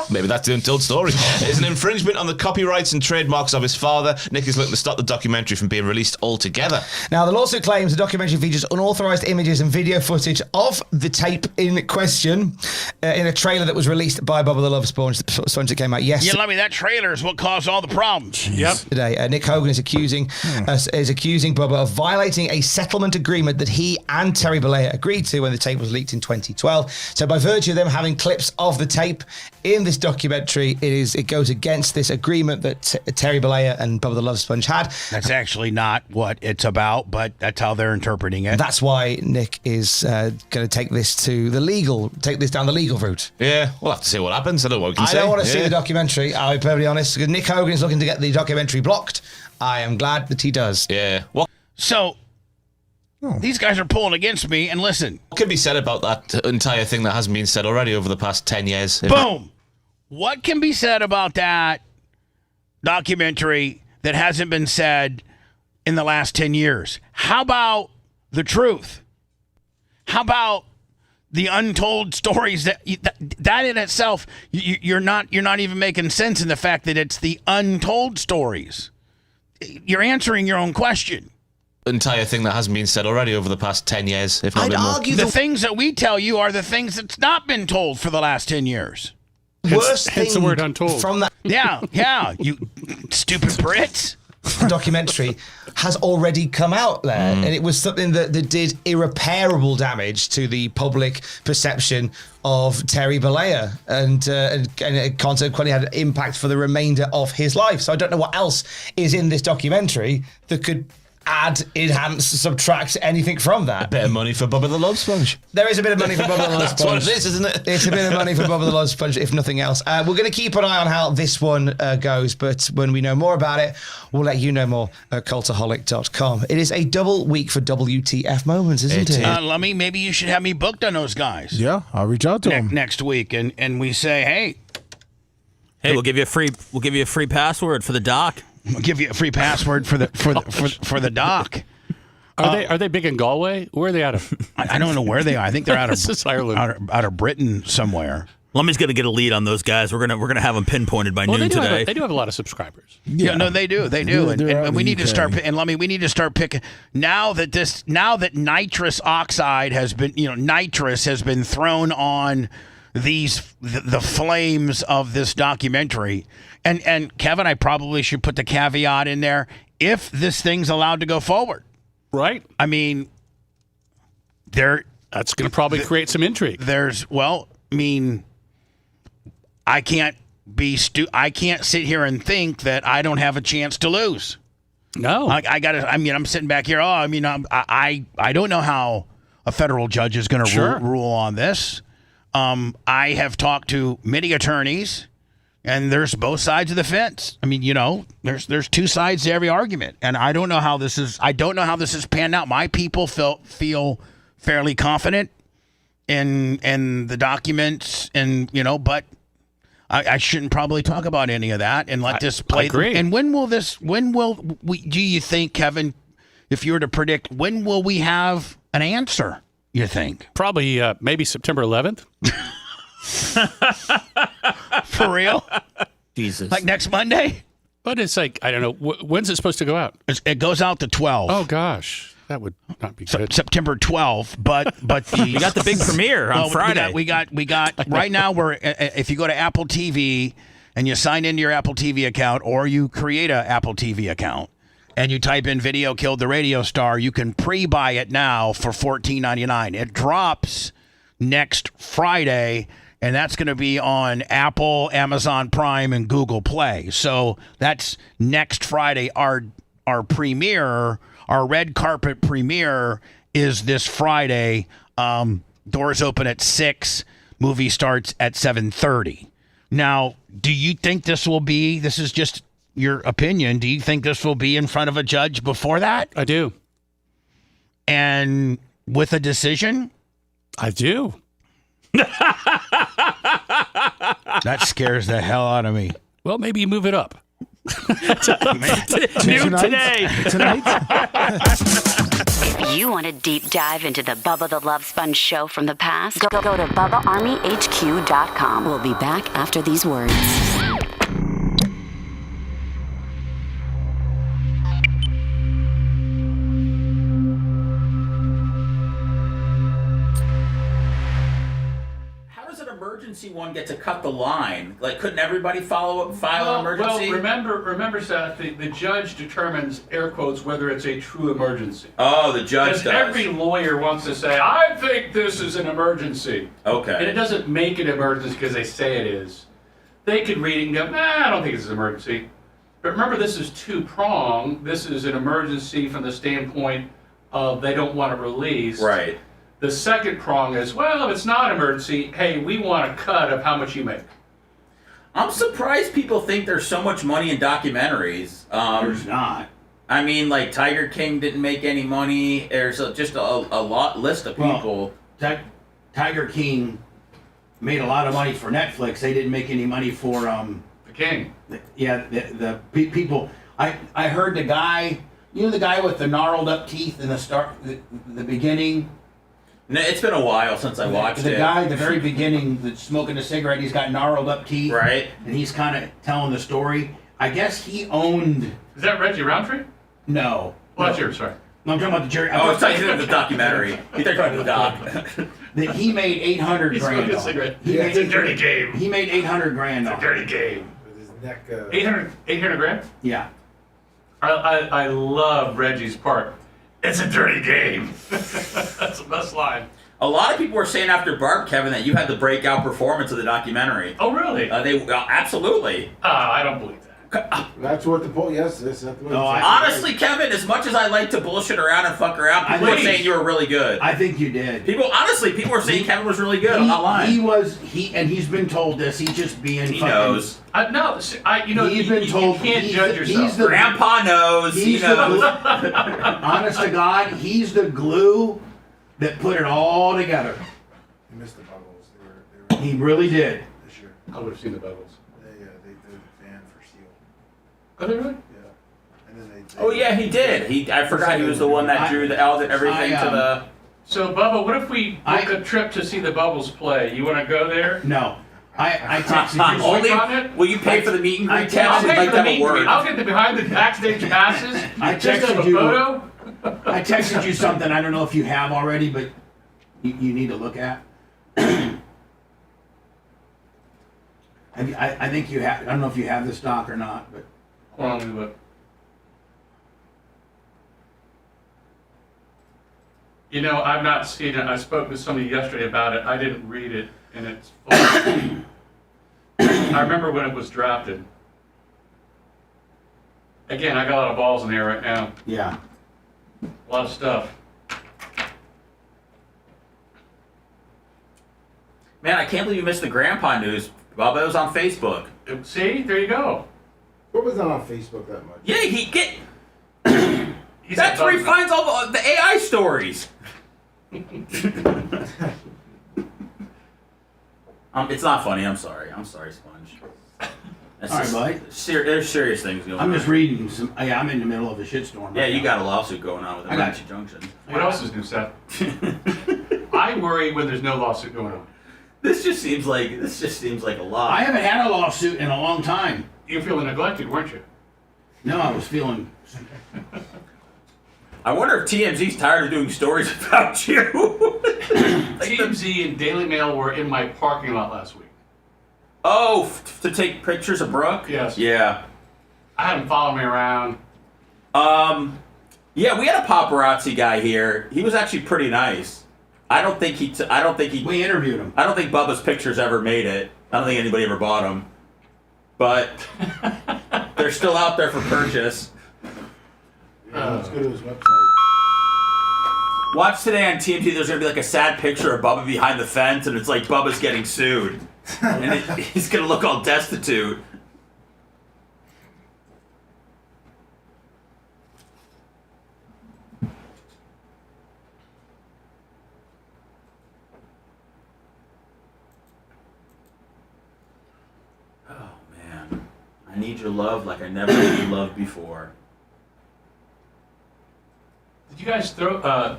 Maybe that's the untold story. It's an infringement on the copyrights and trademarks of his father. Nick is looking to stop the documentary from being released altogether. Now, the lawsuit claims the documentary features unauthorized images and video footage of the tape in question in a trailer that was released by Bubba the Love Sponge that came out yesterday. Yeah, let me. That trailer is what caused all the problems. Yep. Today, Nick Hogan is accusing Bubba of violating a settlement agreement that he and Terry Bollea agreed to when the tape was leaked in 2012. So, by virtue of them having clips of the tape in this documentary, it goes against this agreement that Terry Bollea and Bubba the Love Sponge had. That's actually not what it's about, but that's how they're interpreting it. That's why Nick is going to take this down the legal route. Yeah, we'll have to see what happens. I don't know what we can I say. don't want to see the documentary, I'll be perfectly honest, because Nick Hogan is looking to get the documentary blocked. I am glad that he does. Yeah. What? So, these guys are pulling against me, and listen. What can be said about that entire thing that hasn't been said already over the past 10 years? Boom! What can be said about that documentary that hasn't been said in the last 10 years? How about the truth? How about the untold stories that in itself, you're not even making sense in the fact that it's the untold stories. You're answering your own question. entire thing that hasn't been said already over the past 10 years, if not I'd a bit more. argue the things that we tell you are the things that's not been told for the last 10 years. Worst hence the thing word untold. from that Yeah, you stupid Brits. documentary has already come out there, and it was something that did irreparable damage to the public perception of Terry Bollea, and consequently had an impact for the remainder of his life. So I don't know what else is in this documentary that could add, enhance, subtract anything from that. A bit of money for Bubba the Love Sponge. There is a bit of money for Bubba the Love That's Sponge. what it is, isn't it? It's a bit of money for Bubba the Love Sponge, if nothing else. We're going to keep an eye on how this one goes, but when we know more about it, we'll let you know more at cultaholic.com. It is a double week for WTF moments, isn't it? Lummy, maybe you should have me booked on those guys. Yeah, I'll reach out to them next week, and we say, hey, we'll give you a free password for the doc. We'll give you a free password for the doc. Are they big in Galway? Where are they out of? I don't know where they are. I think they're out This is Ireland. out of Britain somewhere. Lummy's going to get a lead on those guys. We're gonna have them pinpointed by noon today. They do have a lot of subscribers. Yeah, no, they do. They do. And we need to start. And Lummy, we need to start picking now that nitrous oxide has been, nitrous has been thrown on the flames of this documentary. And Kevin, I probably should put the caveat in there: if this thing's allowed to go forward. Right. I mean, that's going to probably create some intrigue. I can't I can't sit here and think that I don't have a chance to lose. No. I'm sitting back here. I don't know how a federal judge is going to rule on this. I have talked to many attorneys, and there's both sides of the fence. I mean, there's two sides to every argument, and I don't know how this is panned out. My people feel fairly confident in the documents, and but I shouldn't probably talk about any of that and let this play. I agree. And when will do you think, Kevin, if you were to predict, when will we have an answer, you think? Probably maybe September 11th. For real? Jesus. Like next Monday? But it's like, I don't know, when's it supposed to go out? It goes out the 12th. Oh, gosh. That would not be good. September 12th, but you got the big premiere on Friday. We got right now. If you go to Apple TV and you sign into your Apple TV account, or you create an Apple TV account and you type in "Video Killed the Radio Star," you can pre-buy it now for $14.99. It drops next Friday, and that's going to be on Apple, Amazon Prime, and Google Play. So that's next Friday. Our premiere. Our red carpet premiere is this Friday. Doors open at 6. Movie starts at 7:30. Now, do you think this is just your opinion, do you think this will be in front of a judge before that? I do. And with a decision? I do. That scares the hell out of me. Well, maybe you move it up. Noon today. If you want to deep dive into the Bubba the Love Sponge show from the past, go to BubbaArmyHQ.com. We'll be back after these words. Emergency one get to cut the line? Like, couldn't everybody file an emergency? Well, remember, Seth, the judge determines, air quotes, whether it's a true emergency. Oh, the judge does. Every lawyer wants to say, I think this is an emergency. Okay. And it doesn't make it emergency because they say it is. They could read it and go, I don't think it's an emergency. But remember, this is two-pronged. This is an emergency from the standpoint of they don't want it released. Right. The second prong is, well, if it's not an emergency, hey, we want a cut of how much you make. I'm surprised people think there's so much money in documentaries. There's not. I mean, like, Tiger King didn't make any money. There's just a lot list of people. Well, Tiger King made a lot of money for Netflix. They didn't make any money for the King. The people. I heard the guy. You know the guy with the gnarled up teeth in the beginning. No, it's been a while since I watched it. The guy at the very beginning that's smoking a cigarette, he's got gnarled up teeth. Right. And he's kind of telling the story. I guess he owned... Is that Reggie Roundtree? No. Well, that's yours, sorry. No, I'm talking about the Jerry. Oh, I was talking about the documentary. He talking about the doc. That he made 800 He's grand. smoking a on. cigarette. He made It's a dirty game. He made 800 grand. It's a dirty game. With his neck. 800 grand? Yeah. I love Reggie's part. It's a dirty game. That's the best line. A lot of people were saying after Barb, Kevin, that you had the breakout performance of the documentary. Oh, really? Absolutely. I don't believe that. That's what the poll. Yes, that's what Honestly, Kevin, as much as I like to bullshit around and fuck around, people were saying you were really good. I think you did. People were saying Kevin was really good. I'm not lying. And he's been told this. He's just being. He knows. He's been told. You can't judge yourself. Grandpa knows. He knows. Honest to God, he's the glue that put it all together. He missed the bubbles. He really did. This year. I would have seen the bubbles. They did the fan for Seal. Are they really? Yeah. And then they Oh yeah, he did. I forgot he was the one that drew everything to the. So Bubba, what if we book a trip to see the Bubbles play? You want to go there? No. I texted you. Only, will you pay for the meet and greet? I'll I'd pay like for to the have meet a and greet. word. I'll get the behind the backstage passes. I Just have texted a you. photo. I texted you something. I don't know if you have already, but you need to look at. I think you have. I don't know if you have this doc or not, but. Hold on, let me look. You know, I've not seen it. I spoke with somebody yesterday about it. I didn't read it, and it's full. I remember when it was drafted. Again, I got a lot of balls in the air right now. Yeah. A lot of stuff. Man, I can't believe you missed the grandpa news. Bubba, it was on Facebook. See? There you go. What was not on Facebook that much? Yeah, that's where he finds all the AI stories. It's not funny. I'm sorry. Sponge. All right, buddy. There's serious things going on. I'm just reading some. Yeah, I'm in the middle of a shitstorm. Yeah, right you now. got a lawsuit going on with Apache Junction. What else is new, Seth? I worry when there's no lawsuit going on. This just seems like a lot. I haven't had a lawsuit in a long time. You were feeling neglected, weren't you? No, I was feeling. I wonder if TMZ's tired of doing stories about you. TMZ and Daily Mail were in my parking lot last week. Oh, to take pictures of Brooke? Yes. Yeah. I had him follow me around. Yeah, we had a paparazzi guy here. He was actually pretty nice. I don't think he. We interviewed him. I don't think Bubba's pictures ever made it. I don't think anybody ever bought them. But they're still out there for purchase. Yeah, let's go to his website. Watch today on TMZ. There's gonna be like a sad picture of Bubba behind the fence, and it's like Bubba's getting sued, and he's gonna look all destitute. Oh man, I need your love like I never been loved before. Did you guys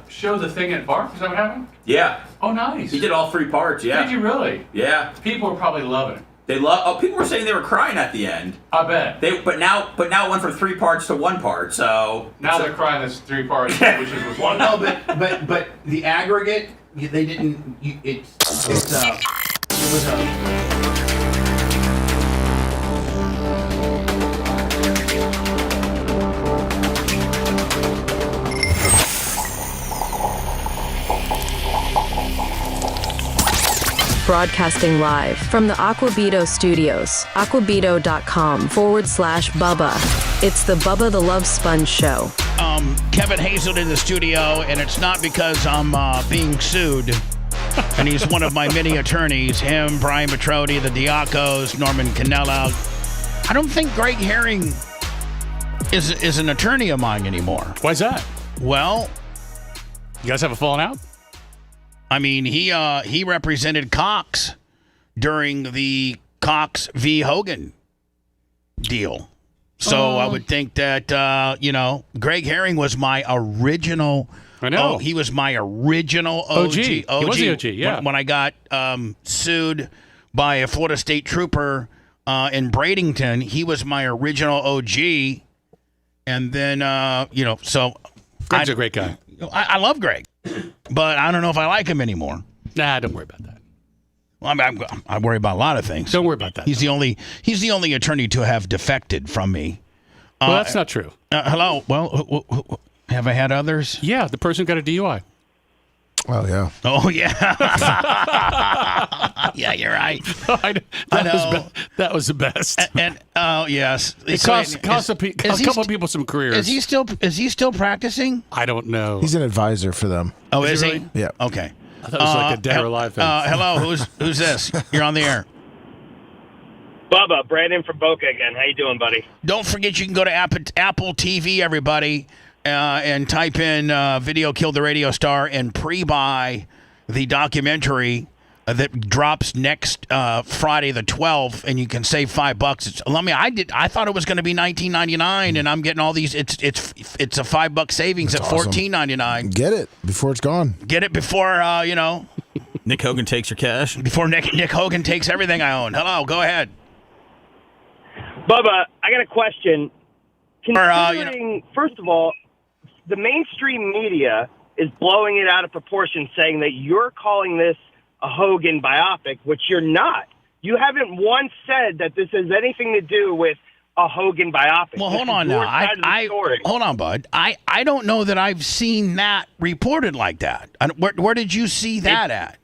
show the thing at Bark? Is that what happened? Yeah. Oh, nice. He did all 3 parts. Yeah. Did you really? Yeah. People were probably loving it. They love. Oh, people were saying they were crying at the end. I bet. But now it went from 3 parts to 1 part. So now they're crying. That's 3 parts, which was one. Well, no, but the aggregate, they didn't. It was a. Broadcasting live from the Aquabito studios, aquabito.com/Bubba. It's the Bubba the Love Sponge Show. Kevin Hazel in the studio, and it's not because I'm being sued. And he's one of my many attorneys. Him, Brian Petrodi, the Diacos, Norman Cannella. I don't think Greg Herring is an attorney of mine anymore. Why's that? Well, you guys have a falling out? I mean, he represented Cox during the Cox v. Hogan deal. So I would think that, Greg Herring was my original. I know. He was my original OG. He was the OG, yeah. When I got sued by a Florida State trooper in Bradenton, he was my original OG. And then, so Greg's a great guy. I love Greg, but I don't know if I like him anymore. Nah, don't worry about that. Well, I worry about a lot of things. Don't worry about that. He's the only attorney to have defected from me. Well, that's not true. Hello. Well, have I had others? Yeah, the person who got a DUI. Oh, yeah. Oh, yeah. Yeah, you're right. I know. That was the best. And oh, yes. It cost a couple of people some careers. Is he still practicing? I don't know. He's an advisor for them. Oh, is he? Really? Yeah. Okay. I thought it was like a dead or alive thing. Hello, who's this? You're on the air. Bubba, Brandon from Boca again. How you doing, buddy? Don't forget you can go to Apple TV, everybody, and type in Video Killed the Radio Star and pre-buy the documentary that drops next Friday the 12th, and you can save $5. I thought it was going to be $19.99, and I'm getting all these. It's a $5 savings at awesome. $14.99. Get it before it's gone. Get it before Nick Hogan takes your cash. Before Nick Hogan takes everything I own. Hello, go ahead. Bubba, I got a question. Considering, first of all, the mainstream media is blowing it out of proportion, saying that you're calling this a Hogan biopic, which you're not. You haven't once said that this has anything to do with a Hogan biopic. Well, hold on now. Hold on, bud. I don't know that I've seen that reported like that. Where did you see that at?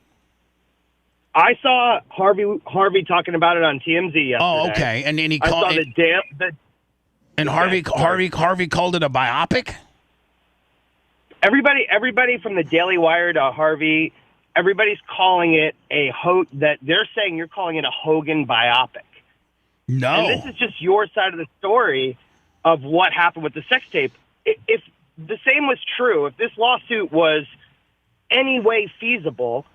I saw Harvey talking about it on TMZ yesterday. Oh, okay. And then he called it. And Harvey called it a biopic. Everybody from the Daily Wire to Harvey, everybody's calling it that they're saying you're calling it a Hogan biopic. No. And this is just your side of the story of what happened with the sex tape. If the same was true, if this lawsuit was any way feasible,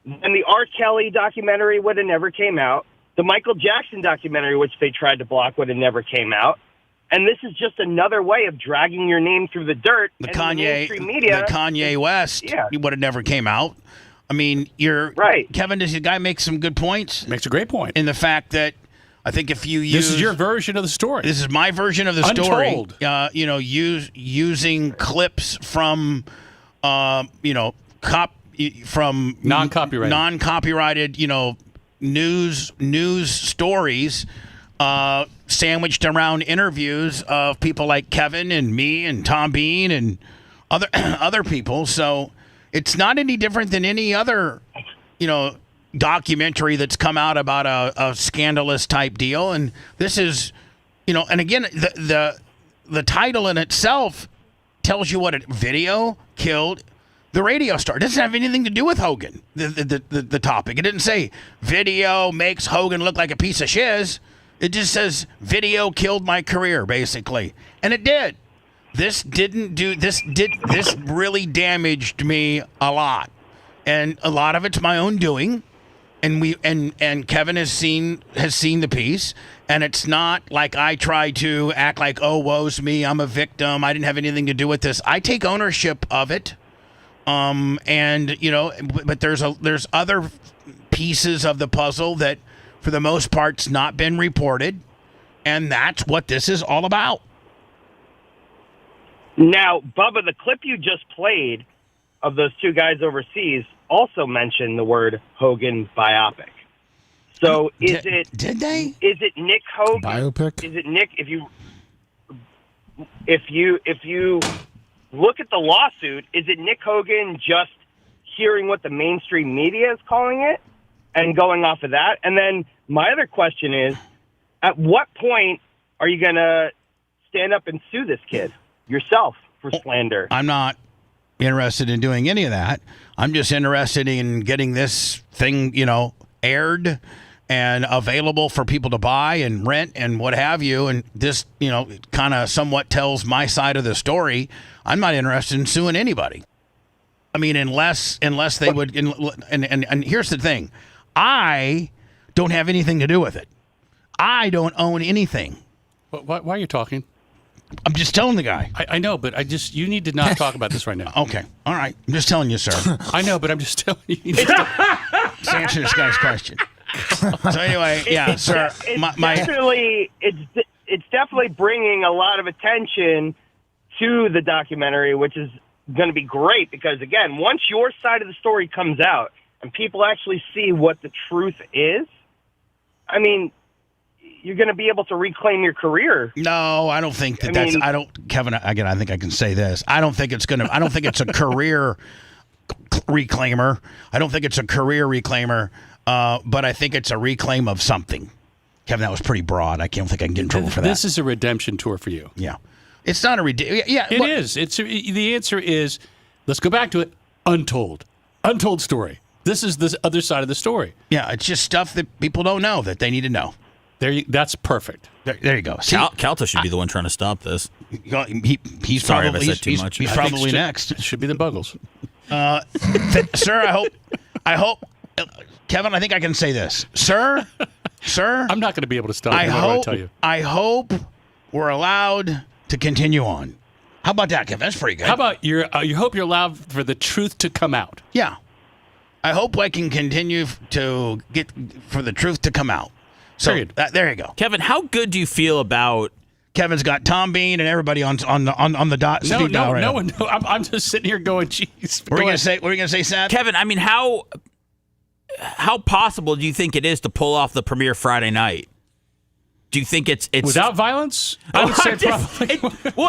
then the R. Kelly documentary would have never came out. The Michael Jackson documentary, which they tried to block, would have never came out. And this is just another way of dragging your name through the dirt. The Kanye West, he would have never came out. I mean, you're right. Kevin, does the guy make some good points? Makes a great point. In the fact that I think if you use... This is your version of the story. This is my version of the Untold. story. Using clips from, from non-copyrighted, news stories, sandwiched around interviews of people like Kevin and me and Tom Bean and other people. So it's not any different than any other, documentary that's come out about a scandalous type deal. And this is, and again, the title in itself tells you what video killed the radio star. It doesn't have anything to do with Hogan, the topic. It didn't say video makes Hogan look like a piece of shiz. It just says video killed my career, basically. And it did. This really damaged me a lot. And a lot of it's my own doing. And Kevin has seen the piece, and it's not like I try to act like, oh, woe's me, I'm a victim, I didn't have anything to do with this. I take ownership of it. But there's other pieces of the puzzle that, for the most part's not been reported, and that's what this is all about. Now, Bubba, the clip you just played of those two guys overseas also mentioned the word Hogan biopic. So did they? Is it Nick Hogan? Biopic? Is it Nick? If you look at the lawsuit, is it Nick Hogan just hearing what the mainstream media is calling it and going off of that? And then my other question is, at what point are you going to stand up and sue this kid yourself for slander? I'm not interested in doing any of that. I'm just interested in getting this thing, aired and available for people to buy and rent and what have you. And this, kind of somewhat tells my side of the story. I'm not interested in suing anybody. I mean, unless they would. And here's the thing. I don't have anything to do with it. I don't own anything. Why are you talking? I'm just telling the guy. I know, but you need to not talk about this right now. Okay. All right. I'm just telling you, sir. I know, but I'm just telling you. Let's answer this guy's question. So anyway, yeah, sir. It's definitely bringing a lot of attention to the documentary, which is going to be great because, again, once your side of the story comes out and people actually see what the truth is, I mean, you're going to be able to reclaim your career. No, I don't think Kevin, again, I think I can say this. I don't think it's a career reclaimer. I don't think it's a career reclaimer, but I think it's a reclaim of something. Kevin, that was pretty broad. I don't think I can get in trouble for that. This is a redemption tour for you. Yeah. It's not a yeah. It is. The answer is, let's go back to it, untold story. This is the other side of the story. Yeah, it's just stuff that people don't know that they need to know. That's perfect. There you go. See, Calta should be the one trying to stop this. He's Sorry probably if I said too much. He's probably next. It should be the Buggles. Sir, I hope, Kevin, I think I can say this. Sir, I'm not going to be able to stop. I hope we're allowed to continue on. How about that, Kevin? That's pretty good. How about you hope you're allowed for the truth to come out? Yeah. I hope I can continue to get for the truth to come out. So there you go. Kevin, how good do you feel about... Kevin's got Tom Bean and everybody on the dot. No one. I'm just sitting here going, "Jeez." What are you gonna say, Sam? Kevin, I mean, how possible do you think it is to pull off the premiere Friday night? Do you think it's without violence? I would say probably.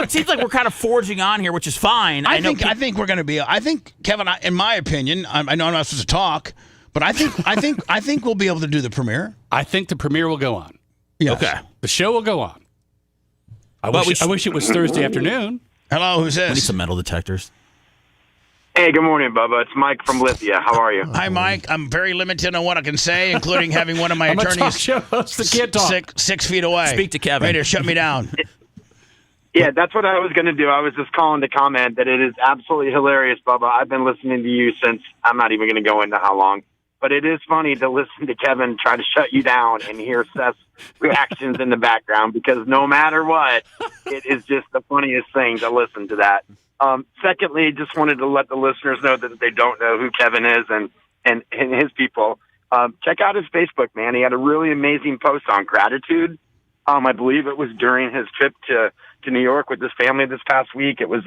It seems like we're kind of forging on here, which is fine. I think we're going to be. I think Kevin, in my opinion, I know I'm not supposed to talk, but I think we'll be able to do the premiere. I think the premiere will go on. Yes. Okay, the show will go on. I wish it was Thursday afternoon. Hello, who's this? We need some metal detectors. Hey, good morning, Bubba. It's Mike from Lithia. How are you? Hi, Mike. I'm very limited on what I can say, including having one of my I'm attorneys a talk show host that can't talk. 6 feet away. Speak to Kevin. Ready to shut me down. Yeah, that's what I was going to do. I was just calling to comment that it is absolutely hilarious, Bubba. I've been listening to you since, I'm not even going to go into how long, but it is funny to listen to Kevin try to shut you down and hear Seth's reactions in the background because no matter what, it is just the funniest thing to listen to that. Secondly, just wanted to let the listeners know that they don't know who Kevin is and his people. Check out his Facebook, man. He had a really amazing post on gratitude. I believe it was during his trip to New York with his family this past week. It was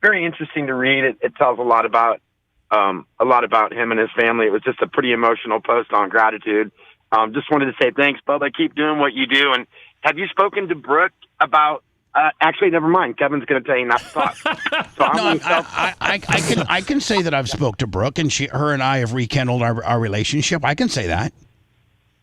very interesting to read. It tells a lot about him and his family. It was just a pretty emotional post on gratitude. Just wanted to say thanks, Bubba. Keep doing what you do. And have you spoken to Brooke about? Actually, never mind. Kevin's going to tell you not to talk. So I can say that I've spoke to Brooke, and her and I have rekindled our relationship. I can say that.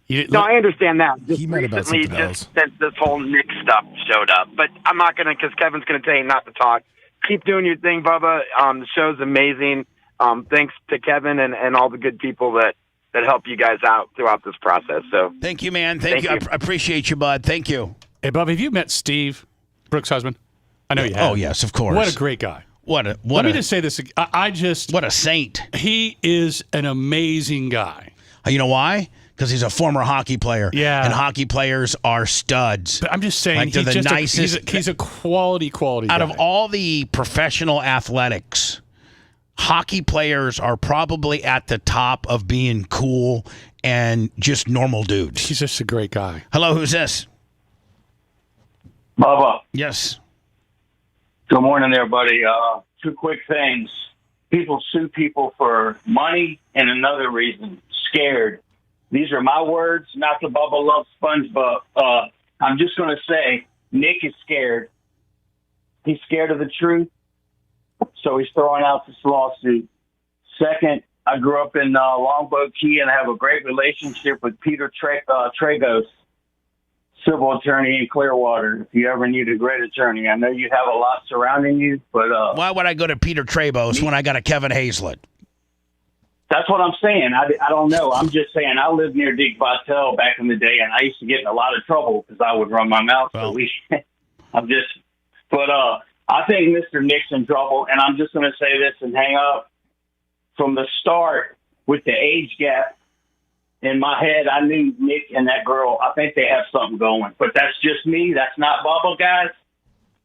No, I understand that. Just He might have recently, something just since this whole Nick stuff showed up. But I'm not going to, because Kevin's going to tell you not to talk. Keep doing your thing, Bubba. The show's amazing. Thanks to Kevin and all the good people that help you guys out throughout this process. So thank you, man. Thank you. I appreciate you, bud. Thank you. Hey, Bob, have you met Steve, Brooke's husband? I know you have. Oh, yes, of course. What a great guy. Let me just say this. What a saint. He is an amazing guy. You know why? Because he's a former hockey player. Yeah. And hockey players are studs. But I'm just saying, like, they're the nicest. He's a quality out guy. of all the professional athletics, hockey players are probably at the top of being cool and just normal dudes. He's just a great guy. Hello, who's this? Bubba. Yes. Good morning there, buddy. Two quick things. People sue people for money and another reason, scared. These are my words, not the Bubba Love Sponge, but I'm just going to say Nick is scared. He's scared of the truth, so he's throwing out this lawsuit. Second, I grew up in Longboat Key and I have a great relationship with Peter Tragos, civil attorney in Clearwater. If you ever need a great attorney, I know you have a lot surrounding you, but why would I go to Peter Trabos when I got a Kevin Hazlett? That's what I'm saying. I don't know. I'm just saying I lived near Dick Vitale back in the day, and I used to get in a lot of trouble because I would run my mouth. Well. So but I think Mr. Nick's in trouble, and I'm just going to say this and hang up. From the start, with the age gap, in my head, I knew Nick and that girl, I think they have something going. But that's just me. That's not Bubba, guys.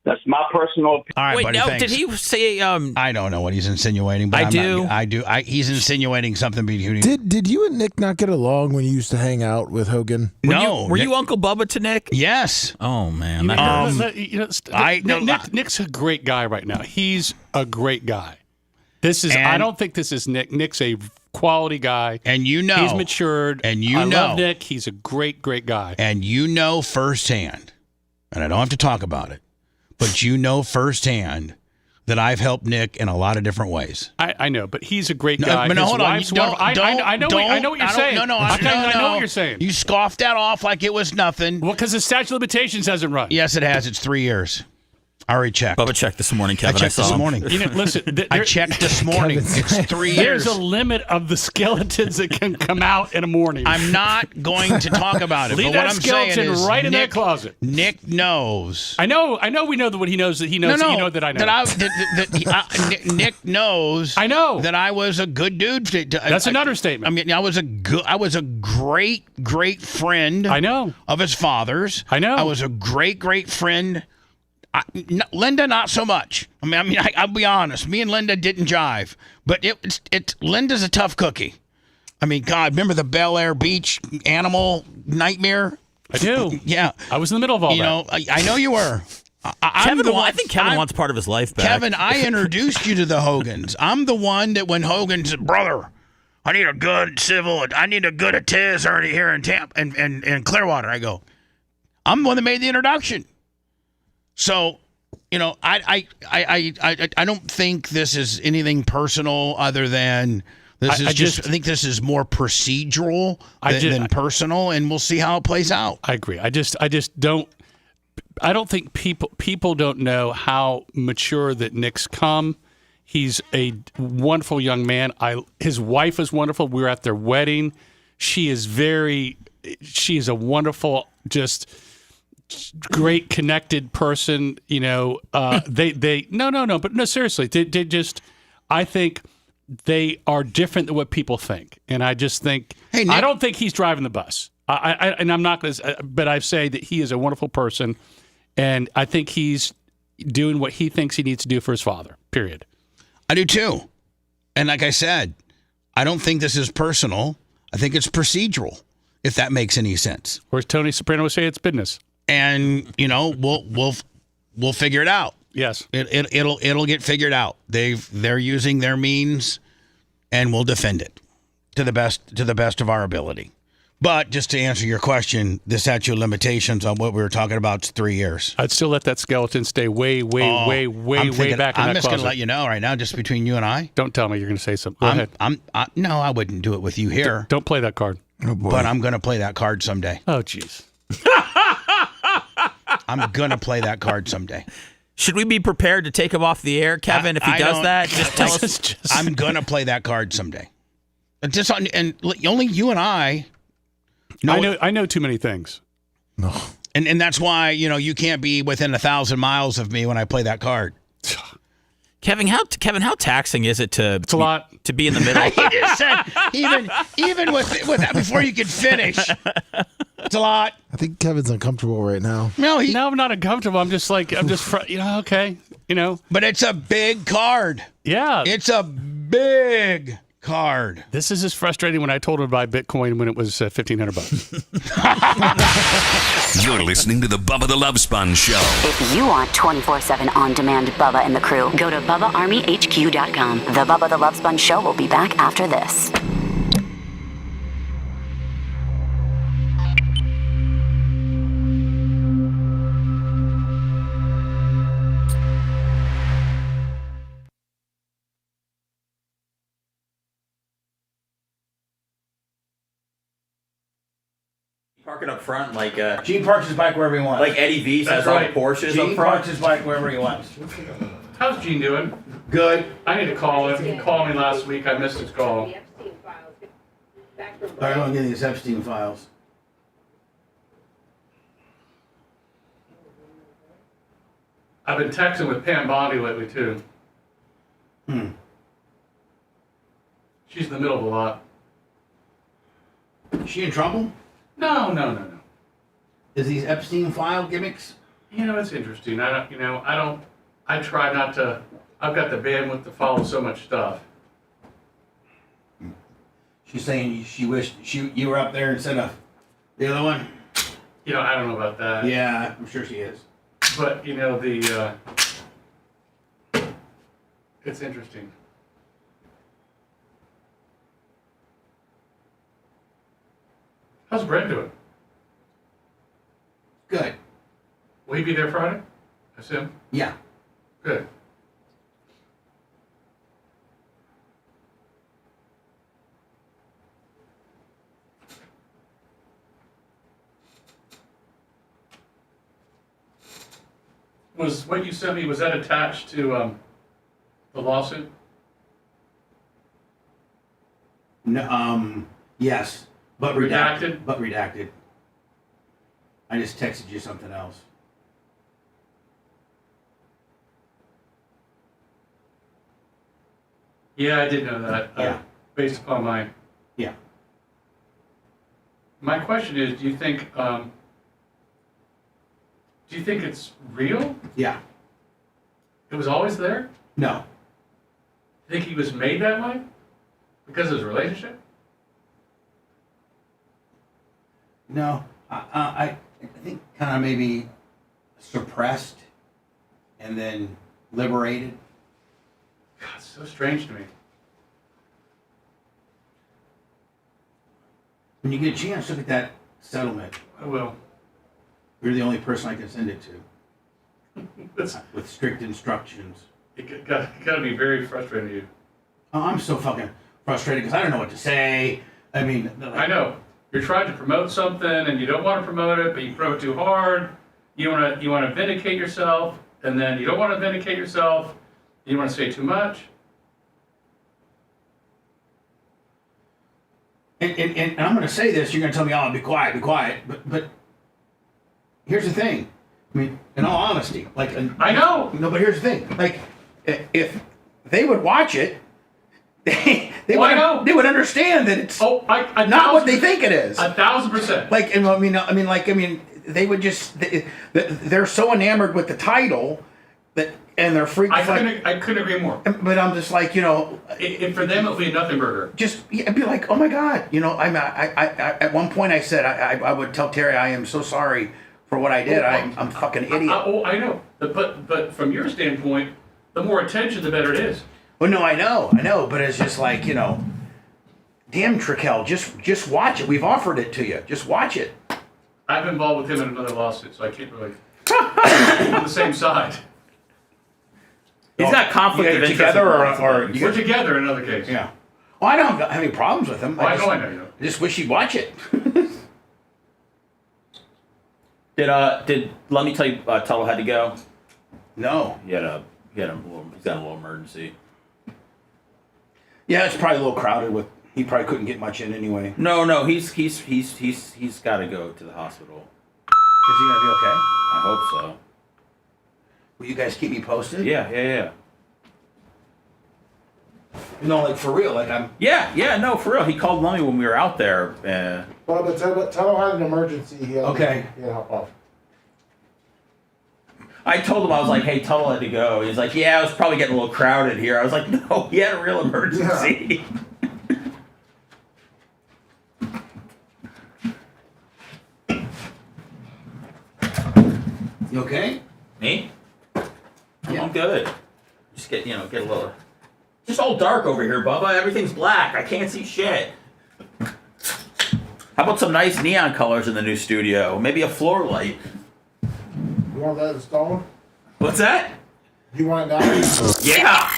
That's my personal opinion. All right, Wait, buddy, no, thanks. did he say? I don't know what he's insinuating, but I I'm do. Not, I do. He's insinuating something between. Did you and Nick not get along when you used to hang out with Hogan? Were you Uncle Bubba to Nick? Yes. Oh man, Nick's a great guy right now. He's a great guy. I don't think this is Nick. Nick's a quality guy, and he's matured, and I love Nick. He's a great guy, and firsthand, and I don't have to talk about it, but firsthand that I've helped Nick in a lot of different ways. I know, but he's a great guy. No, hold on. I know what you're saying. No, I know what you're saying. You scoffed that off like it was nothing. Well, because the statute of limitations hasn't run. Yes, it has. It's 3 years. I already checked. Bubba checked this morning, Kevin. I checked this morning. Listen, I checked this morning. It's 3 years. There's a limit of the skeletons that can come out in a morning. I'm not going to talk about it. Leave but that what I'm skeleton saying is right in that closet. Nick knows. I know. We know what he knows. That he knows. No, that you know that I know. Nick knows. I know that I was a good dude. That's an understatement. I mean, I was a great friend. I know of his father's. I know. I was a great friend. Linda, not so much. I'll be honest. Me and Linda didn't jive, but Linda's a tough cookie. I mean, God, remember the Bel Air Beach animal nightmare? I do. Yeah, I was in the middle of all that. I know you were. I think Kevin wants part of his life back. Kevin, I introduced you to the Hogans. I'm the one that when Hogan said, "Brother, I need a good civil. I need a good Atiz already here in Tampa and Clearwater." I go, I'm the one that made the introduction. So, I don't think this is anything personal other than this is I think this is more procedural than personal, and we'll see how it plays out. I agree. I don't think people don't know how mature that Nick's come. He's a wonderful young man. His wife is wonderful. We were at their wedding. She is a wonderful, just great connected person. But seriously, they just, I think they are different than what people think. And I just think, hey, Nick, I don't think he's driving the bus. I'm not going to, but I say that he is a wonderful person. And I think he's doing what he thinks he needs to do for his father, period. I do too. And like I said, I don't think this is personal. I think it's procedural, if that makes any sense. Or as Tony Soprano would say, it's business. And, we'll figure it out. Yes. It'll get figured out. They're using their means, and we'll defend it to the best of our ability. But just to answer your question, the statute of limitations on what we were talking about is 3 years. I'd still let that skeleton stay way back in that closet. I'm just going to let you know right now, just between you and I. Don't tell me you're going to say something. Go ahead. No, I wouldn't do it with you here. Don't play that card. Oh, boy. But I'm going to play that card someday. Oh, jeez. I'm going to play that card someday. Should we be prepared to take him off the air, Kevin? If he does that, just tell us. I'm going to play that card someday. And only you and I. I know too many things. No. And that's why, you can't be within 1,000 miles of me when I play that card. Kevin, how taxing is it to? It's a lot to be in the middle. He just said even with that before you could finish. It's a lot. I think Kevin's uncomfortable right now. No, I'm not uncomfortable. I'm just okay, But it's a big card. Yeah, it's a big card. This is as frustrating when I told him to buy Bitcoin when it was $1,500. You're listening to the Bubba the Love Sponge Show. If you want 24/7 on-demand Bubba and the crew, go to BubbaArmyHQ.com. The Bubba the Love Sponge Show will be back after this. Parking up front like Gene parks his bike wherever he wants. Like Eddie V's has all the Porsches Gene up front. parks his bike wherever he wants. How's Gene doing? Good. I need to call him. He called me last week. I missed his call. All right, I'm getting these Epstein files. I've been texting with Pam Bondi lately too. She's in the middle of a lot. Is she in trouble? No. Is these Epstein file gimmicks? It's interesting. I try not to. I've got the bandwidth to follow so much stuff. She's saying she wished you were up there instead of the other one. I don't know about that. Yeah, I'm sure she is. But it's interesting. How's Brent doing? Good. Will he be there Friday? I assume? Yeah. Good. Was what you sent me, was that attached to the lawsuit? No, yes, but Redacted? But redacted. I just texted you something else. Yeah, I did know that. Yeah. Based upon my... Yeah. My question is, do you think it's real? Yeah. It was always there? No. You think he was made that way? Because of his relationship? No. I think kind of maybe suppressed and then liberated. God, it's so strange to me. When you get a chance, look at that settlement. I will. You're the only person I can send it to. With strict instructions. It got to be very frustrating to you. Oh, I'm so fucking frustrated because I don't know what to say. I mean... I know. You're trying to promote something and you don't want to promote it, but you promote too hard. You want to vindicate yourself, and then you don't want to vindicate yourself. You want to say too much. And I'm going to say this. You're going to tell me, "Oh, be quiet, be quiet." But here's the thing. I mean, in all honesty, like I know. No, but here's the thing. Like, if they would watch it, they would understand that it's not what they think it is. 1,000%. Like, I mean, they would just they're so enamored with the title that. And they're freaked. I couldn't agree more. But I'm just like, if for them it would be a nothing burger. I'd be like, oh my God, I at one point I said I would tell Terry I am so sorry for what I did. I'm a fucking idiot. I know, but from your standpoint, the more attention, the better it is. Well, no, I know, but it's just like damn Trikel, just watch it. We've offered it to you. Just watch it. I'm involved with him in another lawsuit, so I can't really. I'm on the same side. He's got conflict of interest. Together or we're together in another case. Yeah. Well, I don't have any problems with him. I know you don't. I just wish he'd watch it. Did let me tell you, Tuttle had to go? No. He's got a little emergency. Yeah, it's probably a little crowded. He probably couldn't get much in anyway. No, he's got to go to the hospital. Is he gonna be okay? I hope so. Will you guys keep me posted? Yeah. No, like for real, like I'm. Yeah, no, for real. He called Lummy when we were out there. Well, but Tuttle had an emergency. He had okay. To hop off. I told him, I was like, hey, Tuttle had to go. He's like, yeah, it was probably getting a little crowded here. I was like, no, he had a real emergency. You okay? Me? I'm good. Just get a little. Just all dark over here, Bubba. Everything's black. I can't see shit. How about some nice neon colors in the new studio? Maybe a floor light. You want that installed? What's that? You want it now? Yeah.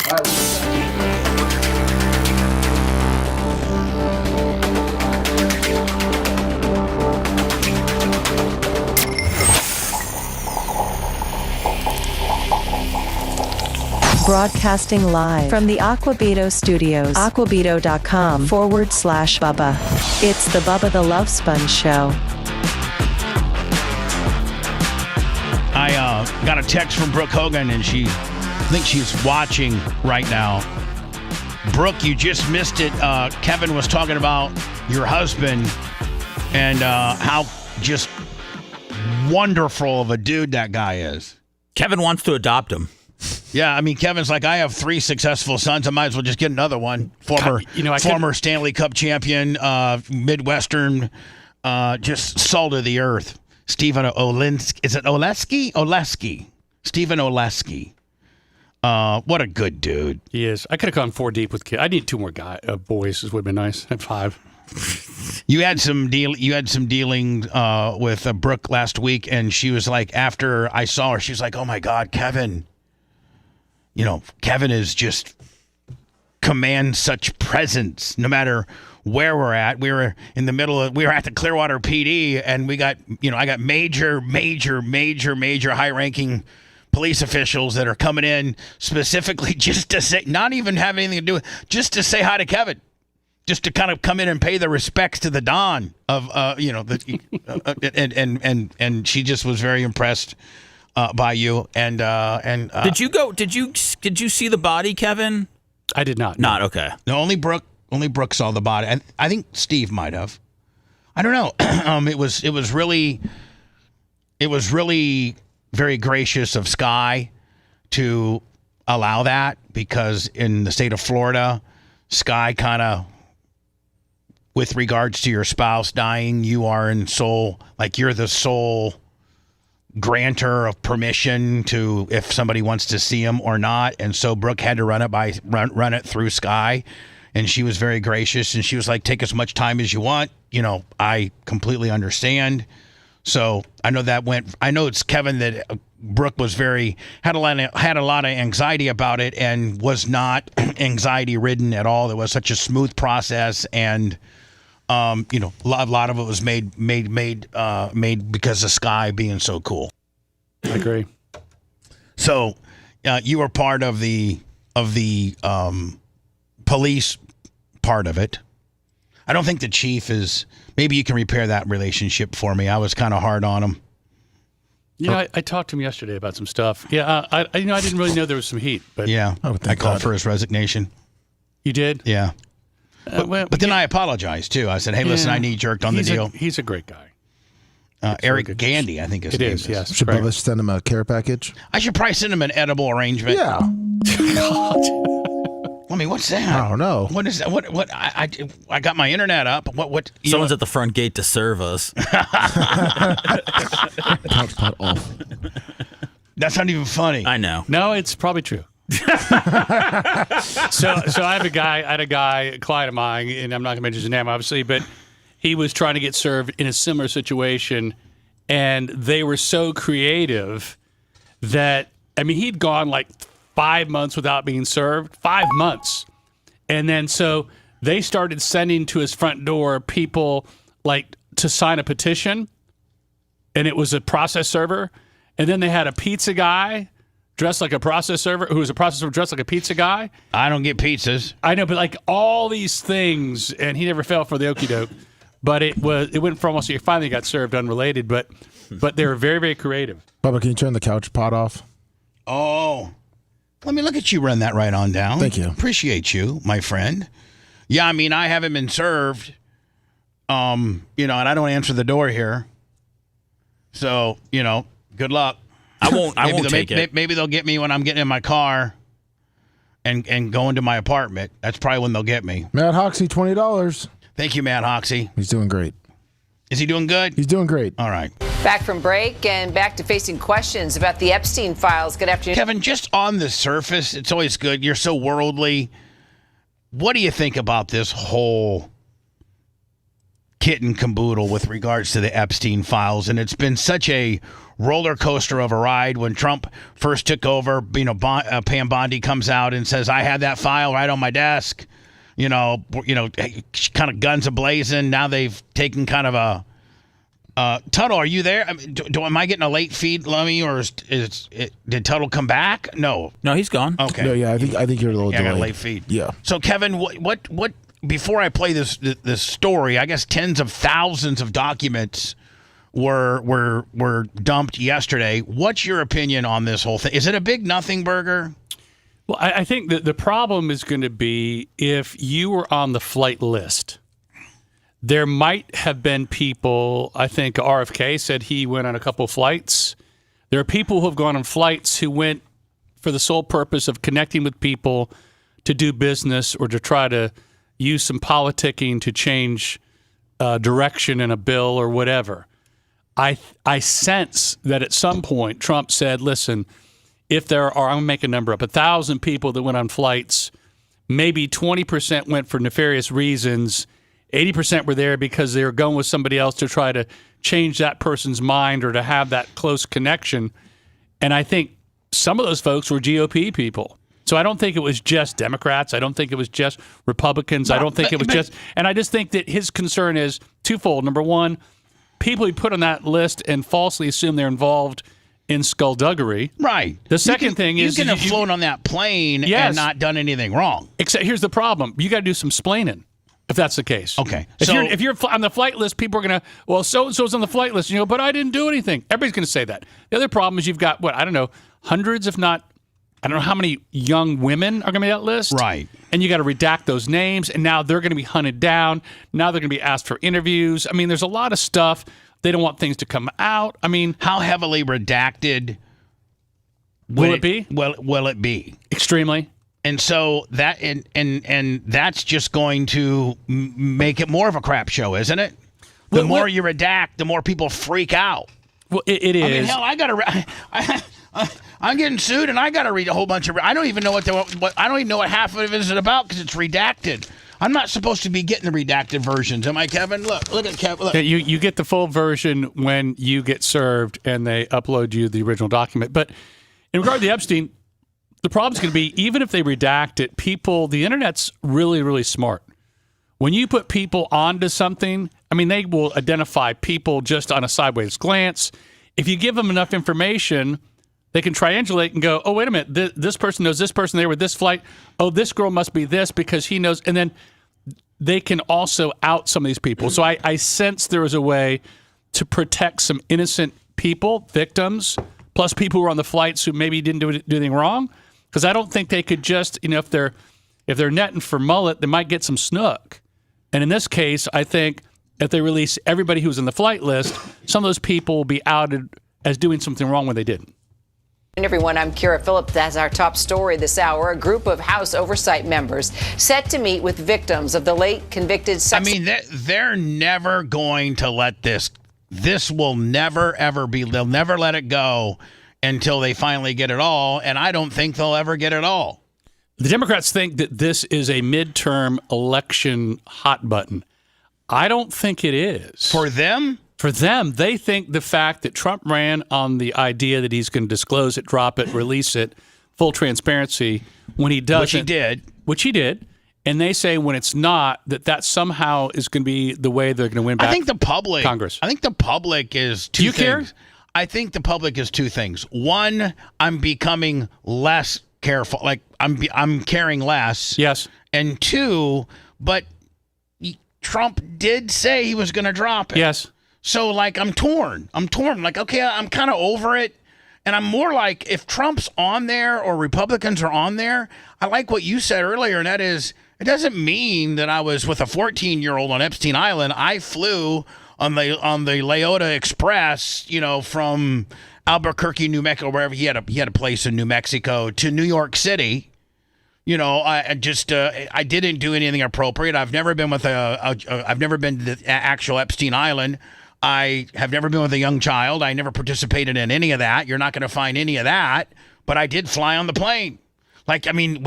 Broadcasting live from the Aquabeto Studios, aquabeto.com/Bubba. It's the Bubba the Love Sponge Show. I got a text from Brooke Hogan, and I think she's watching right now. Brooke, you just missed it. Kevin was talking about your husband and how just wonderful of a dude that guy is. Kevin wants to adopt him. Yeah, I mean, Kevin's like, I have 3 successful sons. I might as well just get another one. Former Stanley Cup champion, Midwestern, just salt of the earth. Stephen Oleski. Is it Oleski? Oleski. Stephen Oleski. What a good dude. He is. I could have gone 4 deep with kids. I need 2 more boys. This would have been nice. At 5. You had some dealing with Brooke last week, and she was like, after I saw her, she was like, "Oh my God, Kevin! Kevin is just commands such presence. No matter where we're at, we were at the Clearwater PD, and I got major, high-ranking police officials that are coming in specifically just to say, not even have anything to do with, just to say hi to Kevin." Just to kind of come in and pay the respects to the Don of, and she just was very impressed by you. And did you see the body, Kevin? I did not. Not okay. No, only Brooke saw the body, and I think Steve might have. I don't know. It was really very gracious of Sky to allow that, because in the state of Florida, Sky kind of, with regards to your spouse dying, you're the sole grantor of permission to if somebody wants to see him or not. And so Brooke had to run it through Sky, and she was very gracious, and she was like, "Take as much time as you want. I completely understand." So I know it's Kevin that Brooke was had a lot of anxiety about it, and was not anxiety ridden at all. It was such a smooth process, and a lot of it was made because of Sky being so cool. I agree. So you were part of the police part of it. I don't think the chief is. Maybe you can repair that relationship for me. I was kind of hard on him. I talked to him yesterday about some stuff. Yeah, I didn't really know there was some heat, but yeah, I called for his resignation. You did? Yeah. But then I apologized too. I said, "Hey, listen, I knee jerked on the deal." He's a great guy. Eric Gandy, I think his name is. Yes. Should Bubba send him a care package? I should probably send him an edible arrangement. Yeah. I mean, what's that? I don't know. What is that? What? I got my internet up. What? Someone's at the front gate to serve us. Couch pot off. That's not even funny. I know. No, it's probably true. So I had a guy, a client of mine, and I'm not going to mention his name, obviously, but he was trying to get served in a similar situation, and they were so creative that, he'd gone like 5 months without being served. 5 months. And then so they started sending to his front door people like to sign a petition, and it was a process server. And then they had a pizza guy dressed like a process server, who was a process server dressed like a pizza guy. I don't get pizzas. I know, but like all these things, and he never fell for the okie doke. But it went for almost. He finally got served unrelated, but they were very, very creative. Bubba, can you turn the couch pot off? Oh, let me look at you run that right on down. Thank you. Appreciate you, my friend. Yeah, I haven't been served. And I don't answer the door here. So, good luck. I won't take it. Maybe they'll get me when I'm getting in my car and going to my apartment. That's probably when they'll get me. Matt Hoxie, $20. Thank you, Matt Hoxie. He's doing great. Is he doing good? He's doing great. All right. Back from break and back to facing questions about the Epstein files. Good afternoon. Kevin, just on the surface, it's always good. You're so worldly. What do you think about this whole kit and caboodle with regards to the Epstein files? And it's been such a roller coaster of a ride. When Trump first took over, Pam Bondi comes out and says, "I had that file right on my desk." Kind of guns a-blazing. Now they've taken kind of a Tuttle, are you there? Am I getting a late feed, Lummy, or did Tuttle come back? No, he's gone. Okay. No, yeah, I think you're a little delayed. I got a late feed. Yeah. So Kevin, what? Before I play this story, I guess tens of thousands of documents were dumped yesterday. What's your opinion on this whole thing? Is it a big nothing burger? Well, I think that the problem is going to be if you were on the flight list, There might have been people, I think RFK said he went on a couple of flights. There are people who have gone on flights who went for the sole purpose of connecting with people to do business or to try to use some politicking to change direction in a bill or whatever. I sense that at some point Trump said, listen, if there are, I'm going to make a number up, 1,000 people that went on flights, maybe 20% went for nefarious reasons, 80% were there because they were going with somebody else to try to change that person's mind or to have that close connection. And I think some of those folks were GOP people. So I don't think it was just Democrats. I don't think it was just Republicans. I don't think it was just... And I just think that his concern is twofold. Number one, people he put on that list and falsely assume they're involved in skullduggery. Right. The second thing is... You can have flown on that plane and not done anything wrong. Except here's the problem. You got to do some splaining. If that's the case. Okay. If you're on the flight list, people are going to, well, so-and-so's on the flight list. But I didn't do anything. Everybody's going to say that. The other problem is you've got, I don't know, hundreds, if not, I don't know how many young women are going to be on that list. Right. And you got to redact those names. And now they're going to be hunted down. Now they're going to be asked for interviews. I mean, there's a lot of stuff. They don't want things to come out. I mean. How heavily redacted will it be? Will it be? Extremely. And so that and that's just going to make it more of a crap show, isn't it? The more you redact, the more people freak out. Well, it is. I mean, hell, I'm getting sued, and I got to read a whole bunch of. I don't even know what I don't even know what half of it is about because it's redacted. I'm not supposed to be getting the redacted versions, am I, Kevin? Look at Kevin. Look. You get the full version when you get served, and they upload you the original document. But in regard to the Epstein. The problem's going to be, even if they redact it, the internet's really, really smart. When you put people onto something, I mean, they will identify people just on a sideways glance. If you give them enough information, they can triangulate and go, oh, wait a minute, this person knows this person there with this flight. Oh, this girl must be this because he knows. And then they can also out some of these people. So I sense there is a way to protect some innocent people, victims, plus people who are on the flights who maybe didn't do anything wrong. Because I don't think they could just, if they're netting for mullet, they might get some snook. And in this case, I think if they release everybody who's in the flight list, some of those people will be outed as doing something wrong when they didn't. Everyone, I'm Kira Phillips. That's our top story this hour. A group of House Oversight members set to meet with victims of the late convicted sex. I mean, they're never going to let this. This will never, ever be. They'll never let it go until they finally get it all, and I don't think they'll ever get it all. The Democrats think that this is a midterm election hot button. I don't think it is. For them? For them, they think the fact that Trump ran on the idea that he's going to disclose it, drop it, release it, full transparency, when he doesn't. Which he did. And they say when it's not, that somehow is going to be the way they're going to win back Congress. I think the public is two things. Do you care? I think the public is two things. One, I'm becoming less careful. Like I'm caring less. Yes. And two, but Trump did say he was going to drop it. Yes. So like I'm torn. Like, okay, I'm kind of over it. And I'm more like if Trump's on there or Republicans are on there, I like what you said earlier, and that is it doesn't mean that I was with a 14-year-old on Epstein Island. I flew on the Leota Express, from Albuquerque, New Mexico, wherever he had a place in New Mexico, to New York City. I didn't do anything appropriate. I've never been with I've never been to the actual Epstein Island. I have never been with a young child. I never participated in any of that. You're not going to find any of that. But I did fly on the plane. Like, I mean,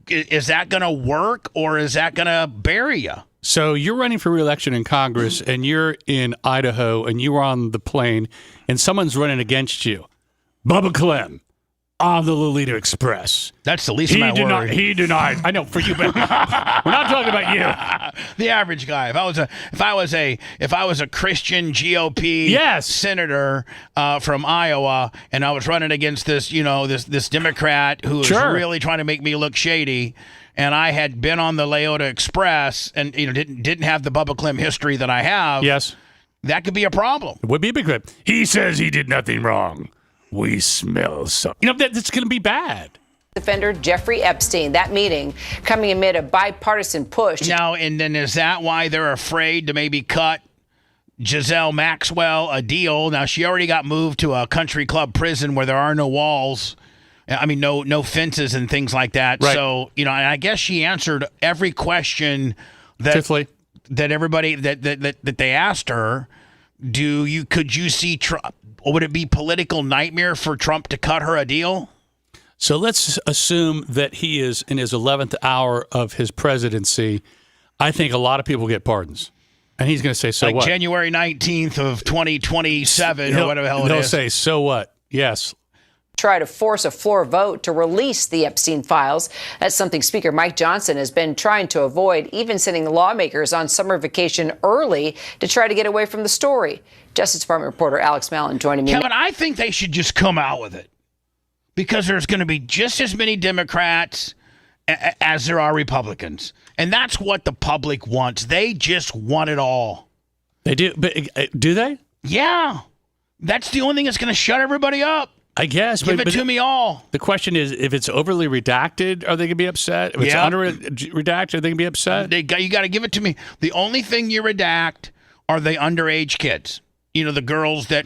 is that going to work or is that going to bury you? So you're running for re-election in Congress, and you're in Idaho, and you were on the plane, and someone's running against you. Bubba Clem on the Lolita Express. That's the least of my worry. He denied. I know for you, but we're not talking about you. The average guy. If I was a Christian GOP senator from Iowa, and I was running against this Democrat who was really trying to make me look shady. And I had been on the Leota Express and didn't have the Bubba Clem history that I have. Yes. That could be a problem. It would be a big clip. He says he did nothing wrong. We smell something. That's going to be bad. offender Jeffrey Epstein. That meeting coming amid a bipartisan push. Now, and then is that why they're afraid to maybe cut Giselle Maxwell a deal? Now, she already got moved to a country club prison where there are no walls. I mean, no fences and things like that. Right. So, and I guess she answered every question that Truthfully. that everybody that they asked her. Could you see Trump? Would it be political nightmare for Trump to cut her a deal? So let's assume that he is in his 11th hour of his presidency. I think a lot of people get pardons. And he's going to say, so like what? January 19th of 2027 or whatever the hell it is. He'll say, so what? Yes. Try to force a floor vote to release the Epstein files. That's something Speaker Mike Johnson has been trying to avoid, even sending lawmakers on summer vacation early to try to get away from the story. Justice Department reporter Alex Mallon joining me. Kevin, I think they should just come out with it because there's going to be just as many Democrats as there are Republicans. And that's what the public wants. They just want it all. They do. But do they? Yeah. That's the only thing that's going to shut everybody up. I guess. Give it to me all. The question is, if it's overly redacted, are they going to be upset? If it's under redacted, are they going to be upset? You got to give it to me. The only thing you redact are the underage kids. The girls that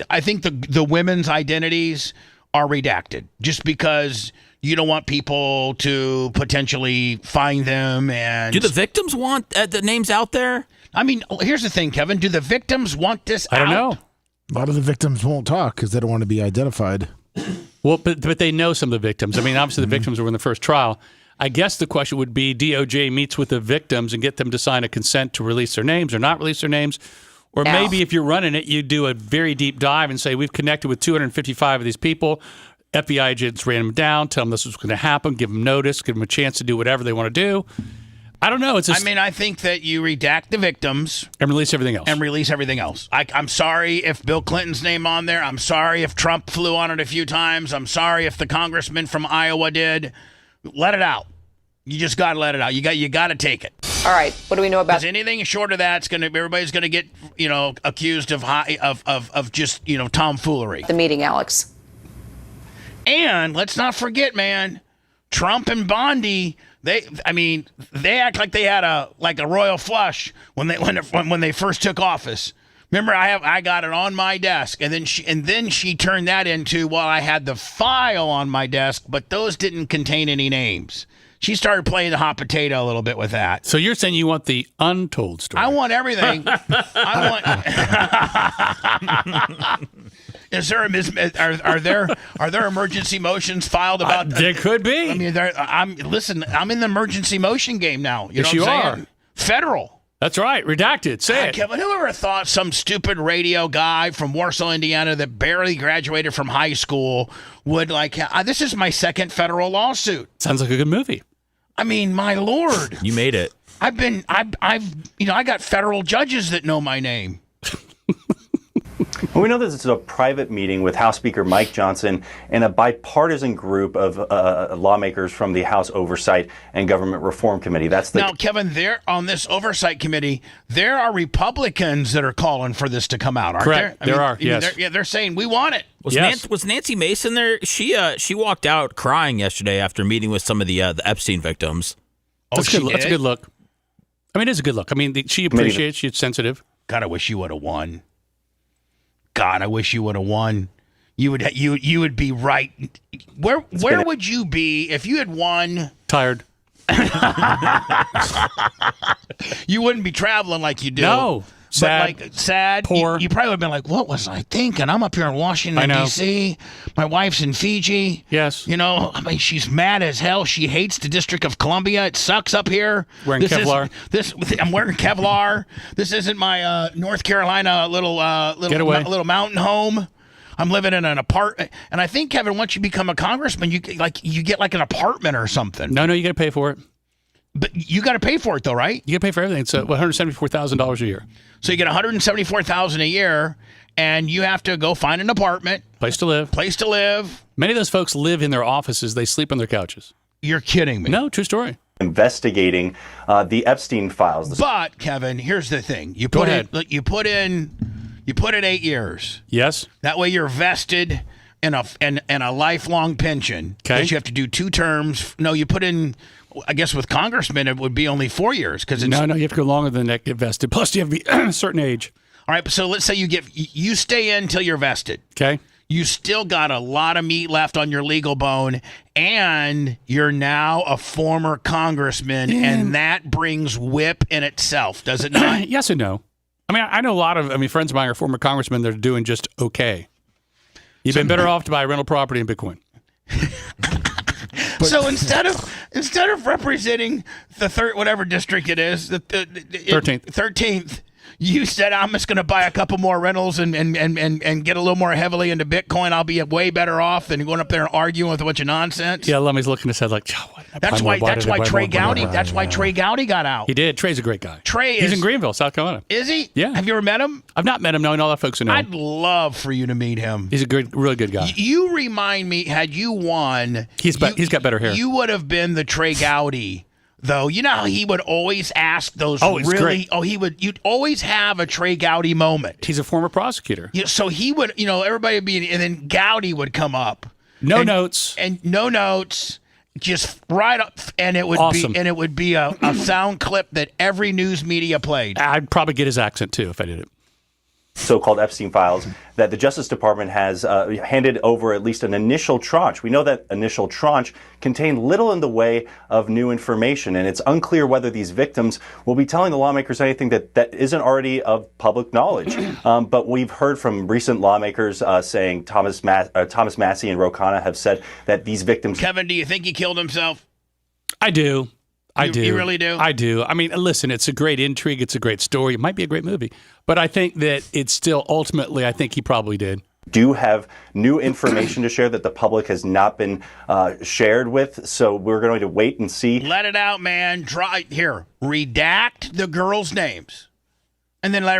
I think the women's identities are redacted just because you don't want people to potentially find them. And do the victims want the names out there? I mean, here's the thing, Kevin. Do the victims want this I don't know. A lot of the victims won't talk because they don't want to be identified. Well, but they know some of the victims. I mean, obviously the victims were in the first trial. I guess the question would be DOJ meets with the victims and get them to sign a consent to release their names or not release their names. Or maybe if you're running it, you do a very deep dive and say, we've connected with 255 of these people. FBI agents ran them down, tell them this was going to happen, give them notice, give them a chance to do whatever they want to do. I don't know. I think that you redact the victims and release everything else. I'm sorry if Bill Clinton's name on there. I'm sorry if Trump flew on it a few times. I'm sorry if the congressman from Iowa did. Let it out. You just got to let it out. You got to take it. All right. What do we know about? Because anything short of that's everybody's going to get accused of just tomfoolery. The meeting, Alex. And let's not forget, man, Trump and Bondi. They act like they had a royal flush when they first took office. Remember, I got it on my desk, and then she turned that into, well, I had the file on my desk, but those didn't contain any names. She started playing the hot potato a little bit with that. So you're saying you want the untold story? I want everything. Is there are there emergency motions filed about? There could be. I mean, I'm in the emergency motion game now. Yes, you are. Federal. That's right. Redacted. Say it. Kevin, who ever thought some stupid radio guy from Warsaw, Indiana, that barely graduated from high school would this is my second federal lawsuit. Sounds like a good movie. I mean, my Lord. You made it. I got federal judges that know my name. Well, we know that this is a private meeting with House Speaker Mike Johnson and a bipartisan group of lawmakers from the House Oversight and Government Reform Committee. Now, Kevin, there on this Oversight Committee, there are Republicans that are calling for this to come out, aren't Correct. there? There are, yes. They're saying we want it. Was Nancy Mason there? She walked out crying yesterday after meeting with some of the Epstein victims. That's a good look. I mean, it is a good look. I mean, she appreciates. She's sensitive. God, I wish you would have won. God, I wish you would have won. You would be right. Where would you be if you had won? Tired. You wouldn't be traveling like you do. No. Sad. Sad. Poor. You probably would have been like, what was I thinking? I'm up here in Washington, D.C. My wife's in Fiji. Yes. I mean, she's mad as hell. She hates the District of Columbia. It sucks up here. Wearing Kevlar. I'm wearing Kevlar. This isn't my North Carolina little mountain home. I'm living in an apartment. And I think, Kevin, once you become a congressman, you get an apartment or something. No, you got to pay for it. But you got to pay for it, though, right? You got to pay for everything. It's $174,000 a year. So you get $174,000 a year, and you have to go find an apartment. Place to live. Many of those folks live in their offices. They sleep on their couches. You're kidding me. No, true story. Investigating the Epstein files. But, Kevin, here's the thing. You put in 8 years. Yes. That way you're vested and a lifelong pension. Okay. But you have to do 2 terms. No, you put in. I guess with congressmen it would be only 4 years because no, you have to go longer than that get vested. Plus, you have to be a certain age. All right, so let's say you stay in until you're vested. Okay. You still got a lot of meat left on your legal bone, and you're now a former congressman, and that brings whip in itself, does it not? Yes and no. I mean, I know a lot of friends of mine are former congressmen that are doing just okay. You've been better off to buy rental property in Bitcoin. So instead of representing the whatever district it is, the 13th, you said I'm just going to buy a couple more rentals and get a little more heavily into Bitcoin. I'll be way better off than going up there and arguing with a bunch of nonsense. Yeah, Lemmy's looking at his head like, that's why Trey Gowdy got out. He did. Trey's a great guy. He's in Greenville, South Carolina. Is he? Yeah. Have you ever met him? I've not met him. No, I know all that folks who know him. I'd love for you to meet him. He's a really good guy. You remind me, had you won, he's got better hair. You would have been the Trey Gowdy. Though, you know how he would always ask those great. You'd always have a Trey Gowdy moment. He's a former prosecutor. Yeah, so he would, everybody would be, and then Gowdy would come up. No notes. Just right up, and it would awesome. be, and it would be a sound clip that every news media played. I'd probably get his accent too if I did it. So-called Epstein files that the Justice Department has handed over at least an initial tranche. We know that initial tranche contained little in the way of new information, and it's unclear whether these victims will be telling the lawmakers anything that isn't already of public knowledge. But we've heard from recent lawmakers saying Thomas Massey and Ro Khanna have said that these victims... Kevin, do you think he killed himself? I do. I do. You really do? I do. I mean, listen, it's a great intrigue. It's a great story. It might be a great movie. But I think that it's still, ultimately, I think he probably did. Do have new information to share that the public has not been shared with. So we're going to wait and see. Let it out, man. Redact the girls' names. And then let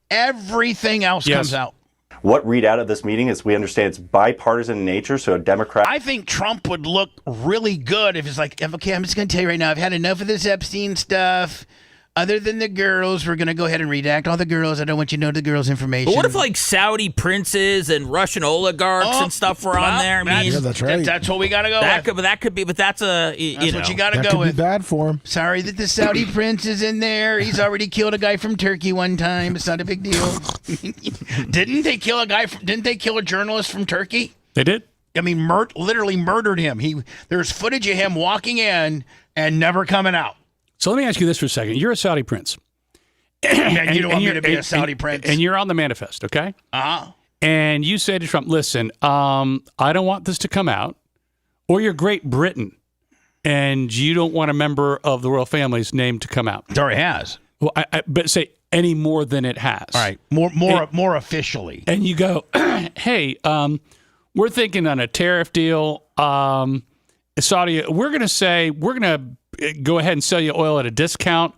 everything else comes out. What read out of this meeting is we understand it's bipartisan in nature, so a Democrat... I think Trump would look really good if it's like, okay, I'm just going to tell you right now, I've had enough of this Epstein stuff. Other than the girls, we're going to go ahead and redact all the girls. I don't want you to know the girls' information. But what if like Saudi princes and Russian oligarchs and stuff were on there? I mean, that's right. That's what we got to go with. That could be, but that's what you got to go could with. Be bad for him. Sorry that the Saudi prince is in there. He's already killed a guy from Turkey one time. It's not a big deal. Didn't they kill a journalist from Turkey? They did. I mean, literally murdered him. There's footage of him walking in and never coming out. So let me ask you this for a second. You're a Saudi prince. And you don't want me to be a Saudi prince. And you're on the manifest, okay? Uh-huh. And you say to Trump, listen, I don't want this to come out. Or you're Great Britain, and you don't want a member of the royal family's name to come out. It already has. Well, but say any more than it has. All right. More officially. And you go, hey, we're thinking on a tariff deal. Saudi, we're going to go ahead and sell you oil at a discount.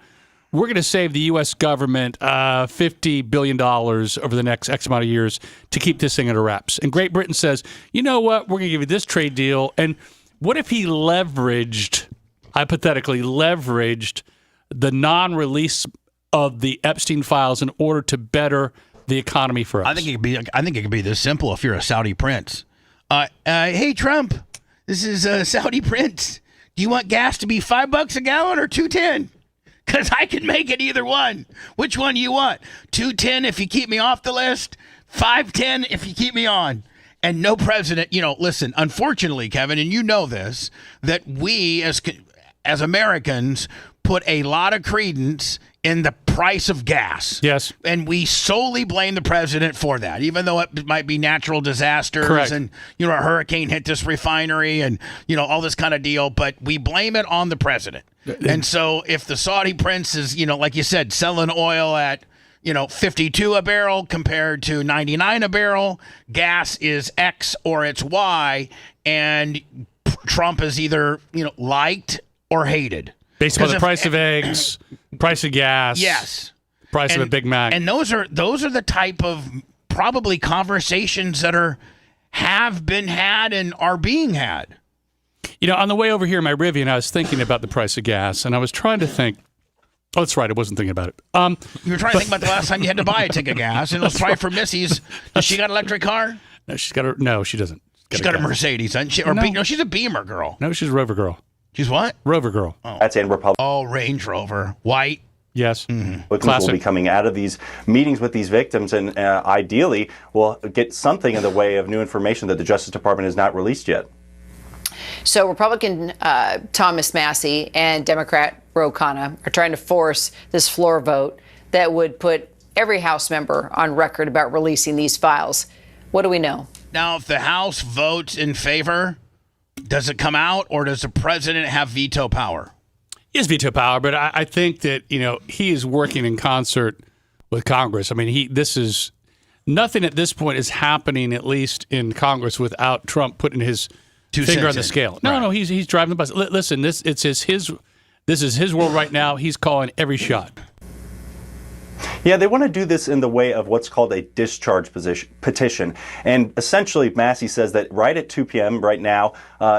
We're going to save the U.S. government $50 billion over the next X amount of years to keep this thing under wraps. And Great Britain says, you know what? We're going to give you this trade deal. And what if he hypothetically leveraged the non-release of the Epstein files in order to better the economy for us? I think it could be this simple if you're a Saudi prince. Hey, Trump, this is a Saudi prince. Do you want gas to be $5 a gallon or $2.10? Because I can make it either one. Which one do you want? $2.10 if you keep me off the list, $5.10 if you keep me on. And no president, listen, unfortunately, Kevin, and you know this, that we as Americans put a lot of credence in the price of gas. Yes. And we solely blame the president for that, even though it might be natural disasters. Correct. And, a hurricane hit this refinery and, all this kind of deal. But we blame it on the president. And so if the Saudi prince is, like you said, selling oil at, 52 a barrel compared to 99 a barrel, gas is X or it's Y. And Trump is either, liked or hated. Based on the price of eggs, price of gas, yes, price of a Big Mac, and those are the type of probably conversations that have been had and are being had. On the way over here in my Rivian, I was thinking about the price of gas, and I was trying to think. Oh, that's right, I wasn't thinking about it. You were trying to think about the last time you had to buy a tank of gas, and it was probably for Missy's. Does she got an electric car? No, she's got her. No, she doesn't. She's got a Mercedes, hasn't she? Or no, she's a Beamer girl. No, she's a Rover girl. She's what? Rover girl. Oh. That's in Republican. Oh, Range Rover. White. Yes. Victims will be coming out of these meetings with these victims and ideally will get something in the way of new information that the Justice Department has not released yet. So Republican Thomas Massie and Democrat Ro Khanna are trying to force this floor vote that would put every House member on record about releasing these files. What do we know? Now, if the House votes in favor, does it come out, or does the president have veto power? He has veto power, but I think that, he is working in concert with Congress. I mean, this is nothing at this point is happening, at least in Congress, without Trump putting his finger on the scale. No, he's driving the bus. Listen, this is his world right now. He's calling every shot. Yeah, they want to do this in the way of what's called a discharge petition. And essentially, Massie says that right at 2 p.m. right now,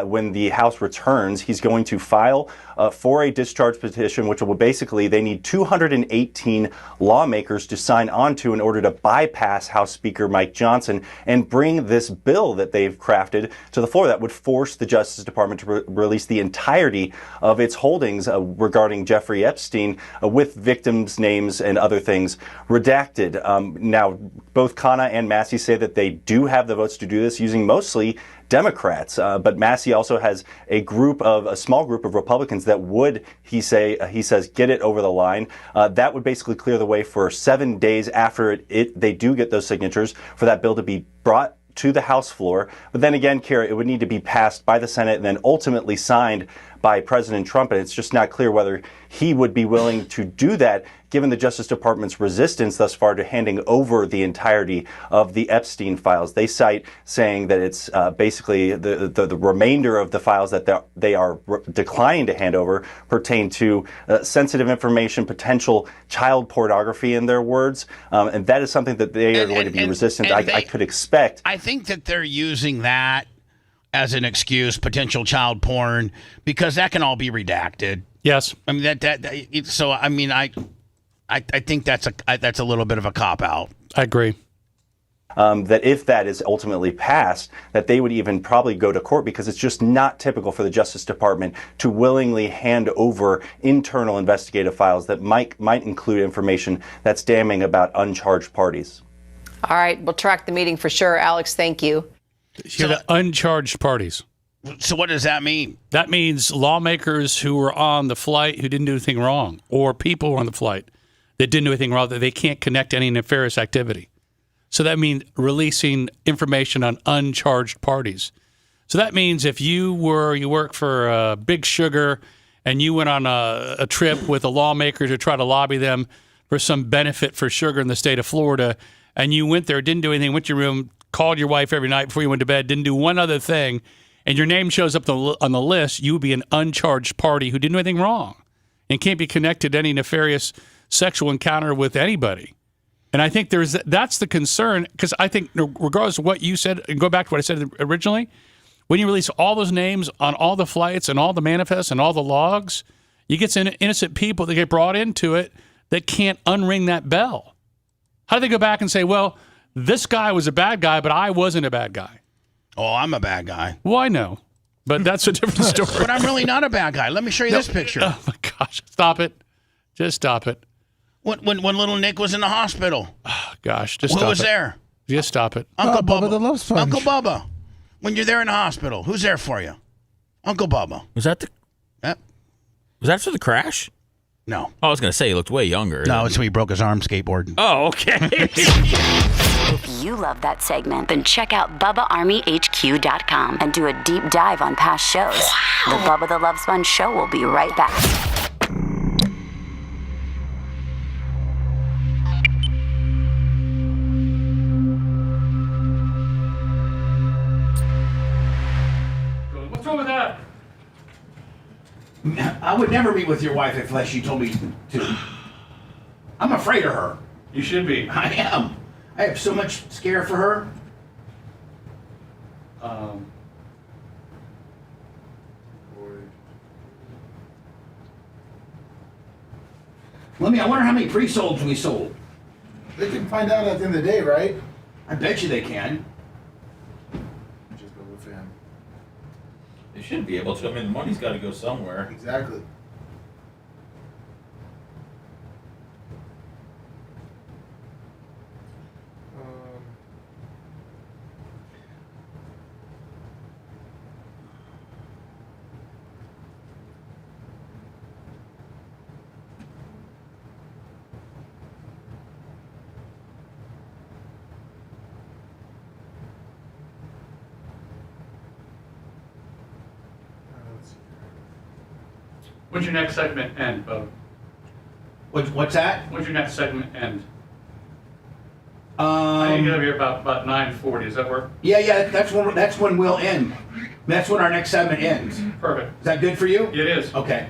when the House returns, he's going to file for a discharge petition, which will basically, they need 218 lawmakers to sign on to in order to bypass House Speaker Mike Johnson and bring this bill that they've crafted to the floor that would force the Justice Department to release the entirety of its holdings regarding Jeffrey Epstein with victims' names and other things redacted. Now, both Khanna and Massie say that they do have the votes to do this using mostly Democrats, but Massie also has a small group of Republicans that would, he says, get it over the line. That would basically clear the way for 7 days after they do get those signatures for that bill to be brought to the House floor. But then again, Kara, it would need to be passed by the Senate and then ultimately signed by President Trump. And it's just not clear whether he would be willing to do that, given the Justice Department's resistance thus far to handing over the entirety of the Epstein files. They cite saying that it's basically the remainder of the files that they are declining to hand over pertain to sensitive information, potential child pornography in their words. And that is something that they are going to be resistant. I could expect. I think that they're using that as an excuse, potential child porn, because that can all be redacted. Yes. I mean, so I mean, I think that's a little bit of a cop-out. I agree. That if that is ultimately passed, that they would even probably go to court because it's just not typical for the Justice Department to willingly hand over internal investigative files that might include information that's damning about uncharged parties. All right, we'll track the meeting for sure. Alex, thank you. You're the uncharged parties. So what does that mean? That means lawmakers who were on the flight who didn't do anything wrong, or people who were on the flight that didn't do anything wrong, that they can't connect any nefarious activity. So that means releasing information on uncharged parties. So that means if you work for Big Sugar and you went on a trip with a lawmaker to try to lobby them for some benefit for sugar in the state of Florida, and you went there, didn't do anything, went to your room, called your wife every night before you went to bed, didn't do one other thing, and your name shows up on the list, you would be an uncharged party who didn't do anything wrong and can't be connected to any nefarious sexual encounter with anybody. And I think that's the concern, because I think regardless of what you said, and go back to what I said originally, when you release all those names on all the flights and all the manifests and all the logs, you get some innocent people that get brought into it that can't unring that bell. How do they go back and say, well, this guy was a bad guy, but I wasn't a bad guy? Oh, I'm a bad guy. Well, I know, but that's a different story. But I'm really not a bad guy. Let me show you this picture. Oh, my gosh. Stop it. Just stop it. When little Nick was in the hospital. Oh, gosh, just stop it. Who was there? Just stop it. Uncle Bubba. Bubba the Love Sponge. Uncle Bubba. When you're there in the hospital, who's there for you? Uncle Bubba. Was that was that after the crash? No. I was going to say he looked way younger. No, it's when he broke his arm skateboarding. Oh, okay. If you love that segment, then check out BubbaArmyHQ.com and do a deep dive on past shows. The Bubba the Love Sponge Show will be right back. What's wrong with that? I would never meet with your wife unless she told me to. I'm afraid of her. You should be. I am. I have so much scare for her. I wonder how many pre-solds we sold. They can find out at the end of the day, right? I bet you they can. They should be able to. I mean, the money's got to go somewhere. Exactly. When's your next segment end, Bo? What's that? When's your next segment end? I need to get over here about 9:40. Does that work? Yeah. That's when we'll end. That's when our next segment ends. Perfect. Is that good for you? It is. Okay.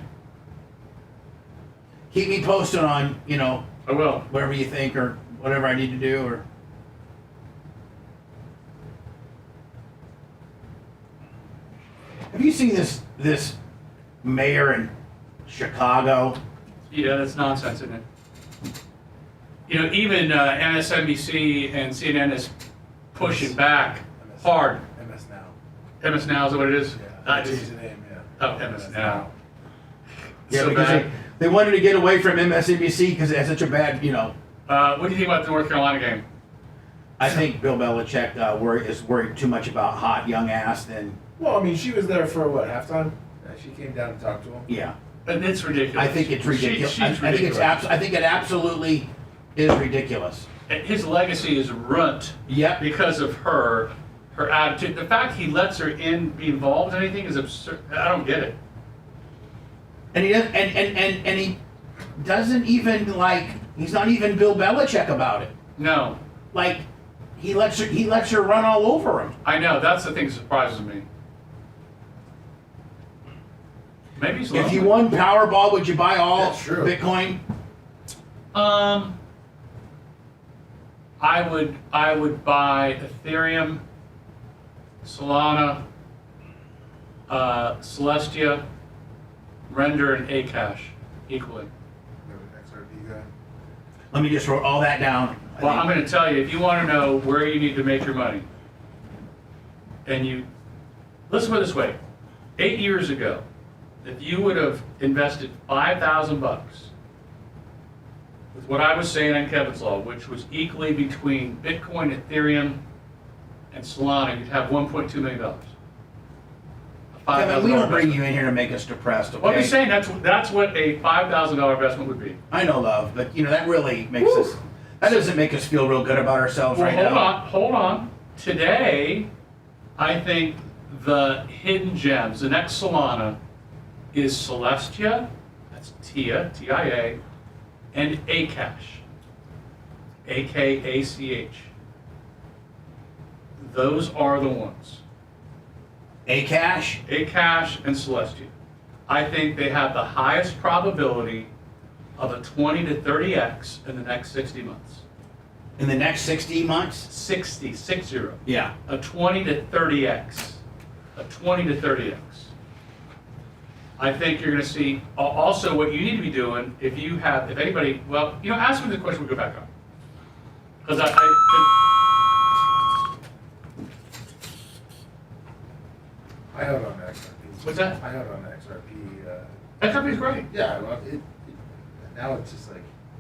Keep me posted on, I will. Whatever you think or whatever I need to do or. Have you seen this mayor in Chicago? Yeah, that's nonsense, isn't it? Even MSNBC and CNN is pushing back hard. MS Now. MS Now is that what it is? Yeah. Change the name, yeah. Oh, MS Now. Yeah, So because bad. they wanted to get away from MSNBC because it has such a bad, What do you think about the North Carolina game? I think Bill Belichick is worried too much about hot young ass than. Well, I mean, she was there for what, halftime? She came down and talked to him. Yeah. And it's ridiculous. I think it's ridiculous. She's I think ridiculous. I think it absolutely is ridiculous. His legacy is ruined. Yep. Because of her attitude. The fact he lets her be involved in anything is absurd. I don't get it. And he doesn't, and he doesn't even he's not even Bill Belichick about it. No. He lets her run all over him. I know. That's the thing that surprises me. Maybe he's If you won Powerball, would you buy all Bitcoin? I would buy Ethereum, Solana, Celestia, Render, and Akash equally. XRP guy. Let me just wrote all that down. Well, I'm going to tell you, if you want to know where you need to make your money, and let's put it this way, 8 years ago, if you would have invested $5,000 with what I was saying on Kevin's Law, which was equally between Bitcoin, Ethereum, and Solana, you'd have $1.2 million. Kevin, we don't bring you in here to make us depressed, okay? Well, I'm just saying that's what a $5,000 investment would be. I know, love, but that really makes us. That doesn't make us feel real good about ourselves right now. Hold on. Today, I think the hidden gems, the next Solana, is Celestia, that's TIA, T-I-A, and Akash, A-K-A-C-H. Those are the ones. Akash? Akash and Celestia. I think they have the highest probability of a 20 to 30x in the next 60 months. In the next 60 months? 60. Yeah. A 20 to 30x. A 20 to 30x. I think you're going to see also what you need to be doing if anybody, ask me the question, we go back on. Because I held on to XRP. What's that? I held on to XRP. XRP is great. Yeah, well, now it's just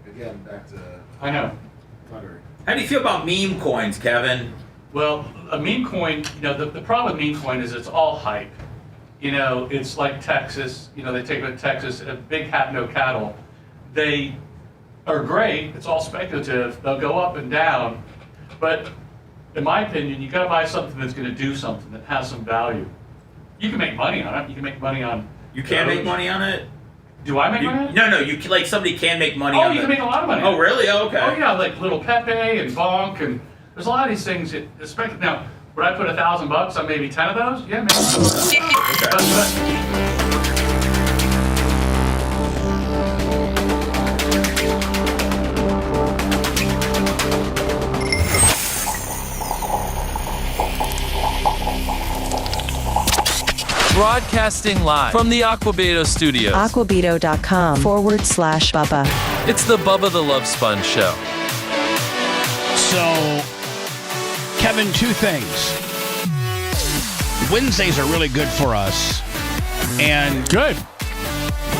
again, back to. I know. Thundering. How do you feel about meme coins, Kevin? Well, a meme coin, the problem with meme coin is it's all hype. It's like Texas, they take it to Texas, a big hat, no cattle. They are great, it's all speculative, they'll go up and down, but in my opinion, you gotta buy something that's gonna do something, that has some value. You can make money on it, you can make money on... You can't make money on it? Do I make money on it? No, somebody can make money on it. Oh, you can make a lot of money. Oh, really? Oh, okay. Oh, yeah, like Little Pepe and Bonk, and there's a lot of these things that, especially now, would I put $1,000 on maybe 10 of those? Yeah, maybe. Broadcasting live from the Aquabedo studios. Aquabedo.com/Bubba. It's the Bubba the Love Sponge show. So, Kevin, two things. Wednesdays are really good for us. And good.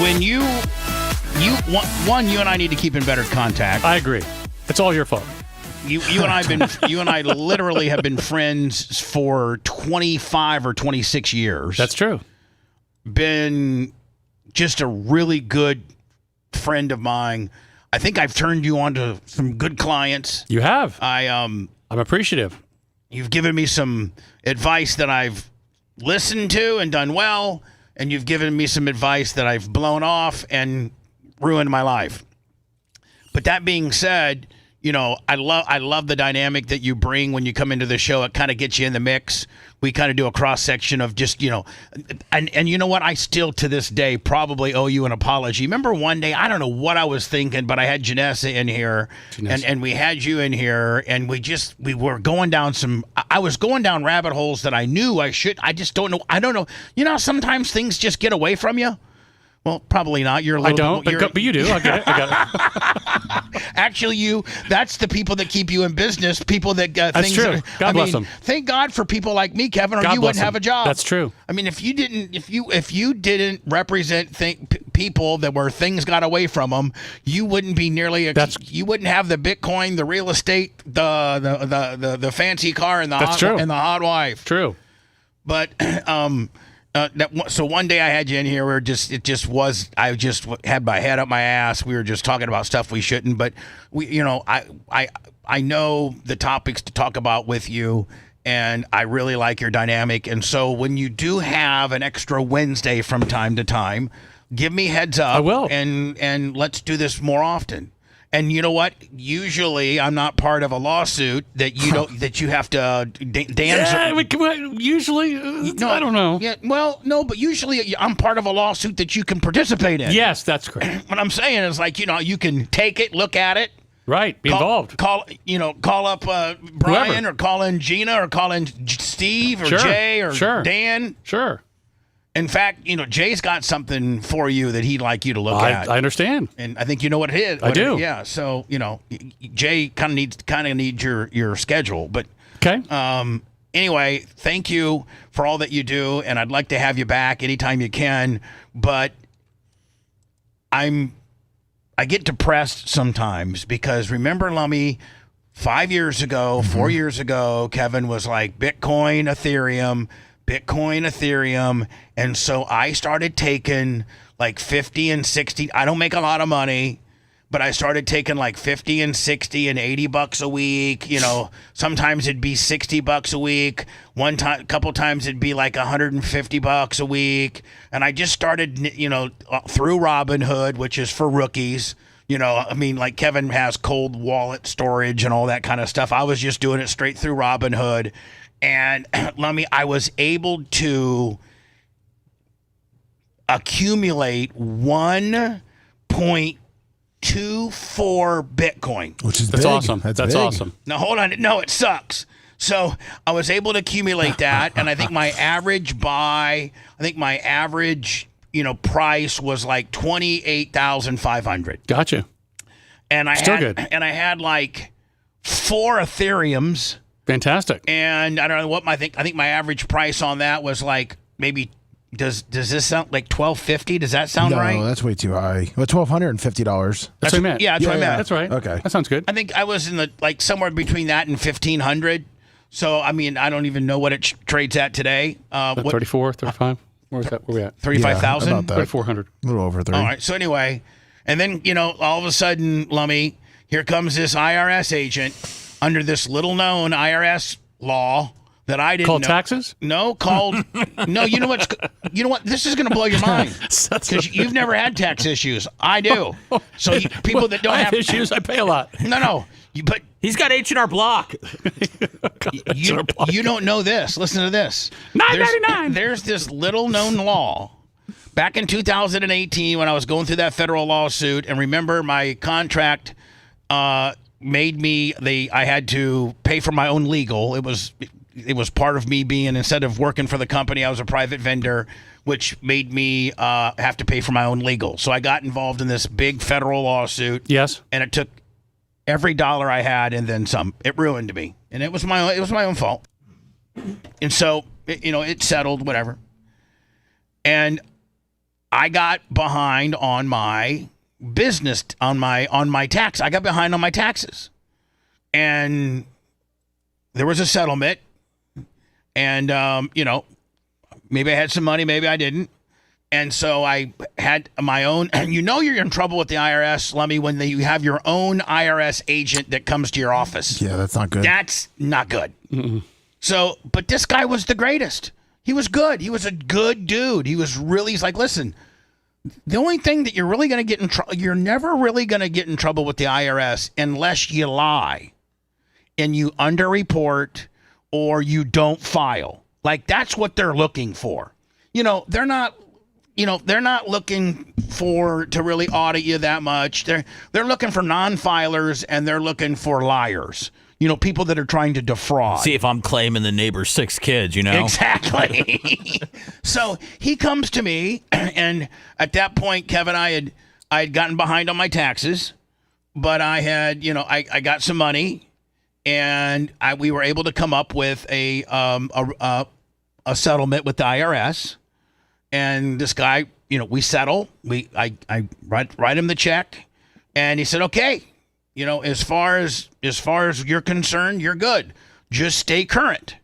When you and I need to keep in better contact. I agree. It's all your fault. You and I literally have been friends for 25 or 26 years. That's true. Been just a really good friend of mine. I think I've turned you on to some good clients. You have. I'm appreciative. You've given me some advice that I've listened to and done well, and you've given me some advice that I've blown off and ruined my life. But that being said, I love the dynamic that you bring when you come into the show. It kind of gets you in the mix. We kind of do a cross section of just, and you know what? I still to this day probably owe you an apology. Remember one day, I don't know what I was thinking, but I had Janessa in here and we had you in here and we were going down I was going down rabbit holes that I knew I should. I just don't know. I don't know. Sometimes things just get away from you. Well, probably not. You're a little but you do. I get it. Actually, that's the people that keep you in business. People that that's things. True. God bless them. Thank God for people like me, Kevin, or you wouldn't have a job. That's true. I mean, if you didn't represent people that were things got away from them, you wouldn't be nearly. You wouldn't have the Bitcoin, the real estate, the fancy car, and the hot wife. True. But so one day I had you in here where I just had my head up my ass. We were just talking about stuff we shouldn't, but I know the topics to talk about with you, and I really like your dynamic. And so when you do have an extra Wednesday from time to time, give me heads up. I will. And let's do this more often. And you know what? Usually, I'm not part of a lawsuit that you have to dance. Usually, I don't know. Yeah, well, no, but usually I'm part of a lawsuit that you can participate in. Yes, that's correct. What I'm saying is, you can take it, look at it, right, be involved. Call up Brian, whoever. Or call in Gina, or call in Steve, or Jay, or Dan. Sure. In fact, Jay's got something for you that he'd like you to look at. I understand, and I think you know what it is. I do. Yeah. So Jay kind of needs your schedule, but okay. Anyway, thank you for all that you do, and I'd like to have you back anytime you can. But I get depressed sometimes because remember, Lummy, 5 years ago, 4 years ago, Kevin was like Bitcoin, Ethereum. And so I started taking like 50 and 60. I don't make a lot of money, but I started taking like 50 and 60 and $80 a week. Sometimes it'd be $60 a week. A couple times it'd be like $150 a week. And I just started, through Robinhood, which is for rookies. Like Kevin has cold wallet storage and all that kind of stuff. I was just doing it straight through Robinhood. And I was able to accumulate 1.24 Bitcoin. Which is That's big. awesome. That's awesome. Now, hold on. No, it sucks. So I was able to accumulate that, and I think my average price was like $28,500. Gotcha. And I had like 4 Ethereums. Fantastic. And I don't know what I think my average price on that was like maybe does this sound like $1,250? Does that sound right? No, that's way too high. Well, $1,250. That's what I meant. Yeah, that's what I meant. That's right. Okay. That sounds good. I think I was in the somewhere between that and $1,500. So I don't even know what it trades at today. 34, 35. Where is that? Where we at? 35,000? About that. 3,400. A little over 3. All right. So anyway, and then all of a sudden, Lummy, here comes this IRS agent under this little known IRS law that I didn't called know. Taxes? No, called no. You know what? This is going to blow your mind because you've never had tax issues. I do. So people that don't have issues, I pay a lot. No. But he's got H&R Block. You don't know this. Listen to this. $9.99. There's this little known law. Back in 2018, when I was going through that federal lawsuit, and remember my contract made me I had to pay for my own legal. It was part of me being, instead of working for the company, I was a private vendor, which made me have to pay for my own legal. So I got involved in this big federal lawsuit. Yes. And it took every dollar I had and then some. It ruined me. And it was my own fault. And so it settled, whatever. And I got behind on my business, on my tax. I got behind on my taxes. And there was a settlement. And, maybe I had some money, maybe I didn't. And so I had my own, and you're in trouble with the IRS, Lummy, when you have your own IRS agent that comes to your office. Yeah, that's not good. That's not good. So, but this guy was the greatest. He was good. He was a good dude. He's like, listen, the only thing that you're really going to get in trouble, you're never really going to get in trouble with the IRS unless you lie and you underreport or you don't file. Like, that's what they're looking for. They're not looking to really audit you that much. They're looking for non-filers, and they're looking for liars. People that are trying to defraud. See if I'm claiming the neighbor's 6 kids, Exactly. So he comes to me, and at that point, Kevin, I had gotten behind on my taxes, but I had, I got some money, and we were able to come up with a settlement with the IRS. And this guy, we settle. I write him the check, and he said, okay, as far as you're concerned, you're good. Just stay current.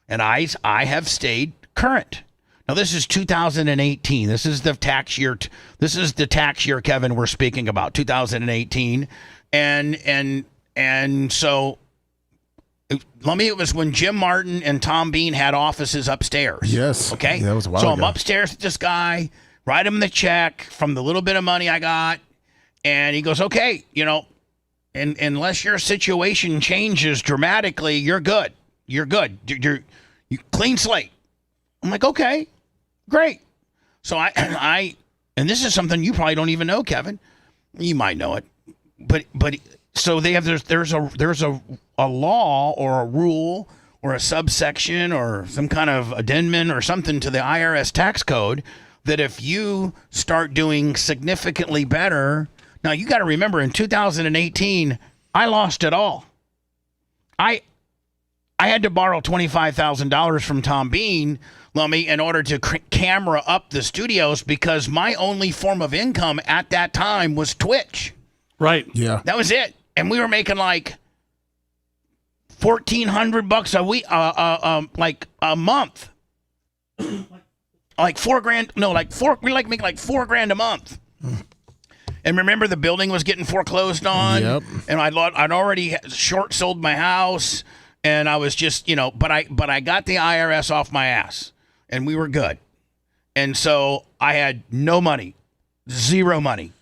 And I have stayed current. Now this is 2018. This is the tax year. This is the tax year, Kevin, we're speaking about, 2018. And so, it was when Jim Martin and Tom Bean had offices upstairs. Yes. Okay. Yeah, that was a while So ago. I'm upstairs with this guy, write him the check from the little bit of money I got, and he goes, okay, and unless your situation changes dramatically, you're good. You're good. You're clean slate. I'm like, okay, great. So I and this is something you probably don't even know, Kevin. You might know it, but so they have there's a law or a rule or a subsection or some kind of addendum or something to the IRS tax code that if you start doing significantly better. Now, you got to remember, in 2018, I lost it all. I had to borrow $25,000 from Tom Bean, Lummy, in order to camera up the studios because my only form of income at that time was Twitch. Right. Yeah. That was it. And we were making like $1,400 a week, like a month. Like $4,000. No, we making like $4,000 a month. And remember, the building was getting foreclosed on. Yep. And I'd already short sold my house, and I was just, but I got the IRS off my ass, and we were good. And so I had no money, zero money,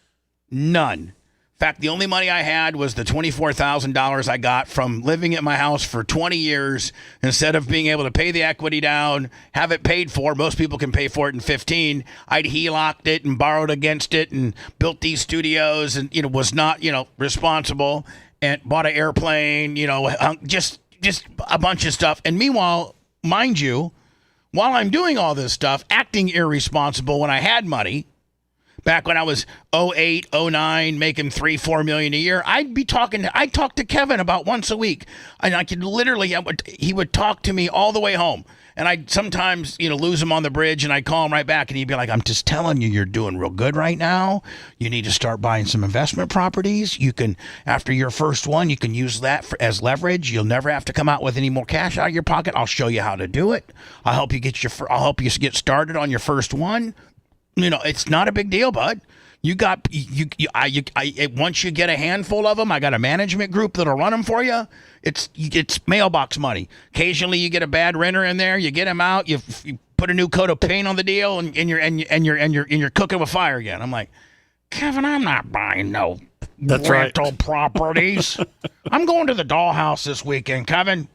none. In fact, the only money I had was the $24,000 I got from living at my house for 20 years. Instead of being able to pay the equity down, have it paid for, most people can pay for it in 15. I'd HELOC'd it and borrowed against it and built these studios and, was not, responsible and bought an airplane, just a bunch of stuff. And meanwhile, mind you, while I'm doing all this stuff, acting irresponsible when I had money, back when I was 08, 09, making $3-4 million a year, I'd talk to Kevin about once a week. And I could literally, he would talk to me all the way home. And I'd sometimes, lose him on the bridge, and I'd call him right back, and he'd be like, I'm just telling you, you're doing real good right now. You need to start buying some investment properties. You can, after your first one, you can use that as leverage. You'll never have to come out with any more cash out of your pocket. I'll show you how to do it. I'll help you get started on your first one. It's not a big deal, bud. Once you get a handful of them, I got a management group that'll run them for you. It's mailbox money. Occasionally, you get a bad renter in there. You get him out. You put a new coat of paint on the deal, and you're cooking with fire again. I'm like, Kevin, I'm not buying no rental properties. I'm going to the dollhouse this weekend, Kevin.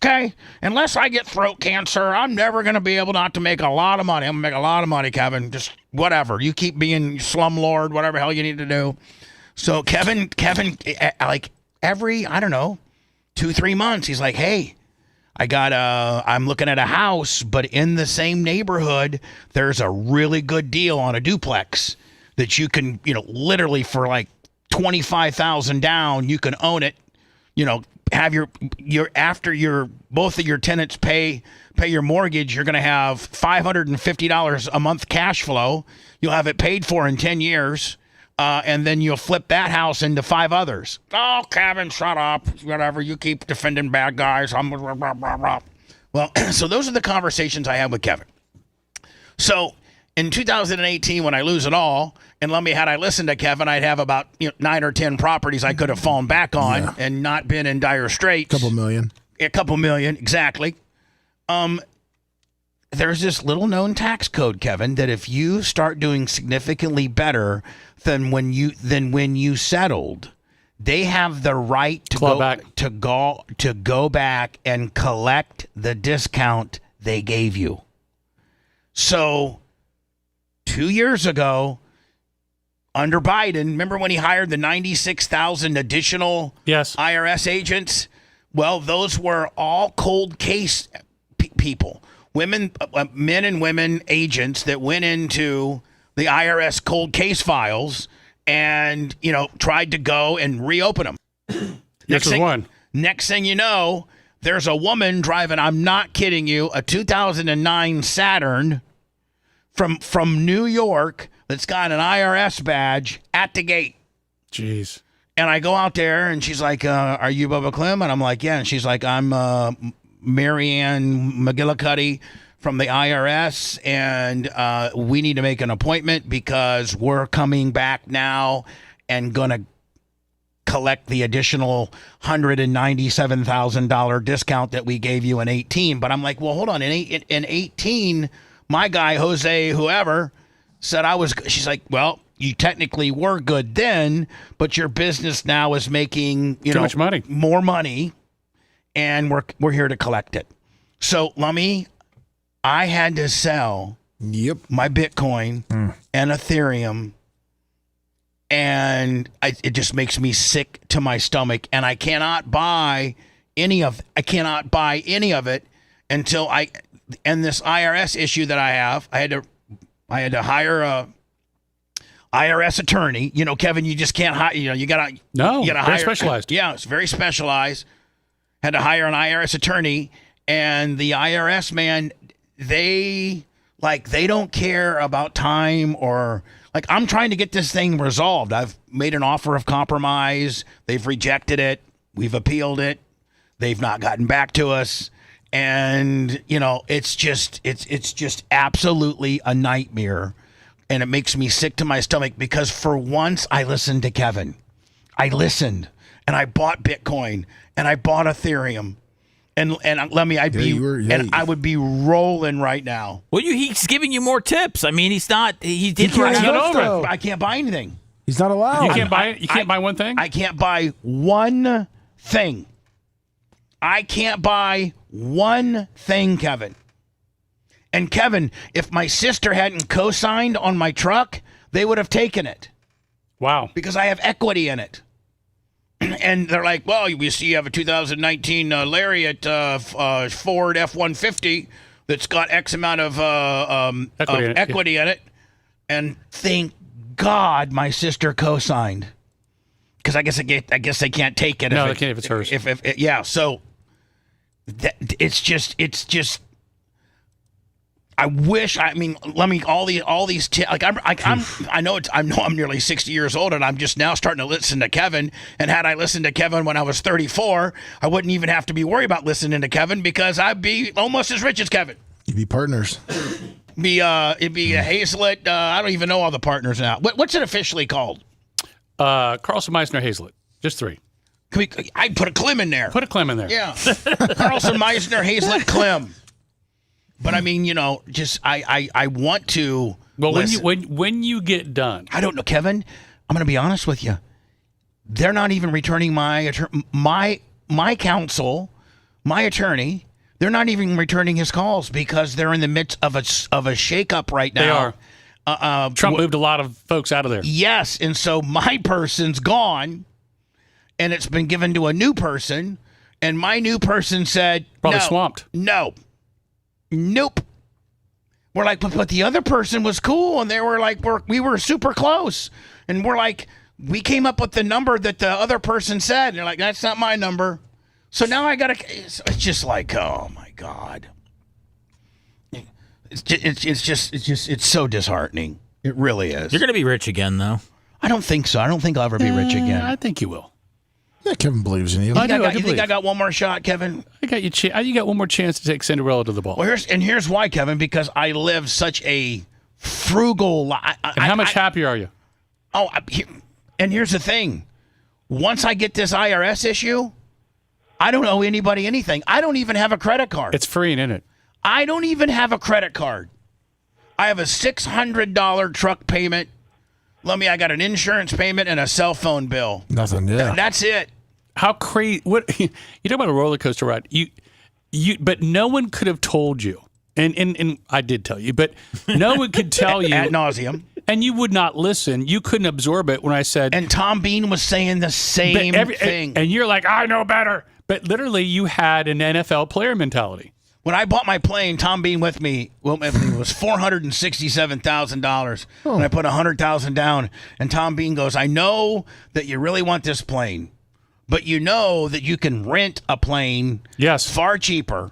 Okay, unless I get throat cancer, I'm never going to be able not to make a lot of money. I'm going to make a lot of money, Kevin. Just whatever. You keep being slumlord, whatever hell you need to do. So Kevin, like every, 2-3 months, he's like, hey, I'm looking at a house, but in the same neighborhood, there's a really good deal on a duplex that you can, literally for like $25,000 down, you can own it, have both of your tenants pay your mortgage, you're going to have $550 a month cash flow. You'll have it paid for in 10 years. And then you'll flip that house into 5 others. Oh, Kevin, shut up. Whatever. You keep defending bad guys. Well, so those are the conversations I had with Kevin. So in 2018, when I lose it all, and had I listened to Kevin, I'd have about 9 or 10 properties I could have fallen back on and not been in dire straits. A couple million, exactly. There's this little known tax code, Kevin, that if you start doing significantly better than when you settled, they have the right to go back and collect the discount they gave you. So 2 years ago, under Biden, remember when he hired the 96,000 additional IRS agents? Well, those were all cold case people. Men and women agents that went into the IRS cold case files and, tried to go and reopen them. Next thing you know, there's a woman driving, I'm not kidding you, a 2009 Saturn from New York that's got an IRS badge at the gate. Jeez. And I go out there and she's like, are you Bubba Clem? And I'm like, yeah. And she's like, I'm Marianne McGillicuddy from the IRS, and we need to make an appointment because we're coming back now and going to collect the additional $197,000 discount that we gave you in 18. But I'm like, well, hold on. In 18, my guy, Jose, whoever, said she's like, well, you technically were good then, but your business now is making, too much money, more money. And we're here to collect it. So, Lummy, I had to sell my Bitcoin and Ethereum, and it just makes me sick to my stomach. And I cannot buy any of it until and this IRS issue that I have. I had to hire a IRS attorney. Kevin, you just can't hire. You gotta hire. Very specialized. Yeah, it's very specialized. Had to hire an IRS attorney, and the IRS, man, they don't care about time or I'm trying to get this thing resolved. I've made an offer of compromise. They've rejected it. We've appealed it. They've not gotten back to us. And, it's just absolutely a nightmare. And it makes me sick to my stomach because for once I listened to Kevin. I listened and I bought Bitcoin. And I bought Ethereum, and I would be rolling right now. Well, he's giving you more tips. I mean, he did over. I can't buy anything. He's not allowed. You can't buy. You can't buy one thing. I can't buy one thing. I can't buy one thing, Kevin. And Kevin, if my sister hadn't co-signed on my truck, they would have taken it. Wow. Because I have equity in it. And they're like, well, we see you have a 2019 Lariat Ford F-150 that's got X amount of equity in it. And thank God my sister co-signed. Because I guess they can't take it. No, they can't if it's hers. Yeah, so it's just I wish. I mean, let me all these. I know I'm nearly 60 years old, and I'm just now starting to listen to Kevin. And had I listened to Kevin when I was 34, I wouldn't even have to be worried about listening to Kevin because I'd be almost as rich as Kevin. You'd be partners. It'd be a Hazlitt. I don't even know all the partners now. What's it officially called? Carlson, Meisner, Hazlitt. Just 3. I'd put a Clem in there. Put a Clem in there. Yeah. Carlson, Meisner, Hazlitt, Clem. But I mean, just I want to. Well, when you get done, I don't know, Kevin. I'm going to be honest with you. They're not even returning my counsel, my attorney. They're not even returning his calls because they're in the midst of a shakeup right now. They are. Trump moved a lot of folks out of there. Yes, and so my person's gone, and it's been given to a new person, and my new person said, probably swamped. No. Nope. We're like, but the other person was cool, and they were like, we were super close, and we're like, we came up with the number that the other person said. And they're like, that's not my number. So now I gotta. It's just like, oh my God. It's so disheartening. It really is. You're gonna be rich again, though. I don't think so. I don't think I'll ever be rich again. I think you will. Yeah, Kevin believes in you. You think I got one more shot, Kevin? I got you. You got one more chance to take Cinderella to the ball. Well, here's why, Kevin. Because I live such a frugal life. And how much happier are you? And here's the thing. Once I get this IRS issue, I don't owe anybody anything. I don't even have a credit card. It's free, isn't it? I don't even have a credit card. I have a $600 truck payment. I got an insurance payment and a cell phone bill. Nothing, yeah. That's it. How crazy! What you talk about a roller coaster ride? But no one could have told you, and I did tell you, but no one could tell you ad nauseum, and you would not listen. You couldn't absorb it when I said. And Tom Bean was saying the same thing, and you're like, I know better. But literally, you had an NFL player mentality. When I bought my plane, Tom Bean with me, it was $467,000, and I put $100,000 down. And Tom Bean goes, "I know that you really want this plane, but you know that you can rent a plane, far cheaper,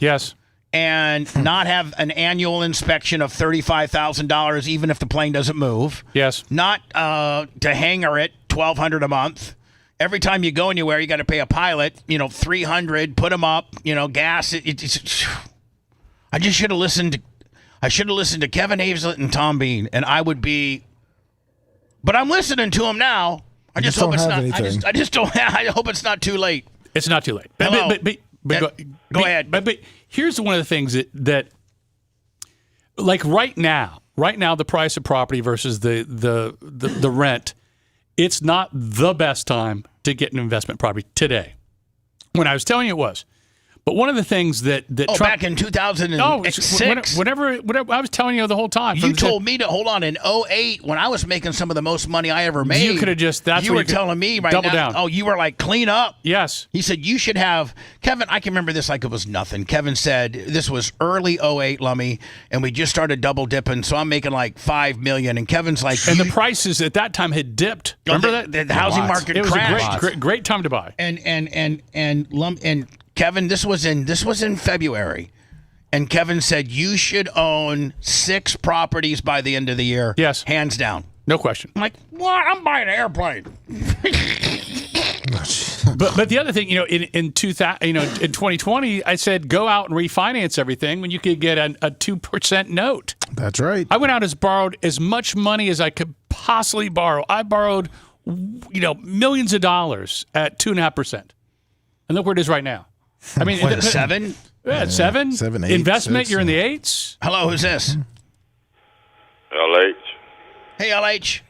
and not have an annual inspection of $35,000, even if the plane doesn't move, not to hangar it $1,200 a month." Every time you go anywhere, you got to pay a pilot, $300, put them up, gas. I just should have listened. I should have listened to Kevin Havslett and Tom Bean, and I would be. But I'm listening to them now. I just hope it's not. I just don't. I hope it's not too late. It's not too late. But go ahead. But here's one of the things that like right now, the price of property versus the rent. It's not the best time to get an investment property today. When I was telling you it was. But one of the things that Trump, back in 2006, whenever I was telling you the whole time. You told me to hold on in 2008 when I was making some of the most money I ever made. You could have just. You were telling me right double now. Down. Oh, you were like clean up. Yes. He said you should have Kevin. I can remember this like it was nothing. Kevin said this was early 2008, Lummy, and we just started double dipping. So I'm making like $5 million, and Kevin's like, and the prices at that time had dipped. Remember that the housing market it was crashed. a great time to buy. And Kevin, this was in February, and Kevin said you should own 6 properties by the end of the year. Yes, hands down, no question. I'm like, what? I'm buying an airplane. but the other thing, in 2020, I said go out and refinance everything when you could get a 2% note. That's right. I went out and borrowed as much money as I could possibly borrow. I borrowed, millions of dollars at 2.5%, and look where it is right now. I mean, what, 7? Yeah, 7. 7, 8, investment. 6, you're in the 8s. Hello, who's this? LH. Hey, LH.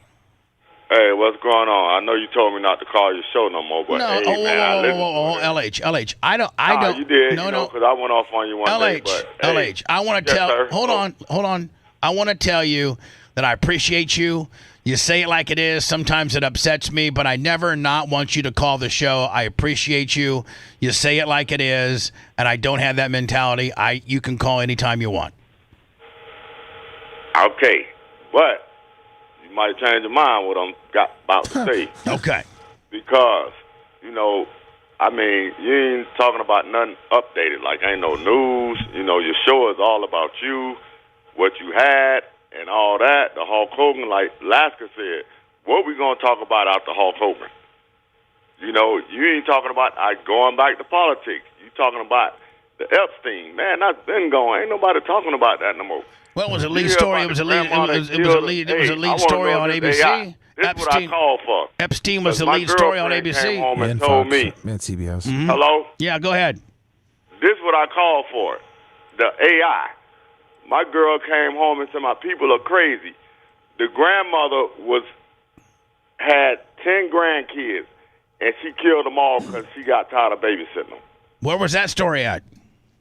Hey, what's going on? I know you told me not to call your show no more, but no, LH. I don't. You did. No. Because I went off on you one day. But, LH. I want to tell. Sir. Hold on. I want to tell you that I appreciate you. You say it like it is. Sometimes it upsets me, but I never not want you to call the show. I appreciate you. You say it like it is, and I don't have that mentality. You can call anytime you want. Okay, but you might change your mind what I'm about to say. Okay. Because, you ain't talking about nothing updated. Like, ain't no news. Your show is all about you, what you had, and all that. The Hulk Hogan, like Laska said, what we going to talk about after Hulk Hogan? You ain't talking about going back to politics. You talking about the Epstein. Man, that's been going. Ain't nobody talking about that no more. Well, it was a lead story. It was a lead story on ABC. This is what I called for. Epstein was the lead story on ABC. Came home and told me. And CBS. Mm-hmm. Hello? Yeah, go ahead. This is what I called for. The AI. My girl came home and said, my people are crazy. The grandmother had 10 grandkids, and she killed them all because she got tired of babysitting them. Where was that story at?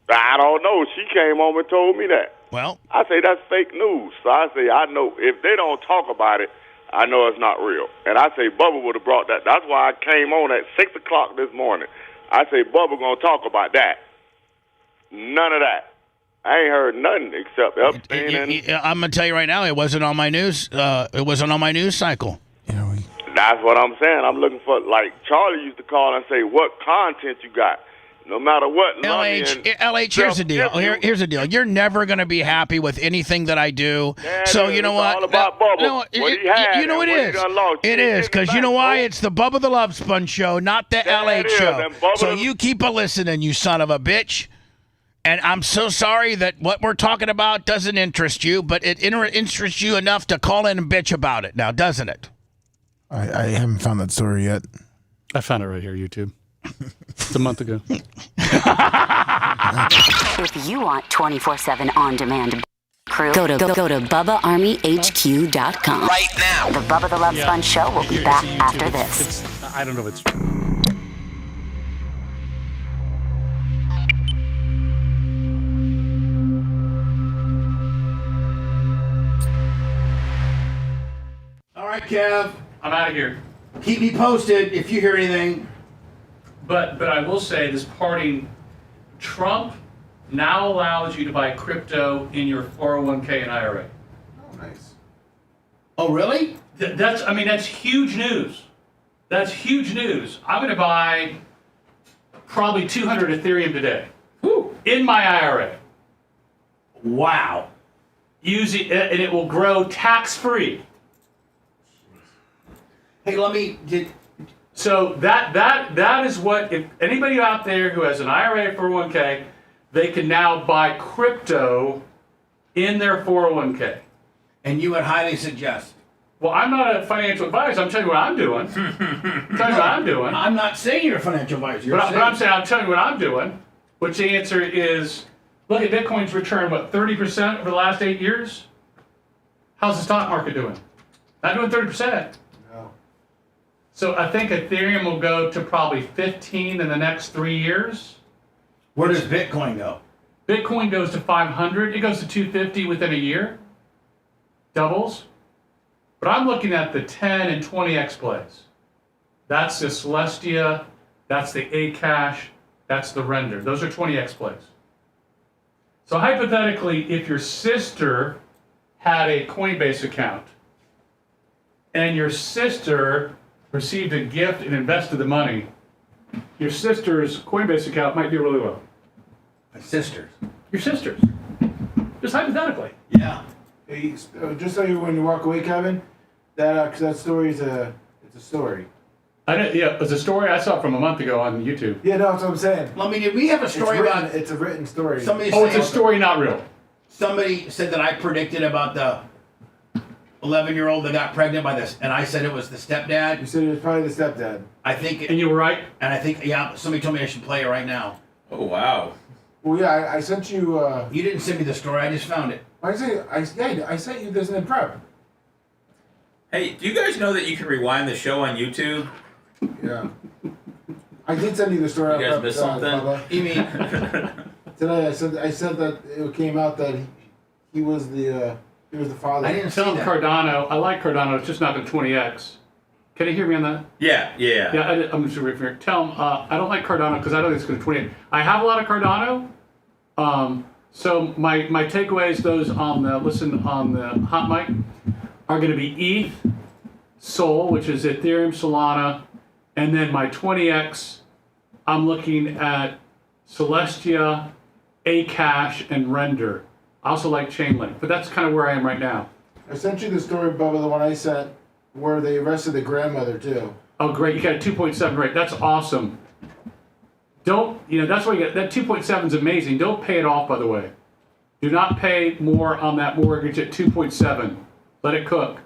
I don't know. She came home and told me that. Well, I say that's fake news. So I say, I know if they don't talk about it, I know it's not real. And I say Bubba would have brought that. That's why I came on at 6 o'clock this morning. I say Bubba going to talk about that. None of that. I ain't heard nothing except Epstein. I'm gonna tell you right now, it wasn't on my news. It wasn't on my news cycle. That's what I'm saying. I'm looking for, like Charlie used to call and say, what content you got? no matter what. LH, here's the deal. Here's the deal. You're never going to be happy with anything that I do. So you know what? All about Bubba. No, you know it is. It is because you know why? It's the Bubba the Love Sponge show, not the LH show. So you keep a listening, you son of a bitch. And I'm so sorry that what we're talking about doesn't interest you, but it interests you enough to call in and bitch about it now, doesn't it? I haven't found that story yet. I found it right here, YouTube. It's a month ago. If you want 24/7 on-demand crew, go to BubbaArmyHQ.com. Right now. The Bubba the Love Sponge show will be back after this. I don't know if it's... All right, Kev. I'm out of here. Keep me posted if you hear anything. But I will say this parting, Trump now allows you to buy crypto in your 401k and IRA. Oh, nice. Oh, really? That's huge news. That's huge news. I'm going to buy probably 200 Ethereum today. Whew. In my IRA. Wow. And it will grow tax-free. Hey, So that is what, if anybody out there who has an IRA 401k, they can now buy crypto in their 401k. And you would highly suggest. Well, I'm not a financial advisor. I'm telling you what I'm doing. I'm not saying you're a financial advisor. But I'm telling you what I'm doing. Which the answer is, look at Bitcoin's return, 30% over the last 8 years? How's the stock market doing? Not doing 30%. No. So I think Ethereum will go to probably 15 in the next 3 years. Where does Bitcoin go? Bitcoin goes to 500. It goes to 250 within a year. Doubles. But I'm looking at the 10 and 20x plays. That's the Celestia. That's the Akash. That's the Render. Those are 20x plays. So hypothetically, if your sister had a Coinbase account and your sister received a gift and invested the money, your sister's Coinbase account might do really well. My sister's? Your sister's. Just hypothetically. Yeah. Hey, just so you when you walk away, Kevin, that story is it's a story. It was a story I saw from a month ago on YouTube. Yeah, no, that's what I'm saying. Well, I mean, did we have a story about... It's a written story. It's a story, not real. Somebody said that I predicted about the 11-year-old that got pregnant by this, and I said it was the stepdad. You said it was probably the stepdad. I think... And you were right? And I think, somebody told me I should play it right now. Oh, wow. Well, yeah, I sent you... You didn't send me the story, I just found it. I sent you this in prep. Hey, do you guys know that you can rewind the show on YouTube? Yeah. I did send you the story. You guys missed something? You mean... Today I said that it came out that he was the father. I didn't tell him Cardano. I like Cardano. It's just not the 20x. Can you hear me on that? Yeah. I'm just referring. Tell him I don't like Cardano because I don't think it's going to 20x. I have a lot of Cardano. So my takeaways, those on the hot mic, are going to be ETH, Sol, which is Ethereum, Solana, and then my 20x. I'm looking at Celestia, Akash, and Render. I also like Chainlink, but that's kind of where I am right now. I sent you the story, Bubba, the one I sent, where they arrested the grandmother too. Oh, great! You got a 2.7 rate. That's awesome. That's why you get that 2.7 is amazing. Don't pay it off, by the way. Do not pay more on that mortgage at 2.7. Let it cook.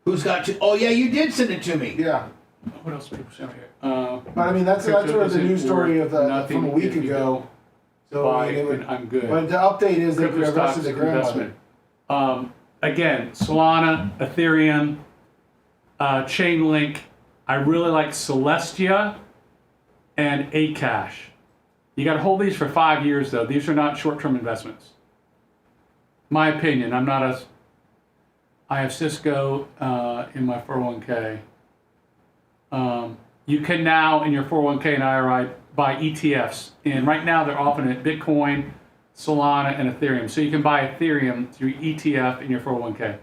Who's got you? Oh yeah, you did send it to me. Yeah. What else are people saying here? But I mean, that's sort of the news story of from a week ago. So I'm good. But the update is they arrested the grandmother. Again, Solana, Ethereum, Chainlink. I really like Celestia and Akash. You got to hold these for 5 years, though. These are not short-term investments. My opinion. I have Cisco in my 401k. You can now, in your 401k and IRA, buy ETFs. And right now, they're offering it Bitcoin, Solana, and Ethereum. So you can buy Ethereum through ETF in your 401k.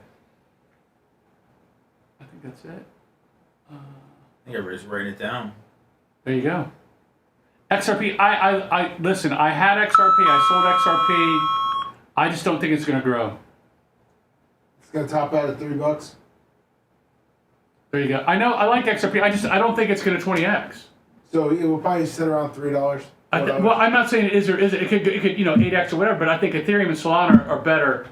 I think that's it. I think everybody's writing it down. There you go. XRP, I listen, I had XRP, I sold XRP. I just don't think it's going to grow. It's going to top out at $3. There you go. I know, I like XRP. I don't think it's going to 20x. So it will probably sit around $3. Well, I'm not saying it is or isn't. It could 8x or whatever, but I think Ethereum and Solana are better.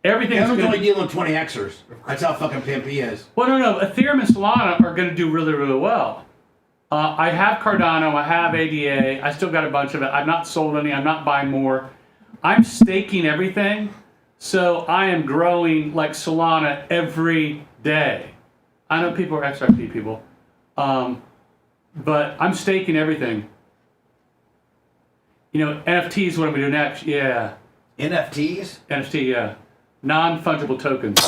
Everything's Evan's only dealing 20xers. That's how fucking pimp he is. Well, no. Ethereum and Solana are going to do really, really well. I have Cardano. I have ADA. I still got a bunch of it. I've not sold any. I'm not buying more. I'm staking everything. So I am growing like Solana every day. I know people are XRP people. But I'm staking everything. NFTs, what I'm going to do next. Yeah. NFTs? NFT, yeah. Non-fungible tokens.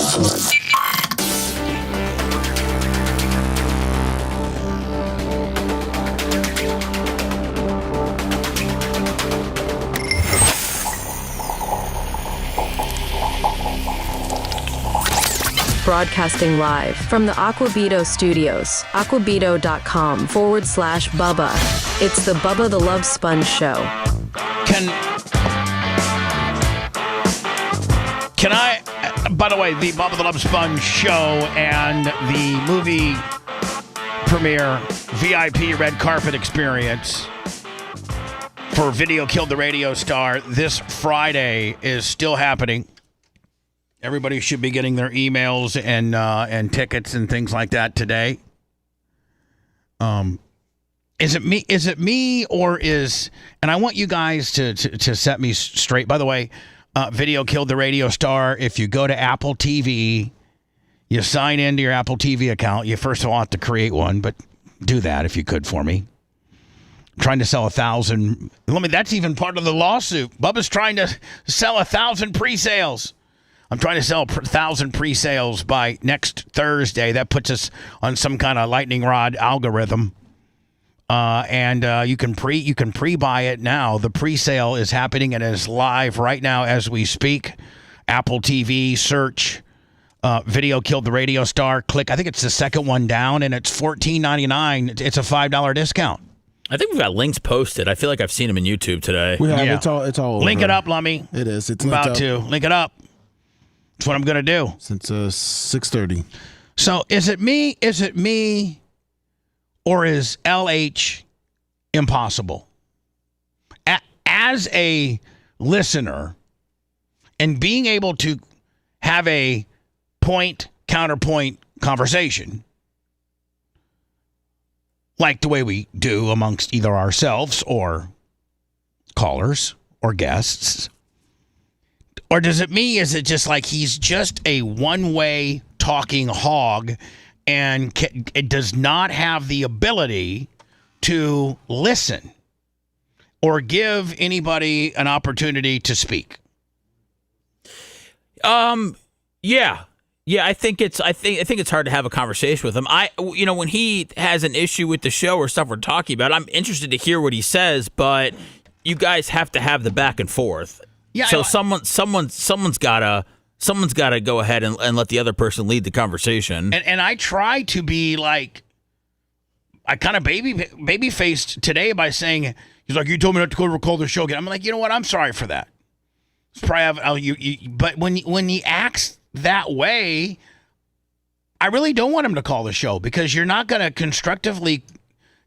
Broadcasting live from the Aquabito studios, aquabito.com/Bubba. It's the Bubba the Love Sponge Show. Can I, by the way, the Bubba the Love Sponge Show and the movie premiere VIP red carpet experience for Video Killed the Radio Star this Friday is still happening. Everybody should be getting their emails and tickets and things like that today. Is it me or is, and I want you guys to set me straight. By the way, Video Killed the Radio Star. If you go to Apple TV, you sign into your Apple TV account. You first of all have to create one, but do that if you could for me. I'm trying to sell 1,000. That's even part of the lawsuit. Bubba's trying to sell 1,000 pre-sales. I'm trying to sell 1,000 pre-sales by next Thursday. That puts us on some kind of lightning rod algorithm. And you can pre-buy it now. The pre-sale is happening and is live right now as we speak. Apple TV, search Video Killed the Radio Star. Click. I think it's the second one down, and it's $14.99. It's a $5 discount. I think we've got links posted. I feel like I've seen them in YouTube today. We have. Yeah. It's all over. Link it up, Lummy. It is. It's about to link it up. That's what I'm going to do. Since 6:30. So is it me, or is LH impossible? As a listener and being able to have a point-counterpoint conversation like the way we do amongst either ourselves or callers or guests, or is it just like he's just a one-way talking hog and it does not have the ability to listen or give anybody an opportunity to speak? Yeah, I think it's hard to have a conversation with him. When he has an issue with the show or stuff we're talking about, I'm interested to hear what he says, but you guys have to have the back and forth. Yeah. So someone's gotta go ahead and let the other person lead the conversation. And I try to be like, I kind of baby faced today by saying, he's like, you told me not to go record the show again. I'm like, you know what? I'm sorry for that. It's probably but when he acts that way, I really don't want him to call the show because you're not going to constructively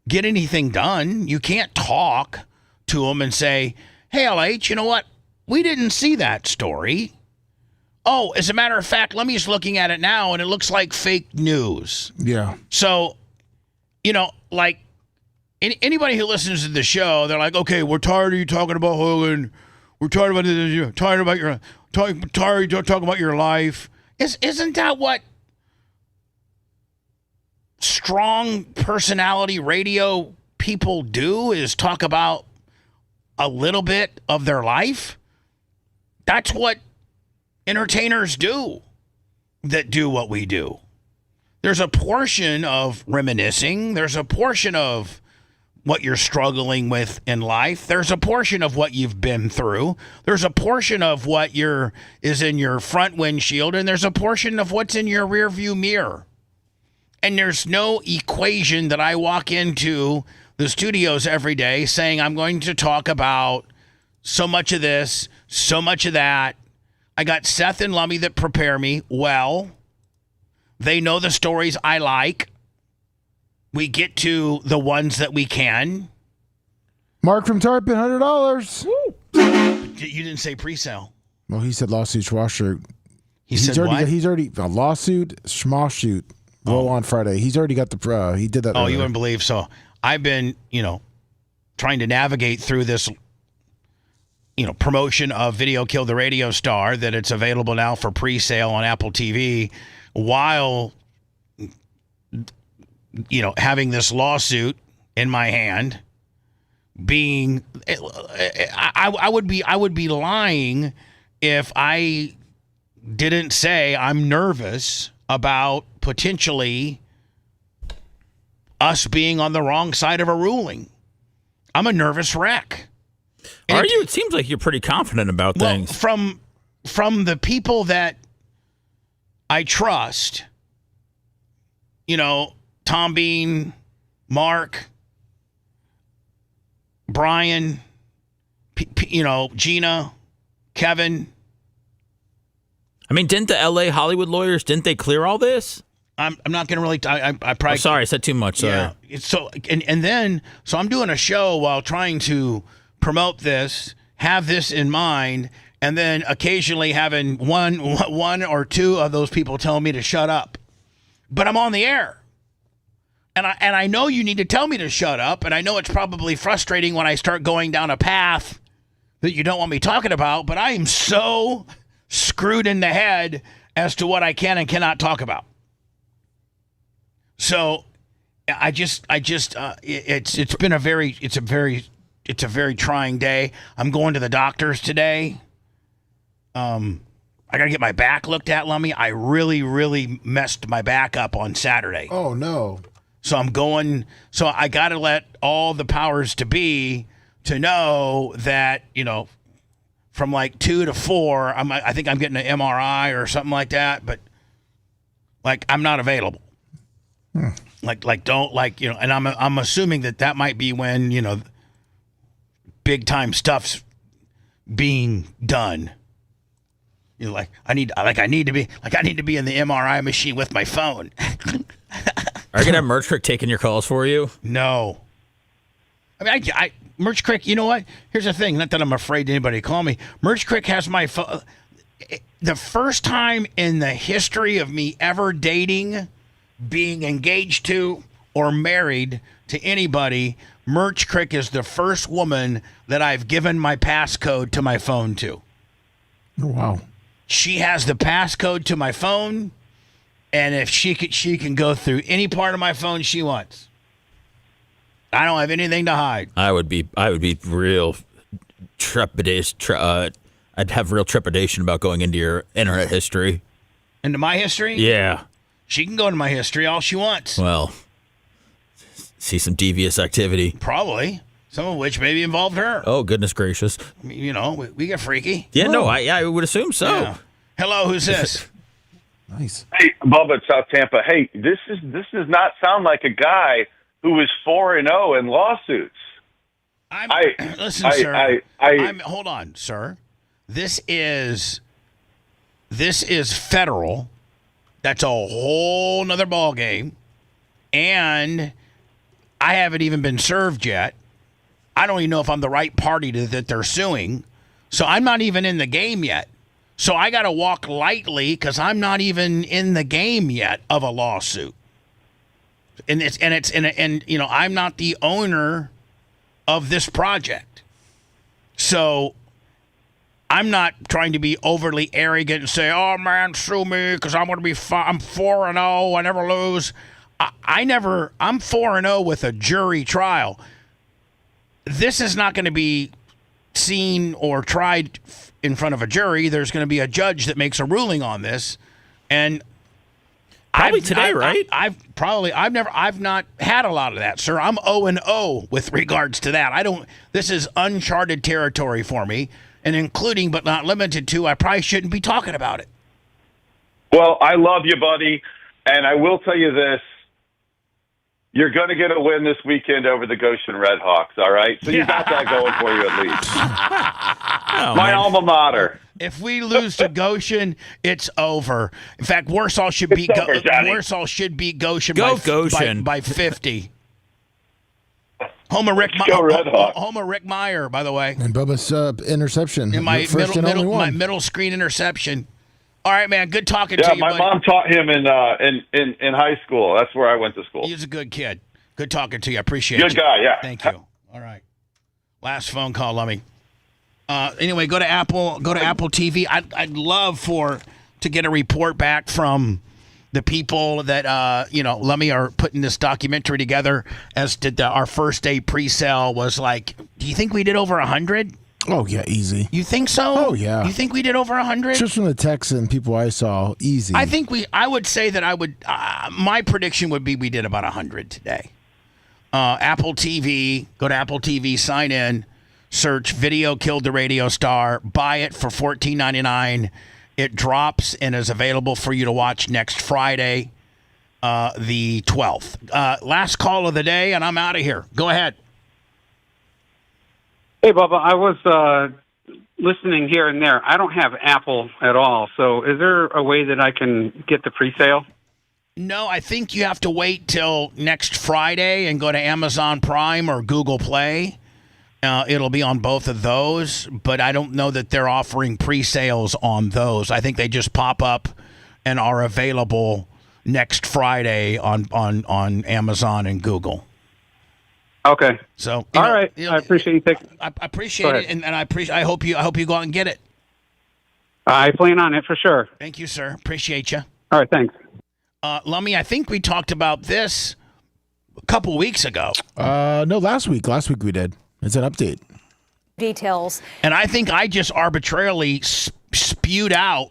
get anything done. You can't talk to him and say, hey, LH, you know what? We didn't see that story. Oh, as a matter of fact, Lemmy's looking at it now, and it looks like fake news. Yeah. So, like anybody who listens to the show, they're like, okay, we're tired of you talking about Hogan. We're tired about this. Tired of talking about your life. Isn't that what strong personality radio people do? Is talk about a little bit of their life? That's what entertainers do that do what we do. There's a portion of reminiscing. There's a portion of what you're struggling with in life. There's a portion of what you've been through. There's a portion of what is in your front windshield, and there's a portion of what's in your rear view mirror. And there's no equation that I walk into the studios every day saying, I'm going to talk about so much of this, so much of that. I got Seth and Lummy that prepare me well. They know the stories I like. We get to the ones that we can. Mark from Tarpon, $100. You didn't say pre-sale. Well, he said lawsuit, schmawshoot. He's already a lawsuit, schmawshoot. Roll on Friday. He's already got the he did that. Oh, earlier. you wouldn't believe. So I've been, trying to navigate through this, promotion of Video Killed the Radio Star, that it's available now for pre-sale on Apple TV, while, having this lawsuit in my hand. Being, I would be lying if I didn't say I'm nervous about potentially us being on the wrong side of a ruling. I'm a nervous wreck. Are you? It seems like you're pretty confident about things. From the people that I trust, Tom Bean, Mark, Brian, Gina, Kevin. I mean, didn't the L.A. Hollywood lawyers, didn't they clear all this? I'm not going to really. I probably. Sorry, I said too much. Sorry. Yeah. So I'm doing a show while trying to promote this, have this in mind, and then occasionally having one or two of those people telling me to shut up. But I'm on the air. And I know you need to tell me to shut up, and I know it's probably frustrating when I start going down a path that you don't want me talking about, but I am so screwed in the head as to what I can and cannot talk about. So it's a very trying day. I'm going to the doctors today. I got to get my back looked at, Lummy. I really, really messed my back up on Saturday. Oh, no. So I got to let all the powers to be to know that, from like 2 to 4, I think I'm getting an MRI or something like that, but I'm not available. And I'm assuming that might be when, big time stuff's being done. I need to be in the MRI machine with my phone. Are you gonna have Merch Crick taking your calls for you? No. I mean, I Merch Crick, you know what? Here's the thing. Not that I'm afraid anybody to call me. Merch Crick has my phone. The first time in the history of me ever dating, being engaged to, or married to anybody, Merch Crick is the first woman that I've given my passcode to my phone to. Oh, wow. She has the passcode to my phone, and if she can go through any part of my phone she wants. I don't have anything to hide. I would be real trepidation. I'd have real trepidation about going into your internet history. Into my history? Yeah. She can go into my history all she wants. Well, see some devious activity. Probably. Some of which maybe involved her. Oh, goodness gracious. I mean, we get freaky. Yeah, no, I would assume so. Yeah. Hello, who's this? Nice. Hey, Bubba, it's South Tampa. Hey, this does not sound like a guy who is 4-0 in lawsuits. Listen, sir. Hold on, sir. This is federal. That's a whole nother ball game. And I haven't even been served yet. I don't even know if I'm the right party that they're suing. So I'm not even in the game yet. So I got to walk lightly because I'm not even in the game yet of a lawsuit. And I'm not the owner of this project. So I'm not trying to be overly arrogant and say, "Oh man, sue me because I'm going to be I'm 4-0. I never lose." I'm 4-0 with a jury trial. This is not going to be seen or tried in front of a jury. There's going to be a judge that makes a ruling on this, and probably today, right? I've not had a lot of that, sir. I'm 0-0 with regards to that. This is uncharted territory for me, and including but not limited to, I probably shouldn't be talking about it. Well, I love you, buddy, and I will tell you this. You're going to get a win this weekend over the Goshen Redhawks, all right? So you got that going for you at least. My alma mater. If we lose to Goshen, it's over. In fact, Warsaw should beat Goshen by 50. Homer Rick Meyer, by the way. And Bubba's interception. And my middle screen interception. All right, man. Good talking to you. Yeah, my mom taught him in high school. That's where I went to school. He's a good kid. Good talking to you. I appreciate it. Good guy, yeah. Thank you. All right. Last phone call, Lummy. Anyway, go to Apple TV. I'd love to get a report back from the people that Lummy are putting this documentary together. As did our first day pre-sale was like. Do you think we did over 100? Oh yeah, easy. You think so? Oh yeah. You think we did over 100? Just from the texts and people I saw, easy. I would say that I would. My prediction would be we did about 100 today. Apple TV. Go to Apple TV. Sign in. Search "Video Killed the Radio Star." Buy it for $14.99. It drops and is available for you to watch next Friday, the 12th. Last call of the day, and I'm out of here. Go ahead. Hey, Bubba. I was listening here and there. I don't have Apple at all. So is there a way that I can get the pre-sale? No, I think you have to wait till next Friday and go to Amazon Prime or Google Play. It'll be on both of those, but I don't know that they're offering pre-sales on those. I think they just pop up and are available next Friday on Amazon and Google. Okay. So all right, I appreciate you taking. I appreciate it, and I hope you go out and get it. I plan on it for sure. Thank you, sir. Appreciate you. All right, thanks. Lummy, I think we talked about this a couple weeks ago. No, last week. Last week we did. It's an update. Details. And I think I just arbitrarily spewed out.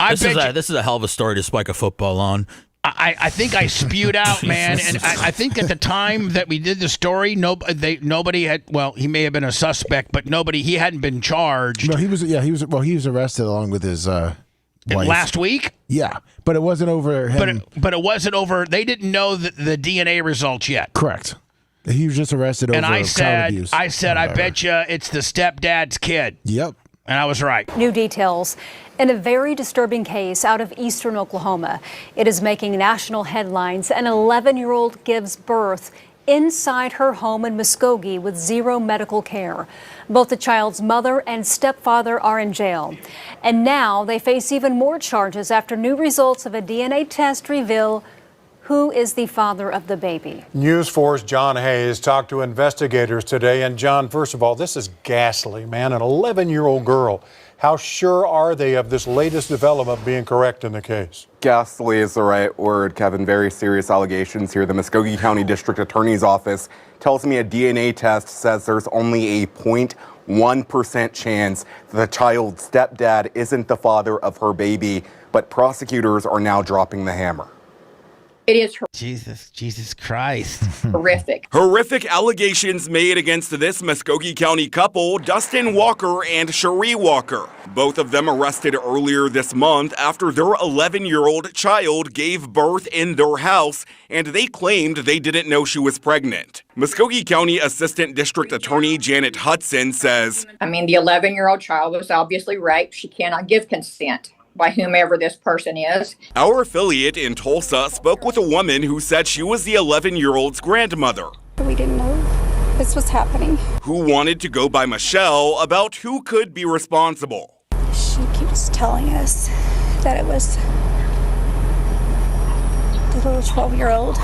This is a hell of a story to spike a football on. I think I spewed out, man, and I think at the time that we did the story, nobody had. Well, he may have been a suspect, but he hadn't been charged. No, he was. Yeah, he was. Well, he was arrested along with his wife last week. Yeah, but it wasn't over him. But it wasn't over. They didn't know the DNA results yet. Correct. He was just arrested over child abuse. I said, I bet you it's the stepdad's kid. Yep. And I was right. New details in a very disturbing case out of eastern Oklahoma. It is making national headlines. An 11-year-old gives birth inside her home in Muskogee with zero medical care. Both the child's mother and stepfather are in jail. And now they face even more charges after new results of a DNA test reveal who is the father of the baby. News 4's John Hayes talked to investigators today. And John, first of all, this is ghastly, man. An 11-year-old girl. How sure are they of this latest development being correct in the case? Ghastly is the right word, Kevin. Very serious allegations here. The Muskogee County District Attorney's Office tells me a DNA test says there's only a 0.1% chance that the child's stepdad isn't the father of her baby, but prosecutors are now dropping the hammer. It is Jesus Christ. Horrific. Horrific allegations made against this Muskogee County couple, Dustin Walker and Cherie Walker. Both of them arrested earlier this month after their 11-year-old child gave birth in their house, and they claimed they didn't know she was pregnant. Muskogee County Assistant District Attorney Janet Hudson says, the 11-year-old child was obviously raped. She cannot give consent by whomever this person is. Our affiliate in Tulsa spoke with a woman who said she was the 11-year-old's grandmother. We didn't know this was happening. Who wanted to go by Michelle about who could be responsible. She keeps telling us that it was the little 12-year-old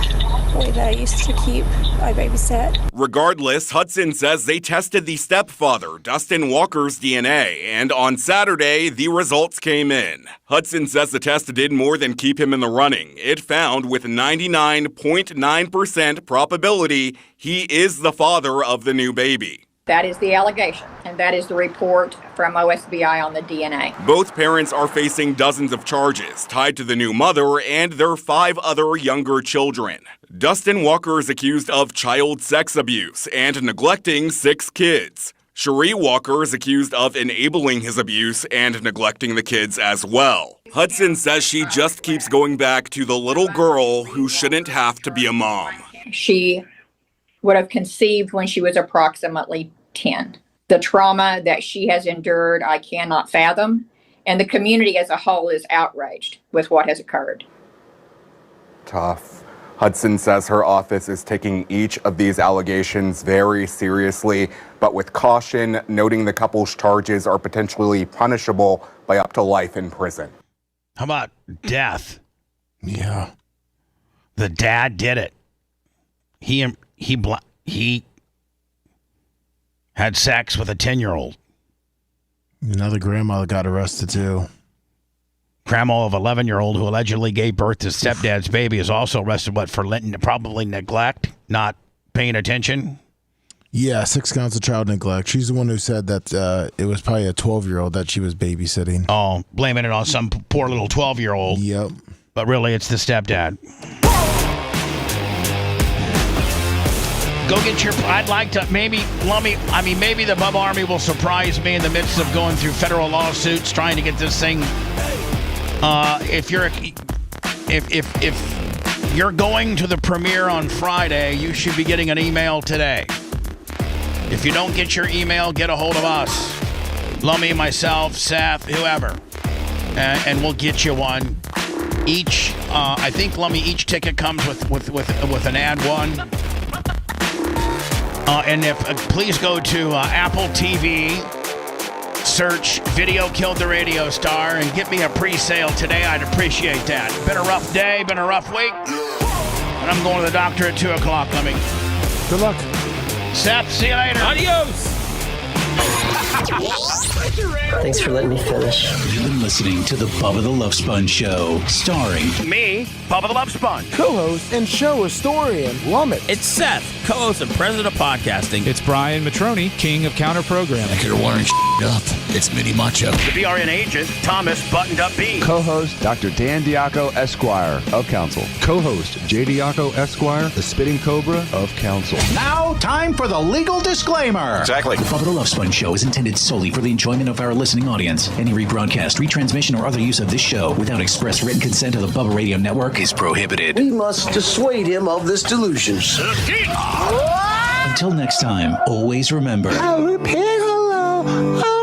boy that I used to keep. I babysat. Regardless, Hudson says they tested the stepfather, Dustin Walker's DNA, and on Saturday, the results came in. Hudson says the test did more than keep him in the running. It found with 99.9% probability he is the father of the new baby. That is the allegation, and that is the report from OSBI on the DNA. Both parents are facing dozens of charges tied to the new mother and their 5 other younger children. Dustin Walker is accused of child sex abuse and neglecting 6 kids. Cherie Walker is accused of enabling his abuse and neglecting the kids as well. Hudson says she just keeps going back to the little girl who shouldn't have to be a mom. She would have conceived when she was approximately 10. The trauma that she has endured, I cannot fathom. And the community as a whole is outraged with what has occurred. Tough. Hudson says her office is taking each of these allegations very seriously, but with caution, noting the couple's charges are potentially punishable by up to life in prison. How about death? Yeah. The dad did it. He had sex with a 10-year-old. Another grandma got arrested, too. Grandma of 11-year-old who allegedly gave birth to stepdad's baby is also arrested, for probably neglect, not paying attention? Yeah, 6 counts of child neglect. She's the one who said that it was probably a 12-year-old that she was babysitting. Oh, blaming it on some poor little 12-year-old. Yep. But really, it's the stepdad. Go get your... I'd like to... maybe the Bubba Army will surprise me in the midst of going through federal lawsuits trying to get this thing... If you're going to the premiere on Friday, you should be getting an email today. If you don't get your email, get a hold of us. Lummy, myself, Seth, whoever. And we'll get you one. I think, Lummy, each ticket comes with an ad one. And please go to Apple TV, search Video Killed the Radio Star, and get me a pre-sale today. I'd appreciate that. Been a rough day, been a rough week. And I'm going to the doctor at 2 o'clock, Lummy. Good luck. Seth, see you later. Adios. Thanks for letting me finish. You've been listening to the Bubba the Love Sponge Show, starring me, Bubba the Love Sponge, co-host and show historian, Lummit. It's Seth, co-host and president of podcasting. It's Brian Matroni, king of counter programming. You're wiring up. It's Mini Macho. The BRN agent, Thomas Buttoned Up B. Co-host, Dr. Dan Diaco, Esquire of Council. Co-host, J. Diaco, Esquire, the Spitting Cobra of Council. Now, time for the legal disclaimer. Exactly. The Bubba the Love Sponge Show is intended solely for the enjoyment of our listening audience. Any rebroadcast, retransmission, or other use of this show without express written consent of the Bubba Radio Network is prohibited. We must dissuade him of this delusion. Until next time, always remember... I'll repair hello.